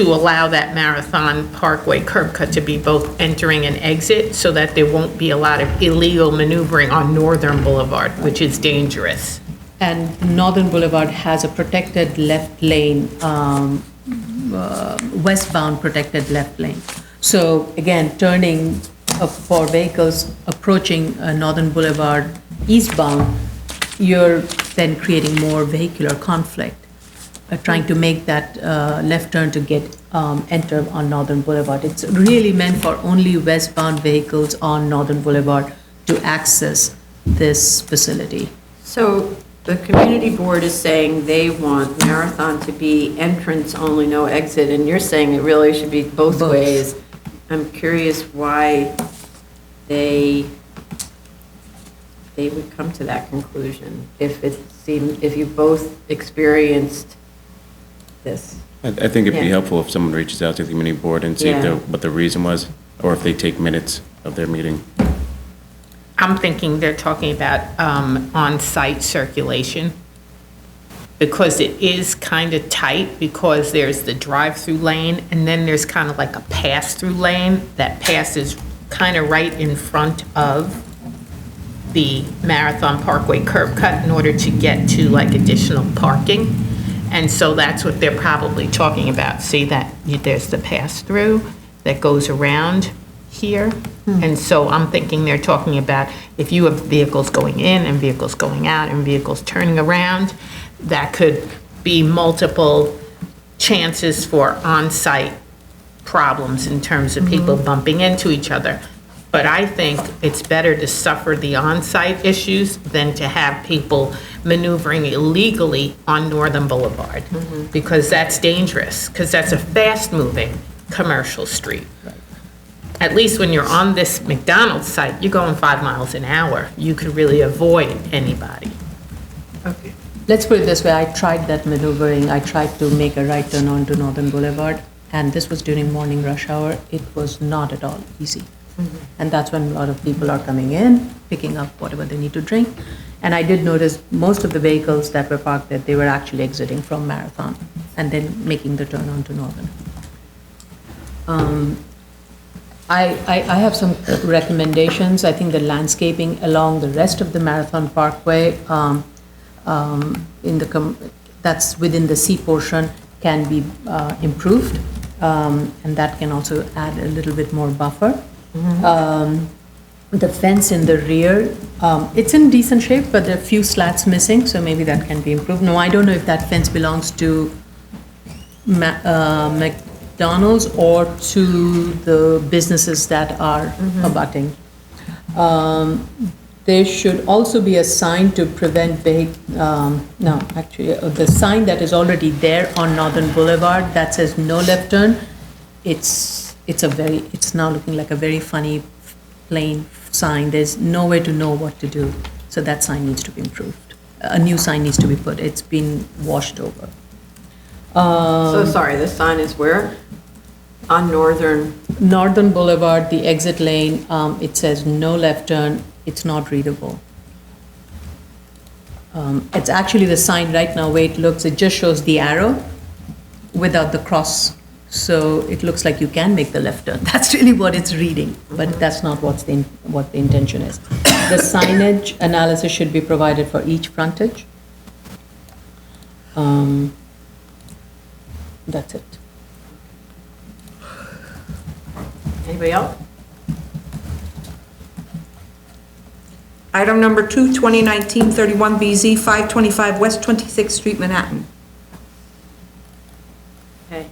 Speaker 5: to allow that Marathon Parkway curb cut to be both entering and exit so that there won't be a lot of illegal maneuvering on Northern Boulevard, which is dangerous.
Speaker 3: And Northern Boulevard has a protected left lane, westbound protected left lane. So again, turning for vehicles approaching Northern Boulevard eastbound, you're then creating more vehicular conflict, trying to make that left turn to get enter on Northern Boulevard. It's really meant for only westbound vehicles on Northern Boulevard to access this facility.
Speaker 2: So the community board is saying they want Marathon to be entrance only, no exit, and you're saying it really should be both ways. I'm curious why they would come to that conclusion if you both experienced this.
Speaker 4: I think it'd be
Speaker 2: Yeah.
Speaker 4: helpful if someone reaches out to the community board and see
Speaker 2: Yeah.
Speaker 4: what the reason was, or if they take minutes of their meeting.
Speaker 5: I'm thinking they're talking about on-site circulation, because it is kind of tight, because there's the drive-through lane, and then there's kind of like a pass-through lane that passes kind of right in front of the Marathon Parkway curb cut in order to get to like additional parking. And so that's what they're probably talking about. See that there's the pass-through that goes around here. And so I'm thinking they're talking about if you have vehicles going in and vehicles going out and vehicles turning around, that could be multiple chances for on-site problems in terms of people bumping into each other. But I think it's better to suffer the on-site issues than to have people maneuvering illegally on Northern Boulevard, because that's dangerous, because that's a fast-moving commercial street. At least when you're on this McDonald's site, you're going 5 miles an hour. You could really avoid anybody.
Speaker 2: Okay.
Speaker 3: Let's put it this way, I tried that maneuvering, I tried to make a right turn onto Northern Boulevard, and this was during morning rush hour. It was not at all easy. And that's when a lot of people are coming in, picking up whatever they need to drink. And I did notice most of the vehicles that were parked there, they were actually exiting from Marathon and then making the turn onto Northern. I have some recommendations. I think the landscaping along the rest of the Marathon Parkway, that's within the C portion, can be improved, and that can also add a little bit more buffer. The fence in the rear, it's in decent shape, but there are a few slats missing, so maybe that can be improved. No, I don't know if that fence belongs to McDonald's or to the businesses that are abutting. There should also be a sign to prevent the sign that is already there on Northern Boulevard that says no left turn. It's now looking like a very funny plain sign. There's no way to know what to do. So that sign needs to be improved. A new sign needs to be put. It's been washed over.
Speaker 2: So sorry, the sign is where? On
Speaker 3: Northern Boulevard, the exit lane, it says no left turn. It's not readable. It's actually the sign right now, way it looks, it just shows the arrow without the cross. So it looks like you can make the left turn. That's really what it's reading, but that's not what the intention is. The signage analysis should be provided for each frontage. That's it.
Speaker 2: Anybody else?
Speaker 1: Item number 2, 2019-31BZ, 525 West 26th Street, Manhattan.
Speaker 2: Okay.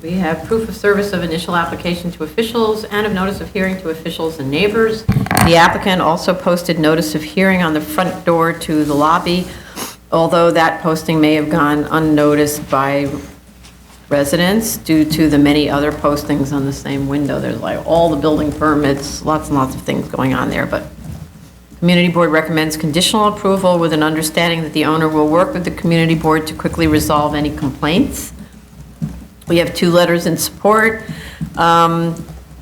Speaker 2: We have proof of service of initial application to officials and of notice of hearing to officials and neighbors. The applicant also posted notice of hearing on the front door to the lobby, although that posting may have gone unnoticed by residents due to the many other postings on the same window. There's like all the building permits, lots and lots of things going on there, but Community Board recommends conditional approval with an understanding that the owner will work with the Community Board to quickly resolve any complaints. We have 2 letters in support.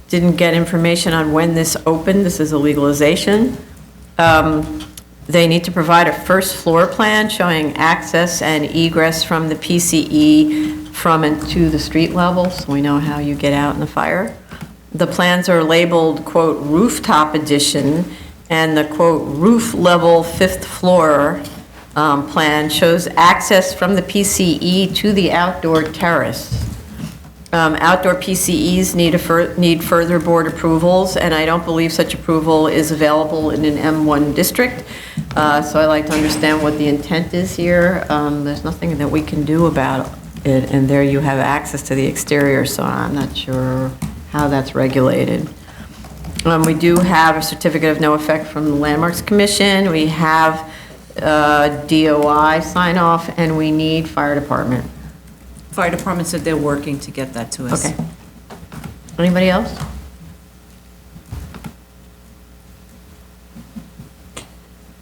Speaker 2: Didn't get information on when this opened. This is a legalization. They need to provide a first floor plan showing access and egress from the PCE from and to the street level, so we know how you get out in the fire. The plans are labeled, quote, rooftop addition, and the, quote, roof level fifth floor plan shows access from the PCE to the outdoor terrace. Outdoor PCEs need further board approvals, and I don't believe such approval is available in an M1 district. So I'd like to understand what the intent is here. There's nothing that we can do about it, and there you have access to the exterior, so I'm not sure how that's regulated. We do have a certificate of no effect from the Landmarks Commission. We have DOI sign off, and we need fire department.
Speaker 1: Fire department said they're working to get that to us.
Speaker 2: Okay. Anybody else?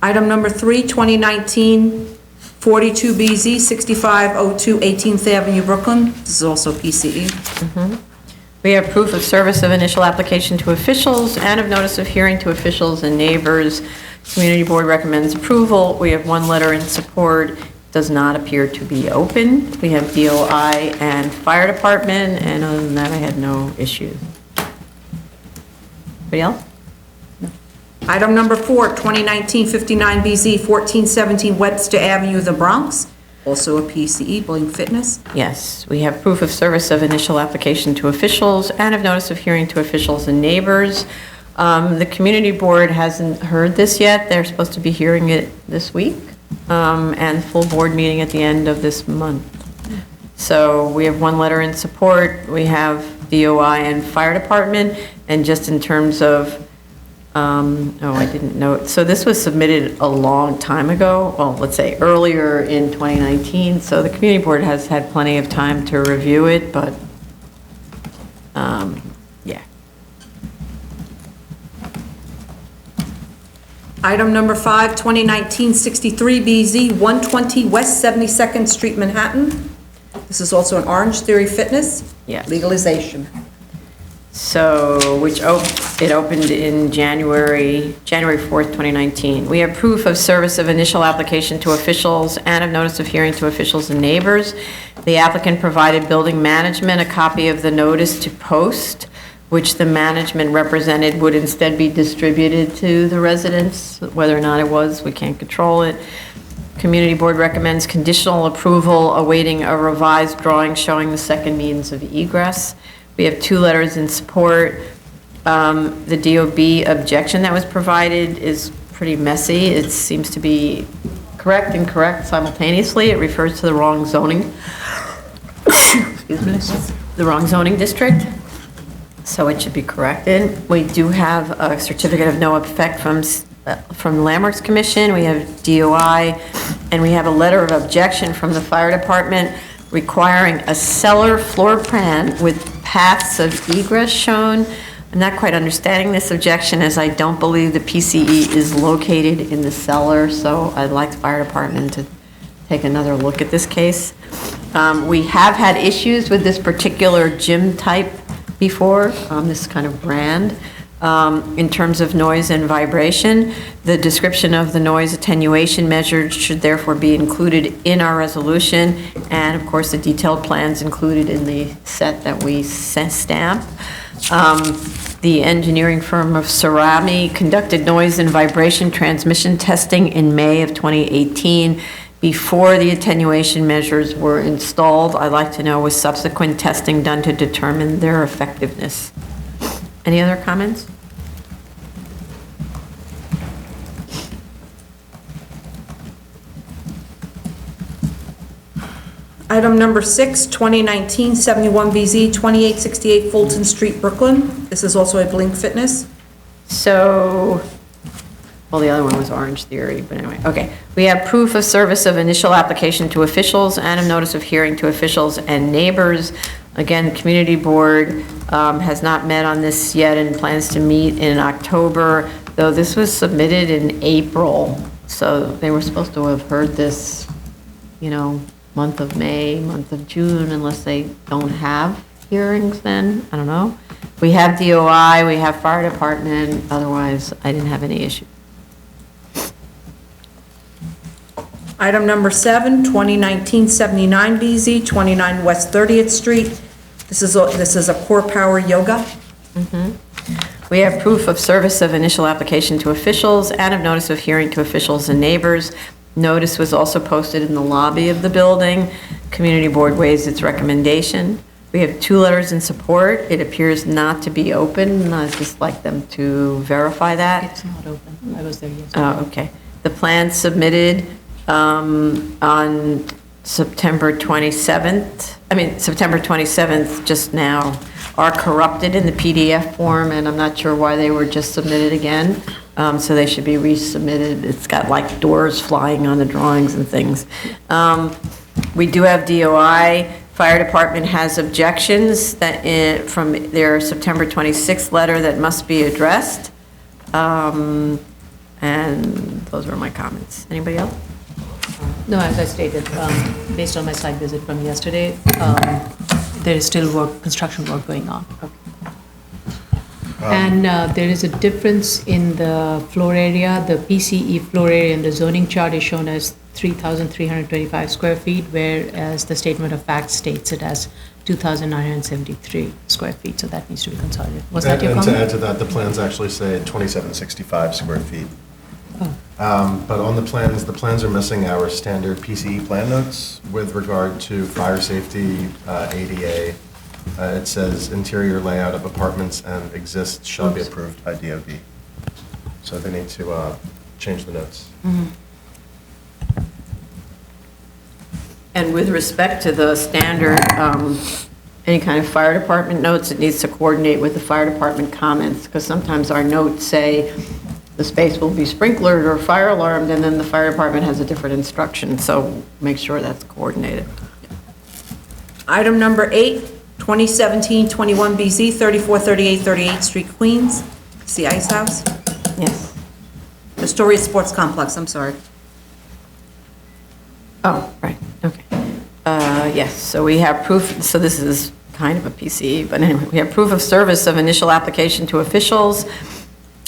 Speaker 1: Item number 3, 2019 42BZ, 6502 18th Avenue, Brooklyn. This is also PCE.
Speaker 2: We have proof of service of initial application to officials and of notice of hearing to officials and neighbors. Community Board recommends approval. We have one letter in support. Does not appear to be open. We have DOI and Fire Department, and other than that, I had no issues. Anybody else?
Speaker 1: Item number 4, 2019 59BZ, 1417 Webster Avenue, the Bronx. Also a PCE, Bling Fitness.
Speaker 2: Yes, we have proof of service of initial application to officials and of notice of hearing to officials and neighbors. The Community Board hasn't heard this yet. They're supposed to be hearing it this week, and full board meeting at the end of this month. So we have one letter in support. We have DOI and Fire Department, and just in terms of I didn't know. So this was submitted a long time ago, well, let's say earlier in 2019, so the Community Board has had plenty of time to review it, but, yeah.
Speaker 1: Item number 5, 2019 63BZ, 120 West 72nd Street, Manhattan. This is also an Orange Theory Fitness.
Speaker 2: Yes.
Speaker 1: Legalization.
Speaker 2: So, it opened in January 4th, 2019. We have proof of service of initial application to officials and of notice of hearing to officials and neighbors. The applicant provided building management a copy of the notice to post, which the management represented would instead be distributed to the residents. Whether or not it was, we can't control it. Community Board recommends conditional approval awaiting a revised drawing showing the second means of egress. We have 2 letters in support. The DOB objection that was provided is pretty messy. It seems to be correct and incorrect simultaneously. It refers to the wrong zoning, excuse me, the wrong zoning district, so it should be corrected. We do have a certificate of no effect from the Landmarks Commission. We have DOI, and we have a letter of objection from the Fire Department requiring a cellar floor plan with paths of egress shown. I'm not quite understanding this objection, as I don't believe the PCE is located in the cellar, so I'd like the Fire Department to take another look at this case. We have had issues with this particular gym type before, this kind of brand. In terms of noise and vibration, the description of the noise attenuation measures should therefore be included in our resolution, and of course the detailed plans included in the set that we stamp. The engineering firm of Cerami conducted noise and vibration transmission testing in May of 2018 before the attenuation measures were installed. I'd like to know, was subsequent testing done to determine their effectiveness? Any other comments?
Speaker 1: Item number 6, 2019 71BZ, 2868 Fulton Street, Brooklyn. This is also a Blink Fitness.
Speaker 2: So, well, the other one was Orange Theory, but anyway, okay. We have proof of service of initial application to officials and of notice of hearing to officials and neighbors. Again, the Community Board has not met on this yet and plans to meet in October, though this was submitted in April. So they were supposed to have heard this, month of May, month of June, unless they don't have hearings then, I don't know. We have DOI, we have Fire Department, otherwise I didn't have any issue.
Speaker 1: Item number 7, 2019-79 BZ, 29 West 30th Street. This is a Core Power Yoga.
Speaker 2: We have proof of service of initial application to officials and of notice of hearing to officials and neighbors. Notice was also posted in the lobby of the building. Community Board weighs its recommendation. We have 2 letters in support. It appears not to be open. I'd just like them to verify that.
Speaker 3: It's not open. I was there yesterday.
Speaker 2: Oh, okay. The plans submitted on September 27th, just now, are corrupted in the PDF form, and I'm not sure why they were just submitted again. So they should be resubmitted. It's got like doors flying on the drawings and things. We do have DOI. Fire Department has objections from their September 26th letter that must be addressed. And those were my comments. Anybody else?
Speaker 3: No, as I stated, based on my site visit from yesterday, there is still construction work going on. And there is a difference in the floor area. The PCE floor area in the zoning chart is shown as 3,325 square feet, whereas the statement of fact states it as 2,973 square feet, so that needs to be consolidated. Was that your
Speaker 7: And to
Speaker 3: comment?
Speaker 7: add to that, the plans actually say 2,765 square feet.
Speaker 3: Oh.
Speaker 7: But on the plans are missing our standard PCE plan notes with regard to fire safety, ADA. It says interior layout of apartments and exists shall be approved by DOB. So they need to change the notes.
Speaker 2: And with respect to the standard, any kind of fire department notes, it needs to coordinate with the fire department comments, because sometimes our notes say the space will be sprinklered or fire alarmed, and then the fire department has a different instruction, so make sure that's coordinated.
Speaker 1: Item number 8, 2017-21 BZ, 3438 38th Street, Queens. It's the Ice House.
Speaker 2: Yes.
Speaker 1: Astoria Sports Complex, I'm sorry.
Speaker 2: Oh, right, okay. Yes, so we have proof, so this is kind of a PCE, but anyway, we have proof of service of initial application to officials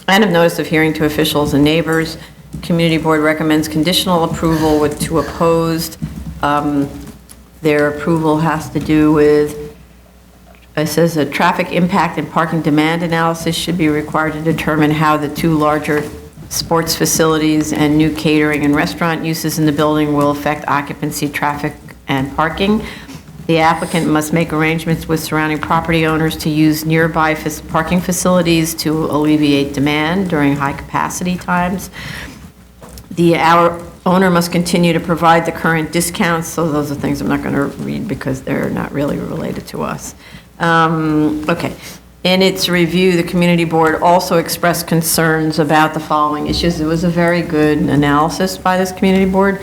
Speaker 2: and of notice of hearing to officials and neighbors. Community Board recommends conditional approval with 2 opposed. Their approval has to do with, it says a traffic impact and parking demand analysis should be required to determine how the 2 larger sports facilities and new catering and restaurant uses in the building will affect occupancy, traffic, and parking. The applicant must make arrangements with surrounding property owners to use nearby parking facilities to alleviate demand during high-capacity times. Our owner must continue to provide the current discounts, so those are things I'm not going to read because they're not really related to us. Okay. In its review, the Community Board also expressed concerns about the following issues. It was a very good analysis by this Community Board.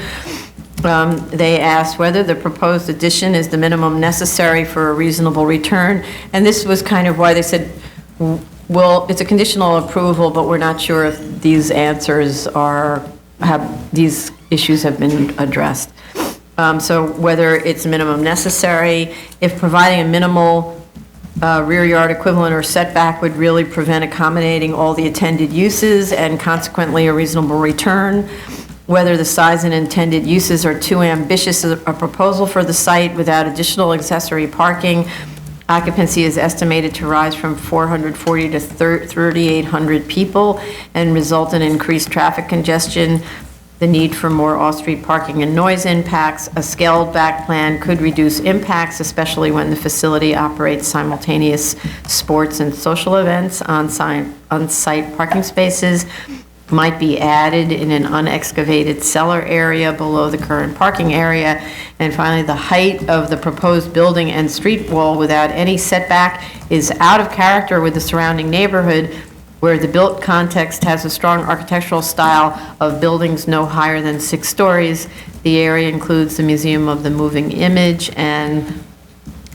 Speaker 2: They asked whether the proposed addition is the minimum necessary for a reasonable return, and this was kind of why they said, well, it's a conditional approval, but we're not sure if these answers these issues have been addressed. So whether it's minimum necessary, if providing a minimal rear yard equivalent or setback would really prevent accommodating all the attended uses and consequently a reasonable return, whether the size and intended uses are too ambitious a proposal for the site without additional accessory parking. Occupancy is estimated to rise from 440 to 3,800 people and result in increased traffic congestion. The need for more off-street parking and noise impacts. A scaled-back plan could reduce impacts, especially when the facility operates simultaneous sports and social events. On-site parking spaces might be added in an unexcavated cellar area below the current parking area. And finally, the height of the proposed building and street wall without any setback is out of character with the surrounding neighborhood, where the built context has a strong architectural style of buildings no higher than 6 stories. The area includes the Museum of the Moving Image and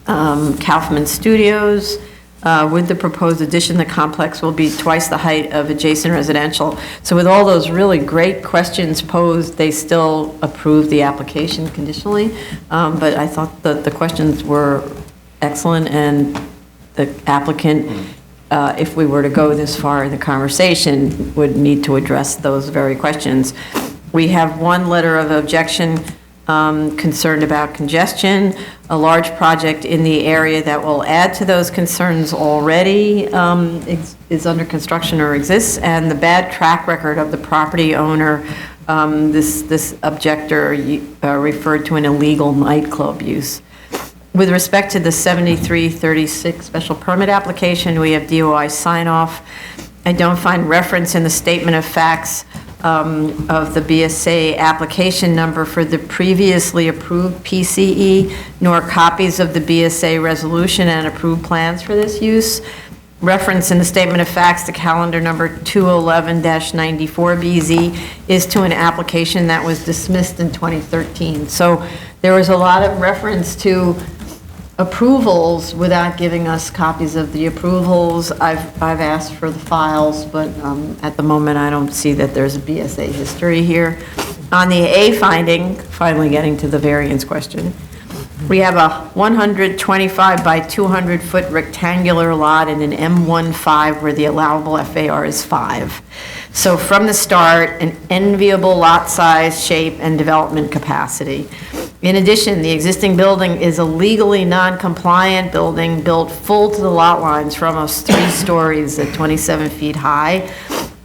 Speaker 2: Kaufman Studios. With the proposed addition, the complex will be twice the height of adjacent residential. So with all those really great questions posed, they still approved the application conditionally. But I thought that the questions were excellent, and the applicant, if we were to go this far in the conversation, would need to address those very questions. We have one letter of objection concerned about congestion, a large project in the area that will add to those concerns already is under construction or exists, and the bad track record of the property owner. This objector referred to an illegal nightclub use. With respect to the 7336 special permit application, we have DOI sign-off. I don't find reference in the statement of facts of the BSA application number for the previously approved PCE, nor copies of the BSA resolution and approved plans for this use. Reference in the statement of facts to calendar number 211-94BZ is to an application that was dismissed in 2013. So there was a lot of reference to approvals without giving us copies of the approvals. I've asked for the files, but at the moment I don't see that there's a BSA history here. On the A finding, finally getting to the variance question, we have a 125 by 200 foot rectangular lot in an M15 where the allowable FAR is 5. So from the start, an enviable lot size, shape, and development capacity. In addition, the existing building is a legally non-compliant building built full to the lot lines for almost 3 stories at 27 feet high.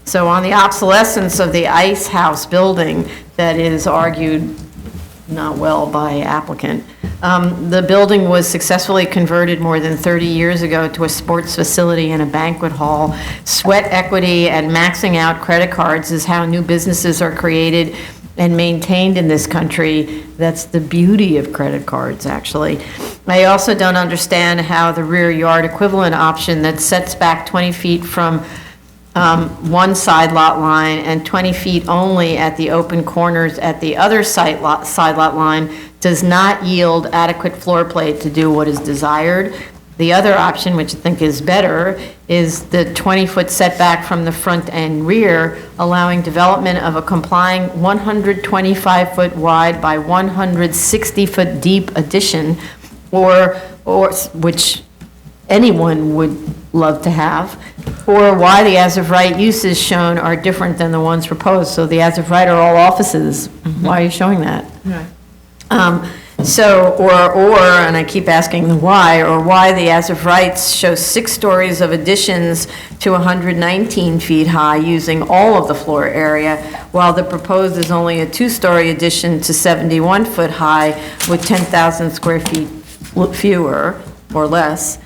Speaker 2: So on the obsolescence of the ice house building that is argued not well by applicant, the building was successfully converted more than 30 years ago to a sports facility and a banquet hall. Sweat equity and maxing out credit cards is how new businesses are created and maintained in this country. That's the beauty of credit cards, actually. I also don't understand how the rear yard equivalent option that sets back 20 feet from one side lot line and 20 feet only at the open corners at the other side lot line does not yield adequate floor plate to do what is desired. The other option, which I think is better, is the 20-foot setback from the front and rear, allowing development of a complying 125-foot wide by 160-foot deep addition, or which anyone would love to have, or why the as-of-right uses shown are different than the ones proposed. So the as-of-right are all offices. Why are you showing that?
Speaker 3: Right.
Speaker 2: So, and I keep asking the why, or why the as-of-rights show 6 stories of additions to 119 feet high using all of the floor area, while the proposed is only a 2-story addition to 71 foot high with 10,000 square feet fewer or less.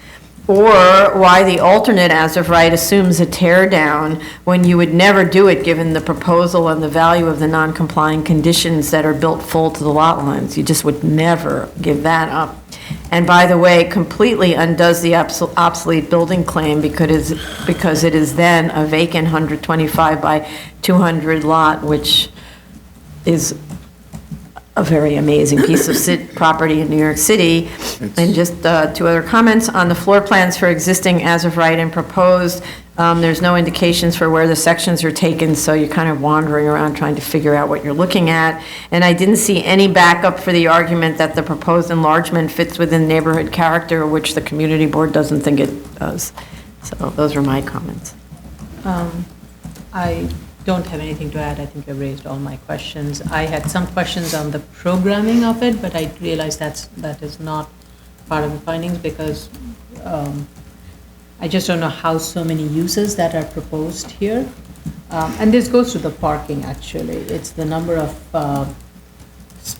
Speaker 2: Or why the alternate as-of-right assumes a tear down when you would never do it given the proposal and the value of the non-complying conditions that are built full to the lot lines. You just would never give that up. And by the way, completely undoes the obsolete building claim because it is then a vacant 125 by 200 lot, which is a very amazing piece of property in New York City. And just 2 other comments on the floor plans for existing as-of-right and proposed. There's no indications for where the sections are taken, so you're kind of wandering around trying to figure out what you're looking at. And I didn't see any backup for the argument that the proposed enlargement fits within neighborhood character, which the community board doesn't think it does. So those are my comments.
Speaker 3: I don't have anything to add. I think I've raised all my questions. I had some questions on the programming of it, but I realized that is not part of the findings because I just don't know how so many uses that are proposed here. And this goes to the parking, actually. It's the number of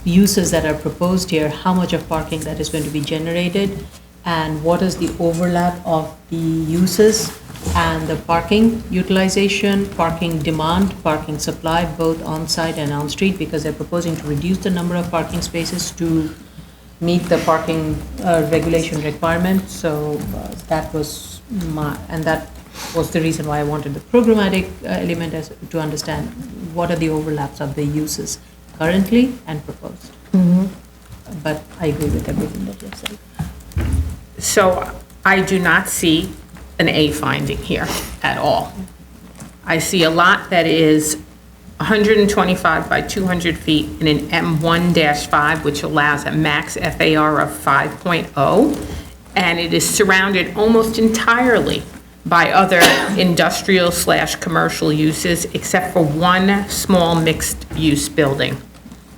Speaker 3: uses that are proposed here, how much of parking that is going to be generated, and what is the overlap of the uses and the parking utilization, parking demand, parking supply, both on-site and on-street, because they're proposing to reduce the number of parking spaces to meet the parking regulation requirement. So that was the reason why I wanted the programmatic element to understand what are the overlaps of the uses currently and proposed. But I agree with everything that you've said.
Speaker 5: So I do not see an A finding here at all. I see a lot that is 125 by 200 feet in an M1-5, which allows a max FAR of 5.0, and it is surrounded almost entirely by other industrial/commercial uses, except for one small mixed-use building.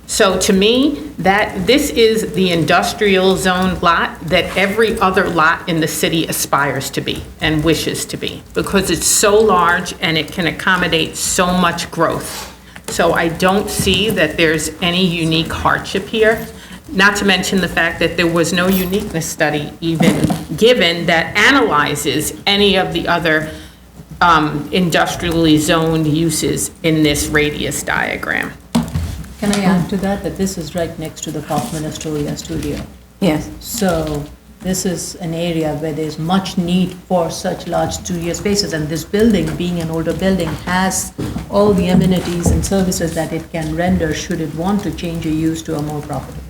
Speaker 5: So to me, this is the industrial zone lot that every other lot in the city aspires to be and wishes to be, because it's so large and it can accommodate so much growth. So I don't see that there's any unique hardship here, not to mention the fact that there was no uniqueness study even given that analyzes any of the other industrially zoned uses in this radius diagram.
Speaker 3: Can I add to that, that this is right next to the Kaufman Astoria studio?
Speaker 2: Yes.
Speaker 3: So this is an area where there's much need for such large studio spaces, and this building, being an older building, has all the amenities and services that it can render should it want to change a use to a more profitable.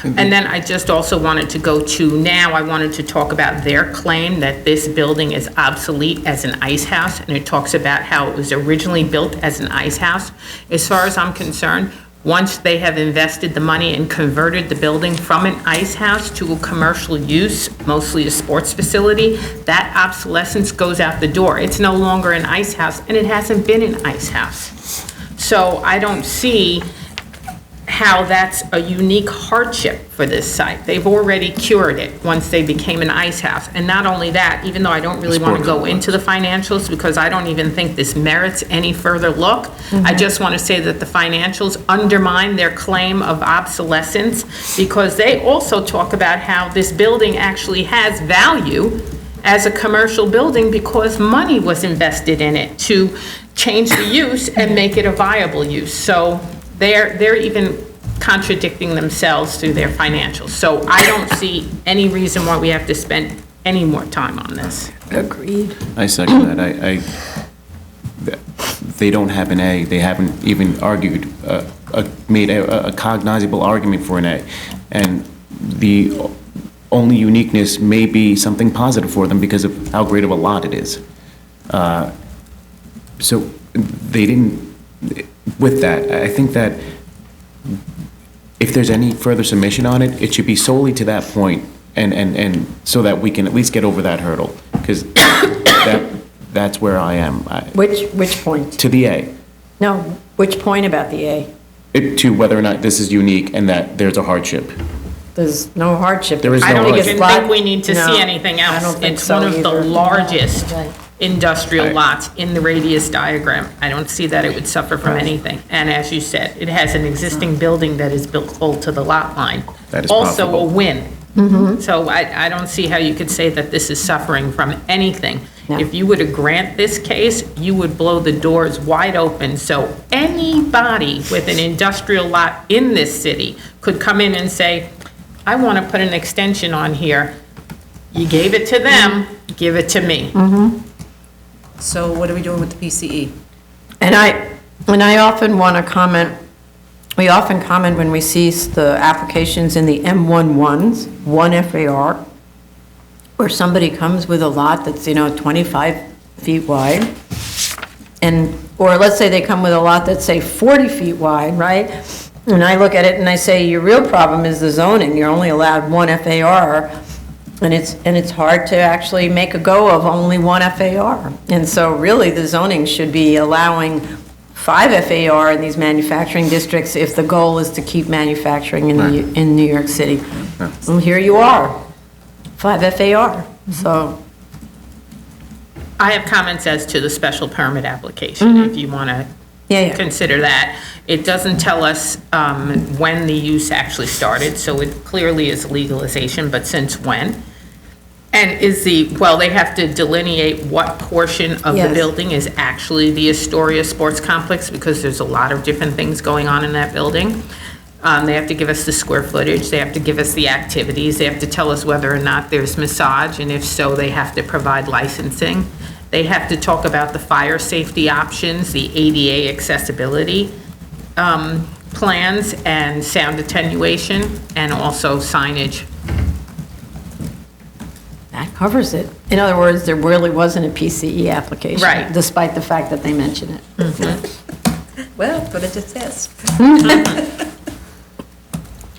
Speaker 5: And then I just also wanted to go to, now I wanted to talk about their claim that this building is obsolete as an ice house, and it talks about how it was originally built as an ice house. As far as I'm concerned, once they have invested the money and converted the building from an ice house to a commercial use, mostly a sports facility, that obsolescence goes out the door. It's no longer an ice house, and it hasn't been an ice house. So I don't see how that's a unique hardship for this site. They've already cured it once they became an ice house. And not only that, even though I don't really want to go into the financials because I don't even think this merits any further look, I just want to say that the financials undermine their claim of obsolescence, because they also talk about how this building actually has value as a commercial building because money was invested in it to change the use and make it a viable use. So they're even contradicting themselves through their financials. So I don't see any reason why we have to spend any more time on this.
Speaker 2: Agreed.
Speaker 4: I second that. They don't have an A. They haven't even argued, made a cognizable argument for an A. And the only uniqueness may be something positive for them because of how great of a lot it is. So they didn't, with that, I think that if there's any further submission on it, it should be solely to that point, and so that we can at least get over that hurdle, because that's where I am.
Speaker 2: Which point?
Speaker 4: To the A.
Speaker 2: No, which point about the A?
Speaker 4: To whether or not this is unique and that there's a hardship.
Speaker 2: There's no hardship.
Speaker 4: There is
Speaker 5: I
Speaker 4: no
Speaker 5: don't
Speaker 4: hardship.
Speaker 5: even think we need to
Speaker 2: No,
Speaker 5: see anything else.
Speaker 2: I don't think
Speaker 5: It's
Speaker 2: so
Speaker 5: one of the
Speaker 2: either.
Speaker 5: largest
Speaker 2: Right.
Speaker 5: industrial
Speaker 4: Right.
Speaker 5: lots in the radius diagram. I don't see that it would suffer from anything. And as you said, it has an existing building that is built full to the lot line.
Speaker 4: That is
Speaker 5: Also a
Speaker 4: profitable.
Speaker 5: win. So I don't see how you could say that this is suffering from anything.
Speaker 2: No.
Speaker 5: If you were to grant this case, you would blow the doors wide open. So anybody with an industrial lot in this city could come in and say, I want to put an extension on here. You gave it to them, give it to me.
Speaker 1: So what are we doing with the PCE?
Speaker 2: And I often want to comment, we often comment when we see the applications in the M11s, 1 FAR, where somebody comes with a lot that's, 25 feet wide, or let's say they come with a lot that's, say, 40 feet wide, right? And I look at it and I say, your real problem is the zoning. You're only allowed 1 FAR, and it's hard to actually make a go of only 1 FAR. And so really, the zoning should be allowing 5 FAR in these manufacturing districts if the goal is to keep manufacturing in New York City. Well, here you are, 5 FAR. So
Speaker 5: I have comments as to the special permit application, if you want to
Speaker 2: Yeah.
Speaker 5: consider that. It doesn't tell us when the use actually started, so it clearly is legalization, but since when? And they have to delineate what portion of the
Speaker 2: Yes.
Speaker 5: building is actually the Astoria Sports Complex, because there's a lot of different things going on in that building. They have to give us the square footage, they have to give us the activities, they have to tell us whether or not there's massage, and if so, they have to provide licensing. They have to talk about the fire safety options, the ADA accessibility plans, and sound attenuation, and also signage.
Speaker 2: that covers it. In other words, there really wasn't a PCE application.
Speaker 5: Right.
Speaker 2: Despite the fact that they mention it.
Speaker 1: Well, that's what it just says.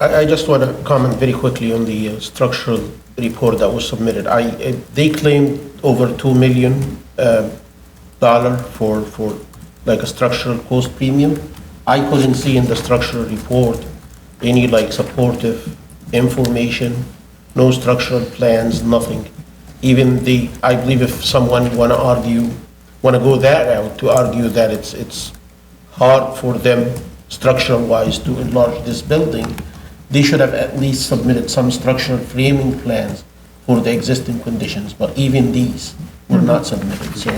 Speaker 6: I just want to comment very quickly on the structural report that was submitted. They claimed over $2 million for like a structural cost premium. I couldn't see in the structural report any like supportive information, no structural plans, nothing. Even I believe if someone want to go that route to argue that it's hard for them structural-wise to enlarge this building, they should have at least submitted some structural framing plans for the existing conditions, but even these were not submitted, so.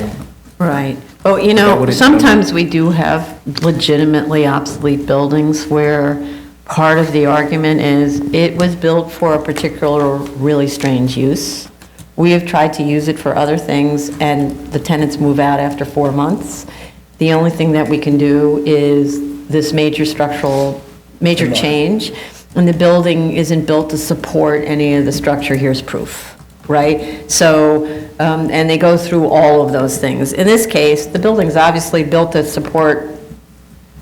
Speaker 2: Right. Oh,
Speaker 4: That would've-
Speaker 2: sometimes we do have legitimately obsolete buildings where part of the argument is it was built for a particular really strange use. We have tried to use it for other things, and the tenants move out after 4 months. The only thing that we can do is this major change, and the building isn't built to support any of the structure, here's proof, right? So, and they go through all of those things. In this case, the building's obviously built to support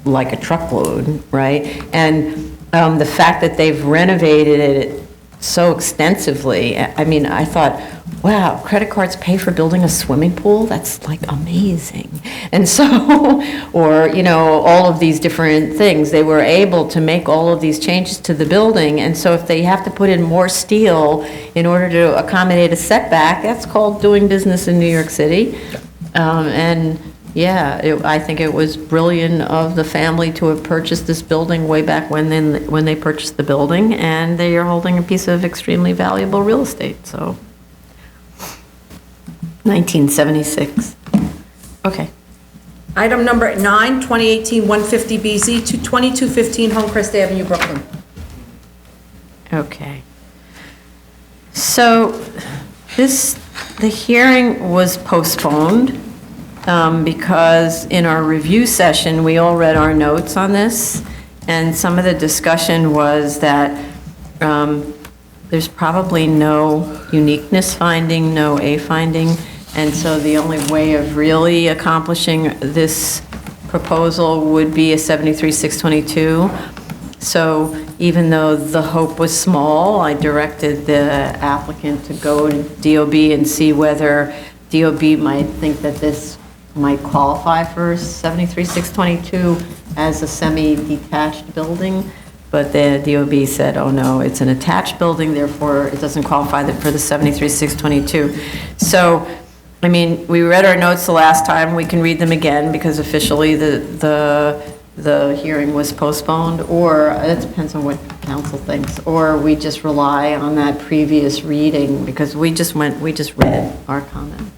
Speaker 2: like a truckload, right? And the fact that they've renovated it so extensively, I mean, I thought, wow, credit cards pay for building a swimming pool? That's like amazing. And so, or, all of these different things, they were able to make all of these changes to the building. And so if they have to put in more steel in order to accommodate a setback, that's called doing business in New York City. And yeah, I think it was brilliant of the family to have purchased this building way back when they purchased the building, and they are holding a piece of extremely valuable real estate, so. 1976. Okay.
Speaker 1: Item number 9, 2018-150BZ to 2215 Homecrest Avenue, Brooklyn.
Speaker 2: Okay. So the hearing was postponed because in our review session, we all read our notes on this, and some of the discussion was that there's probably no uniqueness finding, no A finding, and so the only way of really accomplishing this proposal would be a 73-622. So even though the hope was small, I directed the applicant to go to DOB and see whether DOB might think that this might qualify for 73-622 as a semi-detached building. But the DOB said, oh no, it's an attached building, therefore it doesn't qualify for the 73-622. So, I mean, we read our notes the last time, we can read them again because officially the hearing was postponed, or it depends on what council thinks, or we just rely on that previous reading because we just read our comment.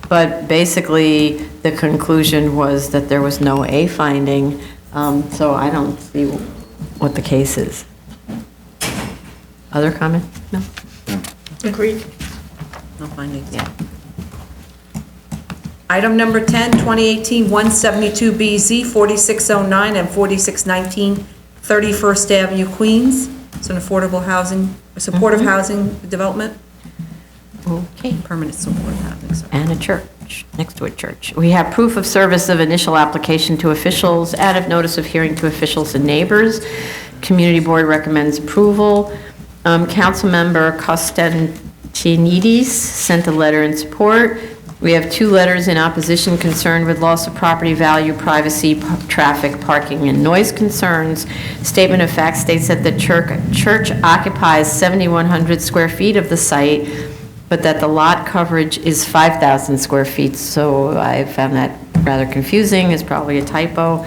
Speaker 2: But basically, the conclusion was that there was no A finding, so I don't see what the case is. Other comment? No?
Speaker 1: Agreed.
Speaker 2: No findings, yeah.
Speaker 1: Item number 10, 2018-172BZ, 4609 and 4619 31st Avenue, Queens. It's an affordable housing, a supportive housing development.
Speaker 2: Okay.
Speaker 1: Permanent supportive housing, sorry.
Speaker 2: And a church, next to a church. We have proof of service of initial application to officials, add of notice of hearing to officials and neighbors. Community Board recommends approval. Councilmember Constantinides sent a letter in support. We have 2 letters in opposition concerned with loss of property value, privacy, traffic, parking, and noise concerns. Statement of fact states that the church occupies 7,100 square feet of the site, but that the lot coverage is 5,000 square feet, so I found that rather confusing. It's probably a typo.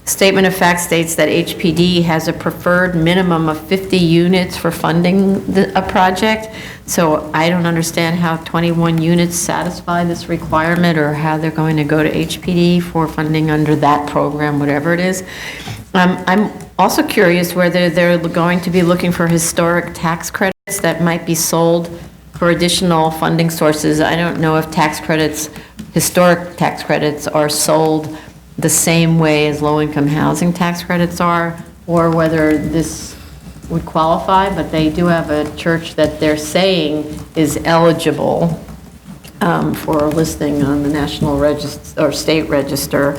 Speaker 2: Statement of fact states that HPD has a preferred minimum of 50 units for funding a project, so I don't understand how 21 units satisfy this requirement or how they're going to go to HPD for funding under that program, whatever it is. I'm also curious whether they're going to be looking for historic tax credits that might be sold for additional funding sources. I don't know if historic tax credits are sold the same way as low-income housing tax credits are, or whether this would qualify, but they do have a church that they're saying is eligible for a listing on the National Register or State Register,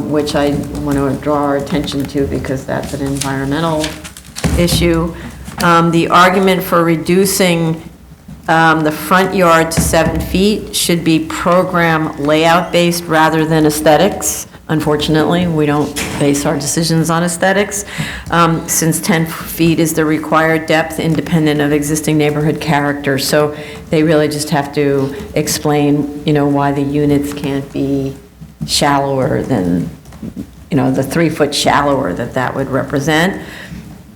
Speaker 2: which I want to draw our attention to because that's an environmental issue. The argument for reducing the front yard to 7 feet should be program layout-based rather than aesthetics. Unfortunately, we don't base our decisions on aesthetics, since 10 feet is the required depth independent of existing neighborhood character. So they really just have to explain, why the units can't be shallower than, the 3 foot shallower that would represent.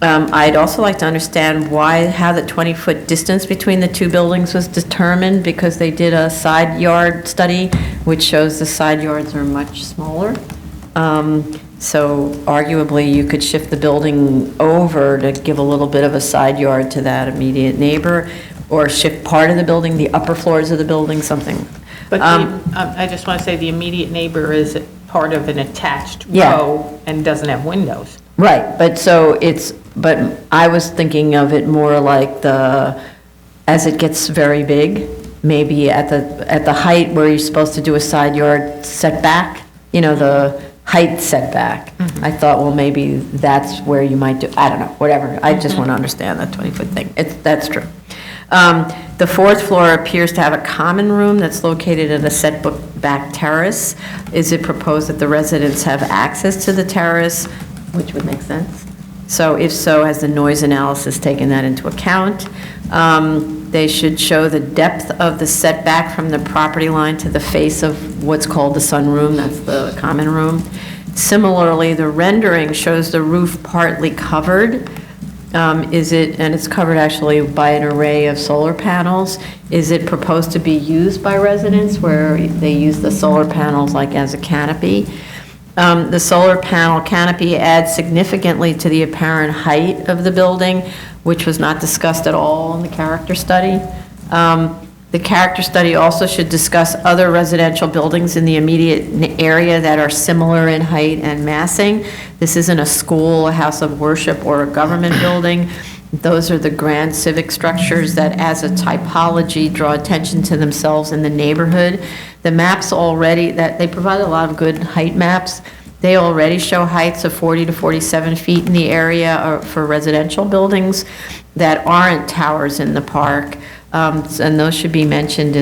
Speaker 2: I'd also like to understand how the 20-foot distance between the two buildings was determined, because they did a side yard study, which shows the side yards are much smaller. So arguably, you could shift the building over to give a little bit of a side yard to that immediate neighbor, or shift part of the building, the upper floors of the building, something.
Speaker 5: But I just want to say the immediate neighbor is part of an attached
Speaker 2: Yeah.
Speaker 5: row and doesn't have windows.
Speaker 2: Right, but I was thinking of it more like as it gets very big, maybe at the height where you're supposed to do a side yard setback, the height setback. I thought, well, maybe that's where you might do, I don't know, whatever. I just want to understand that 20-foot thing. That's true. The fourth floor appears to have a common room that's located at a setback terrace. Is it proposed that the residents have access to the terrace, which would make sense? So if so, has the noise analysis taken that into account? They should show the depth of the setback from the property line to the face of what's called the sunroom, that's the common room. Similarly, the rendering shows the roof partly covered. And it's covered actually by an array of solar panels. Is it proposed to be used by residents where they use the solar panels like as a canopy? The solar panel canopy adds significantly to the apparent height of the building, which was not discussed at all in the character study. The character study also should discuss other residential buildings in the immediate area that are similar in height and massing. This isn't a school, a house of worship, or a government building. Those are the grand civic structures that, as a typology, draw attention to themselves in the neighborhood. The maps already, they provide a lot of good height maps. They already show heights of 40 to 47 feet in the area for residential buildings that aren't towers in the park. And those should be mentioned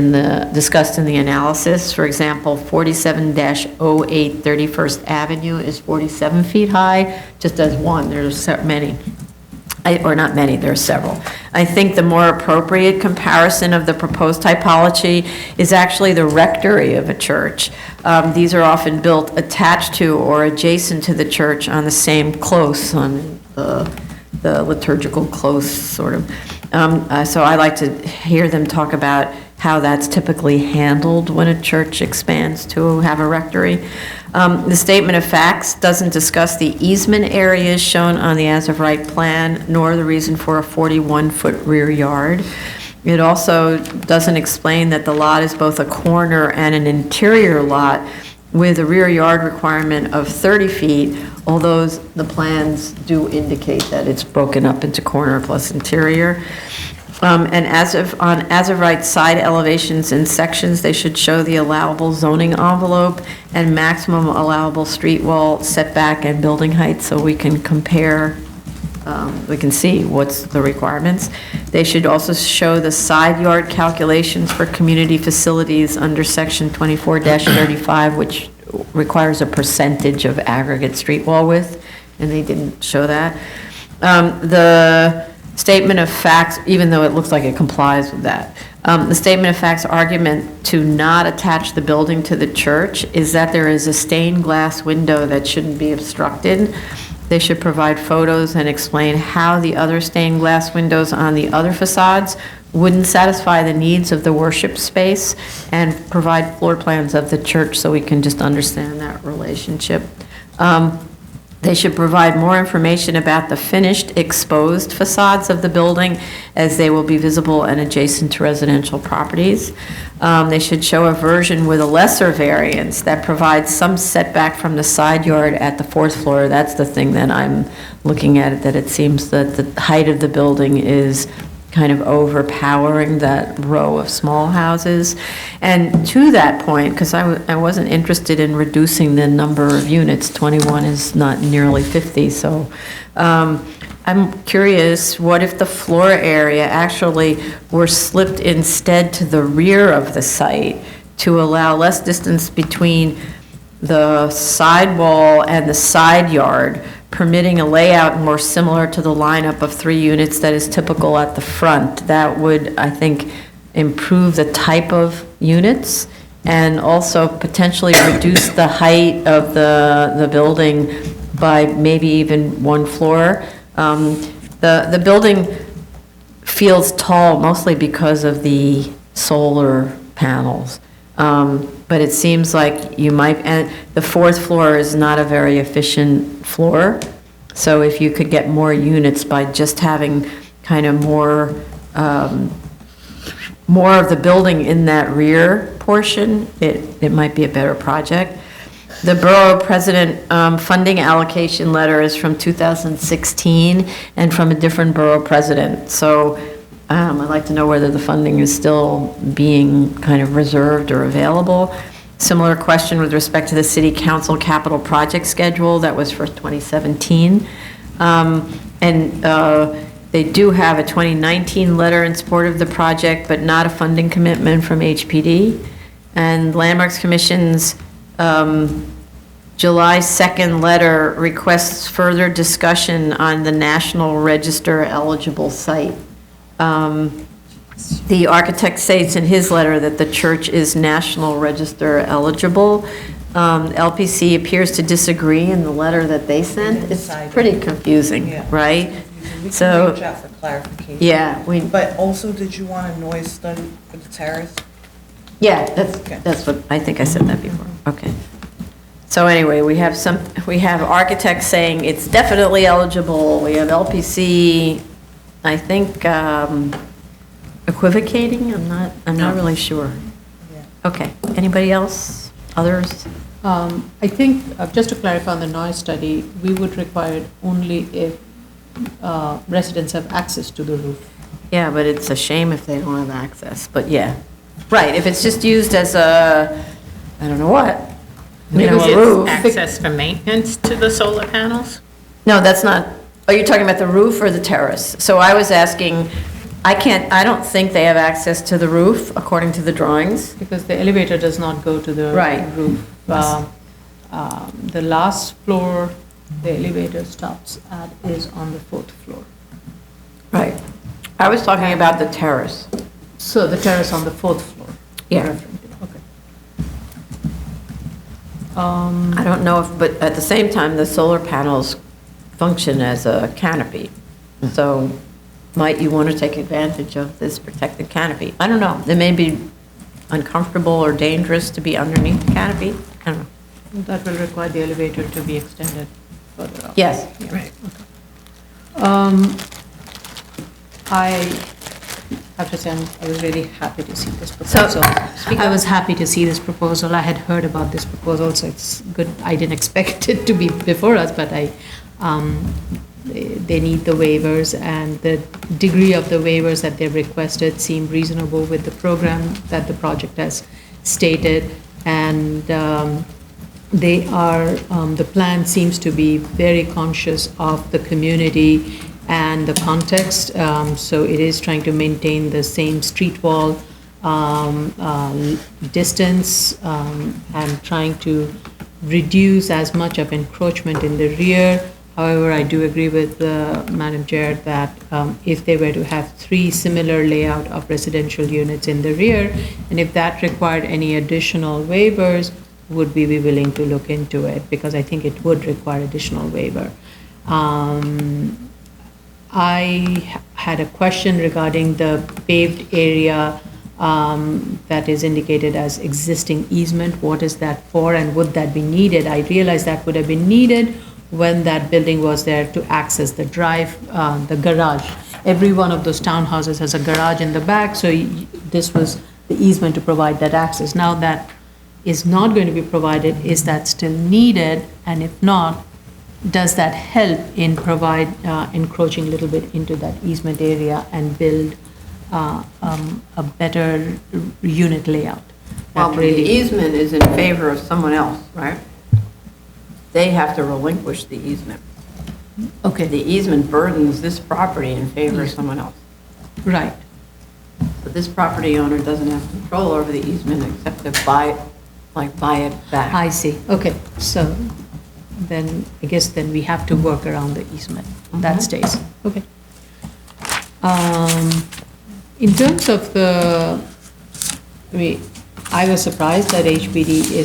Speaker 2: discussed in the analysis. For example, 47-08 31st Avenue is 47 feet high, just as one. There's many. Or not many, there are several. I think the more appropriate comparison of the proposed typology is actually the rectory of a church. These are often built attached to or adjacent to the church on the same close, on the liturgical close, sort of. So I like to hear them talk about how that's typically handled when a church expands to have a rectory. The statement of facts doesn't discuss the easement areas shown on the as-of-right plan, nor the reason for a 41-foot rear yard. It also doesn't explain that the lot is both a corner and an interior lot with a rear yard requirement of 30 feet, although the plans do indicate that it's broken up into corner plus interior. And on as-of-right side elevations and sections, they should show the allowable zoning envelope and maximum allowable street wall setback and building height, so we can compare, we can see what's the requirements. They should also show the side yard calculations for community facilities under section 24-35, which requires a percentage of aggregate street wall width, and they didn't show that. The statement of facts, even though it looks like it complies with that, the statement of facts argument to not attach the building to the church is that there is a stained glass window that shouldn't be obstructed. They should provide photos and explain how the other stained glass windows on the other facades wouldn't satisfy the needs of the worship space, and provide floor plans of the church so we can just understand that relationship. They should provide more information about the finished exposed facades of the building, as they will be visible and adjacent to residential properties. They should show a version with a lesser variance that provides some setback from the side yard at the fourth floor. That's the thing that I'm looking at, that it seems that the height of the building is kind of overpowering that row of small houses. And to that point, because I wasn't interested in reducing the number of units, 21 is not nearly 50, so I'm curious, what if the floor area actually were slipped instead to the rear of the site to allow less distance between the side wall and the side yard, permitting a layout more similar to the lineup of 3 units that is typical at the front? That would, I think, improve the type of units and also potentially reduce the height of the building by maybe even 1 floor. The building feels tall mostly because of the solar panels. But it seems like you might, and the 4th floor is not a very efficient floor. So if you could get more units by just having kind of more of the building in that rear portion, it might be a better project. The borough president funding allocation letter is from 2016 and from a different borough president. So I'd like to know whether the funding is still being kind of reserved or available. Similar question with respect to the city council capital project schedule that was for 2017. They do have a 2019 letter in support of the project, but not a funding commitment from HPD. And Landmarks Commission's July 2nd letter requests further discussion on the National Register eligible site. The architect states in his letter that the church is National Register eligible. LPC appears to disagree in the letter that they sent. It's pretty confusing,
Speaker 9: Yeah.
Speaker 2: right?
Speaker 9: We
Speaker 2: So-
Speaker 9: can reach out for clarification.
Speaker 2: Yeah,
Speaker 9: But also, did you want a noise study for the terrace?
Speaker 2: yeah,
Speaker 9: Okay.
Speaker 2: that's what, I think I said that before, okay. So anyway, we have architects saying it's definitely eligible. We have LPC, I think, equivocating. I'm not really sure. Okay, anybody else? Others?
Speaker 3: I think, just to clarify on the noise study, we would require it only if residents have access to the roof.
Speaker 2: Yeah, but it's a shame if they don't have access, but yeah. Right, if it's just used as a, I don't know what. You know, a roof.
Speaker 5: Access for maintenance to the solar panels?
Speaker 2: No, that's not, are you talking about the roof or the terrace? So I was asking, I don't think they have access to the roof according to the drawings.
Speaker 3: Because the elevator does not go to the
Speaker 2: Right.
Speaker 3: roof. The last floor the elevator stops at is on the 4th floor.
Speaker 2: Right. I was talking about the terrace.
Speaker 3: So the terrace on the 4th floor.
Speaker 2: Yeah.
Speaker 3: you're referring to. Okay.
Speaker 2: I don't know if, but at the same time, the solar panels function as a canopy. So might you want to take advantage of this protected canopy? I don't know. It may be uncomfortable or dangerous to be underneath the canopy. I don't know.
Speaker 3: That will require the elevator to be extended further up.
Speaker 2: Yes.
Speaker 3: Right. I have to say, I was really happy to see this proposal. I was happy to see this proposal. I had heard about this proposal, so it's good. I didn't expect it to be before us, but they need the waivers, and the degree of the waivers that they've requested seem reasonable with the program that the project has stated. And they are, the plan seems to be very conscious of the community and the context. So it is trying to maintain the same street wall distance and trying to reduce as much of encroachment in the rear. However, I do agree with Madam Chair that if they were to have 3 similar layout of residential units in the rear, and if that required any additional waivers, would we be willing to look into it? Because I think it would require additional waiver. I had a question regarding the paved area that is indicated as existing easement. What is that for, and would that be needed? I realized that would have been needed when that building was there to access the the garage. Every one of those townhouses has a garage in the back, so this was the easement to provide that access. Now that is not going to be provided, is that still needed? And if not, does that help in provide, encroaching a little bit into that easement area and build a better unit layout?
Speaker 2: Well,
Speaker 3: That
Speaker 2: the
Speaker 3: really,
Speaker 2: easement is in favor of someone else, right? They have to relinquish the easement.
Speaker 3: okay,
Speaker 2: The easement burdens this property in favor of someone else.
Speaker 3: right.
Speaker 2: But this property owner doesn't have control over the easement except to buy it back.
Speaker 3: I see, okay, so then, I guess then we have to work around the easement, that stays, okay. In terms of the, I was surprised that HPD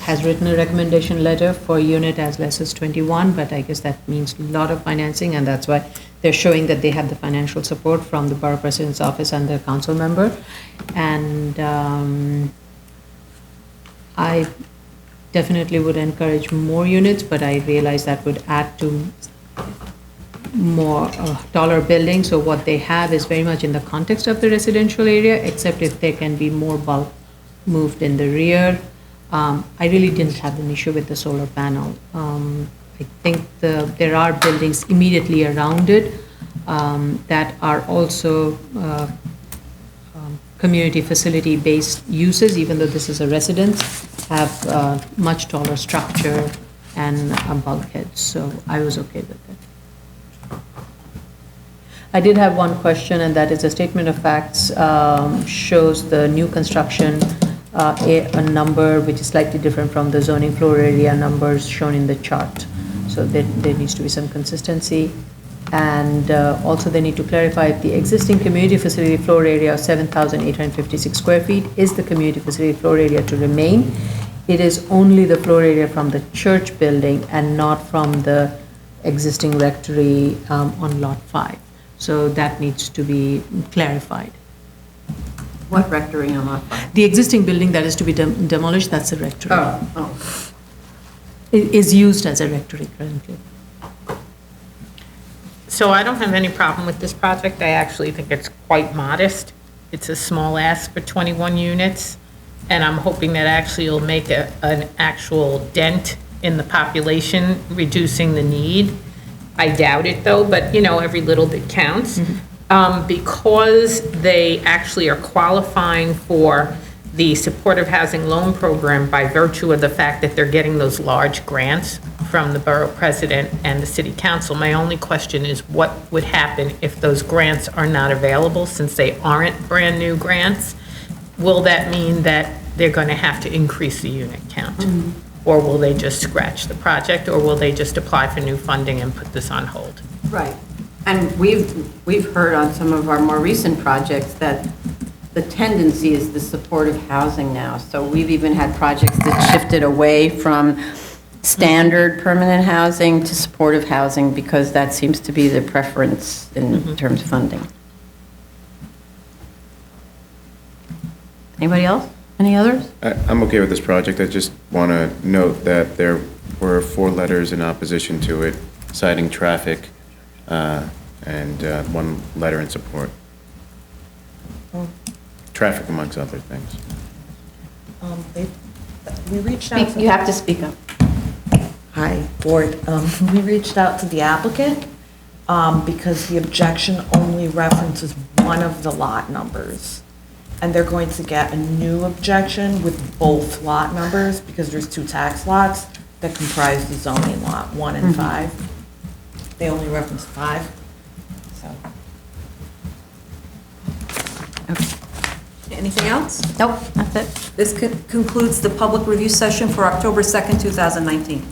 Speaker 3: has written a recommendation letter for a unit as less as 21, but I guess that means a lot of financing, and that's why they're showing that they have the financial support from the Borough President's Office and the council member. And I definitely would encourage more units, but I realize that would add to more taller buildings. So what they have is very much in the context of the residential area, except if there can be more bulk moved in the rear. I really didn't have an issue with the solar panel. I think there are buildings immediately around it that are also community facility-based uses, even though this is a residence, have much taller structure and bulkheads, so I was okay with it. I did have one question, and that is a statement of facts shows the new construction a number which is slightly different from the zoning floor area numbers shown in the chart. So there needs to be some consistency. And also they need to clarify if the existing community facility floor area of 7,856 square feet is the community facility floor area to remain. It is only the floor area from the church building and not from the existing rectory on lot 5. So that needs to be clarified.
Speaker 2: What rectory on lot 5?
Speaker 3: The existing building that is to be demolished, that's a rectory.
Speaker 2: Oh.
Speaker 3: It is used as a rectory currently.
Speaker 5: So I don't have any problem with this project. I actually think it's quite modest. It's a small ask for 21 units, and I'm hoping that actually it'll make an actual dent in the population, reducing the need. I doubt it, though, but, you know, every little bit counts. Because they actually are qualifying for the supportive housing loan program by virtue of the fact that they're getting those large grants from the borough president and the city council. My only question is what would happen if those grants are not available, since they aren't brand-new grants? Will that mean that they're going to have to increase the unit count? Or will they just scratch the project, or will they just apply for new funding and put this on hold?
Speaker 2: Right. And we've heard on some of our more recent projects that the tendency is the supportive housing now. So we've even had projects that shifted away from standard permanent housing to supportive housing because that seems to be the preference in terms of funding. Anybody else? Any others?
Speaker 4: I'm okay with this project. I just want to note that there were 4 letters in opposition to it, citing traffic, and 1 letter in support. Traffic amongst other things.
Speaker 9: We reached out to...
Speaker 2: You have to speak up.
Speaker 9: Hi, board. We reached out to the applicant because the objection only references one of the lot numbers. And they're going to get a new objection with both lot numbers because there's 2 tax lots that comprise the zoning lot, 1 and 5. They only reference 5, so.
Speaker 2: Okay.
Speaker 1: Anything else?
Speaker 2: Nope, that's it.
Speaker 1: This concludes the public review session for October 2nd, 2019.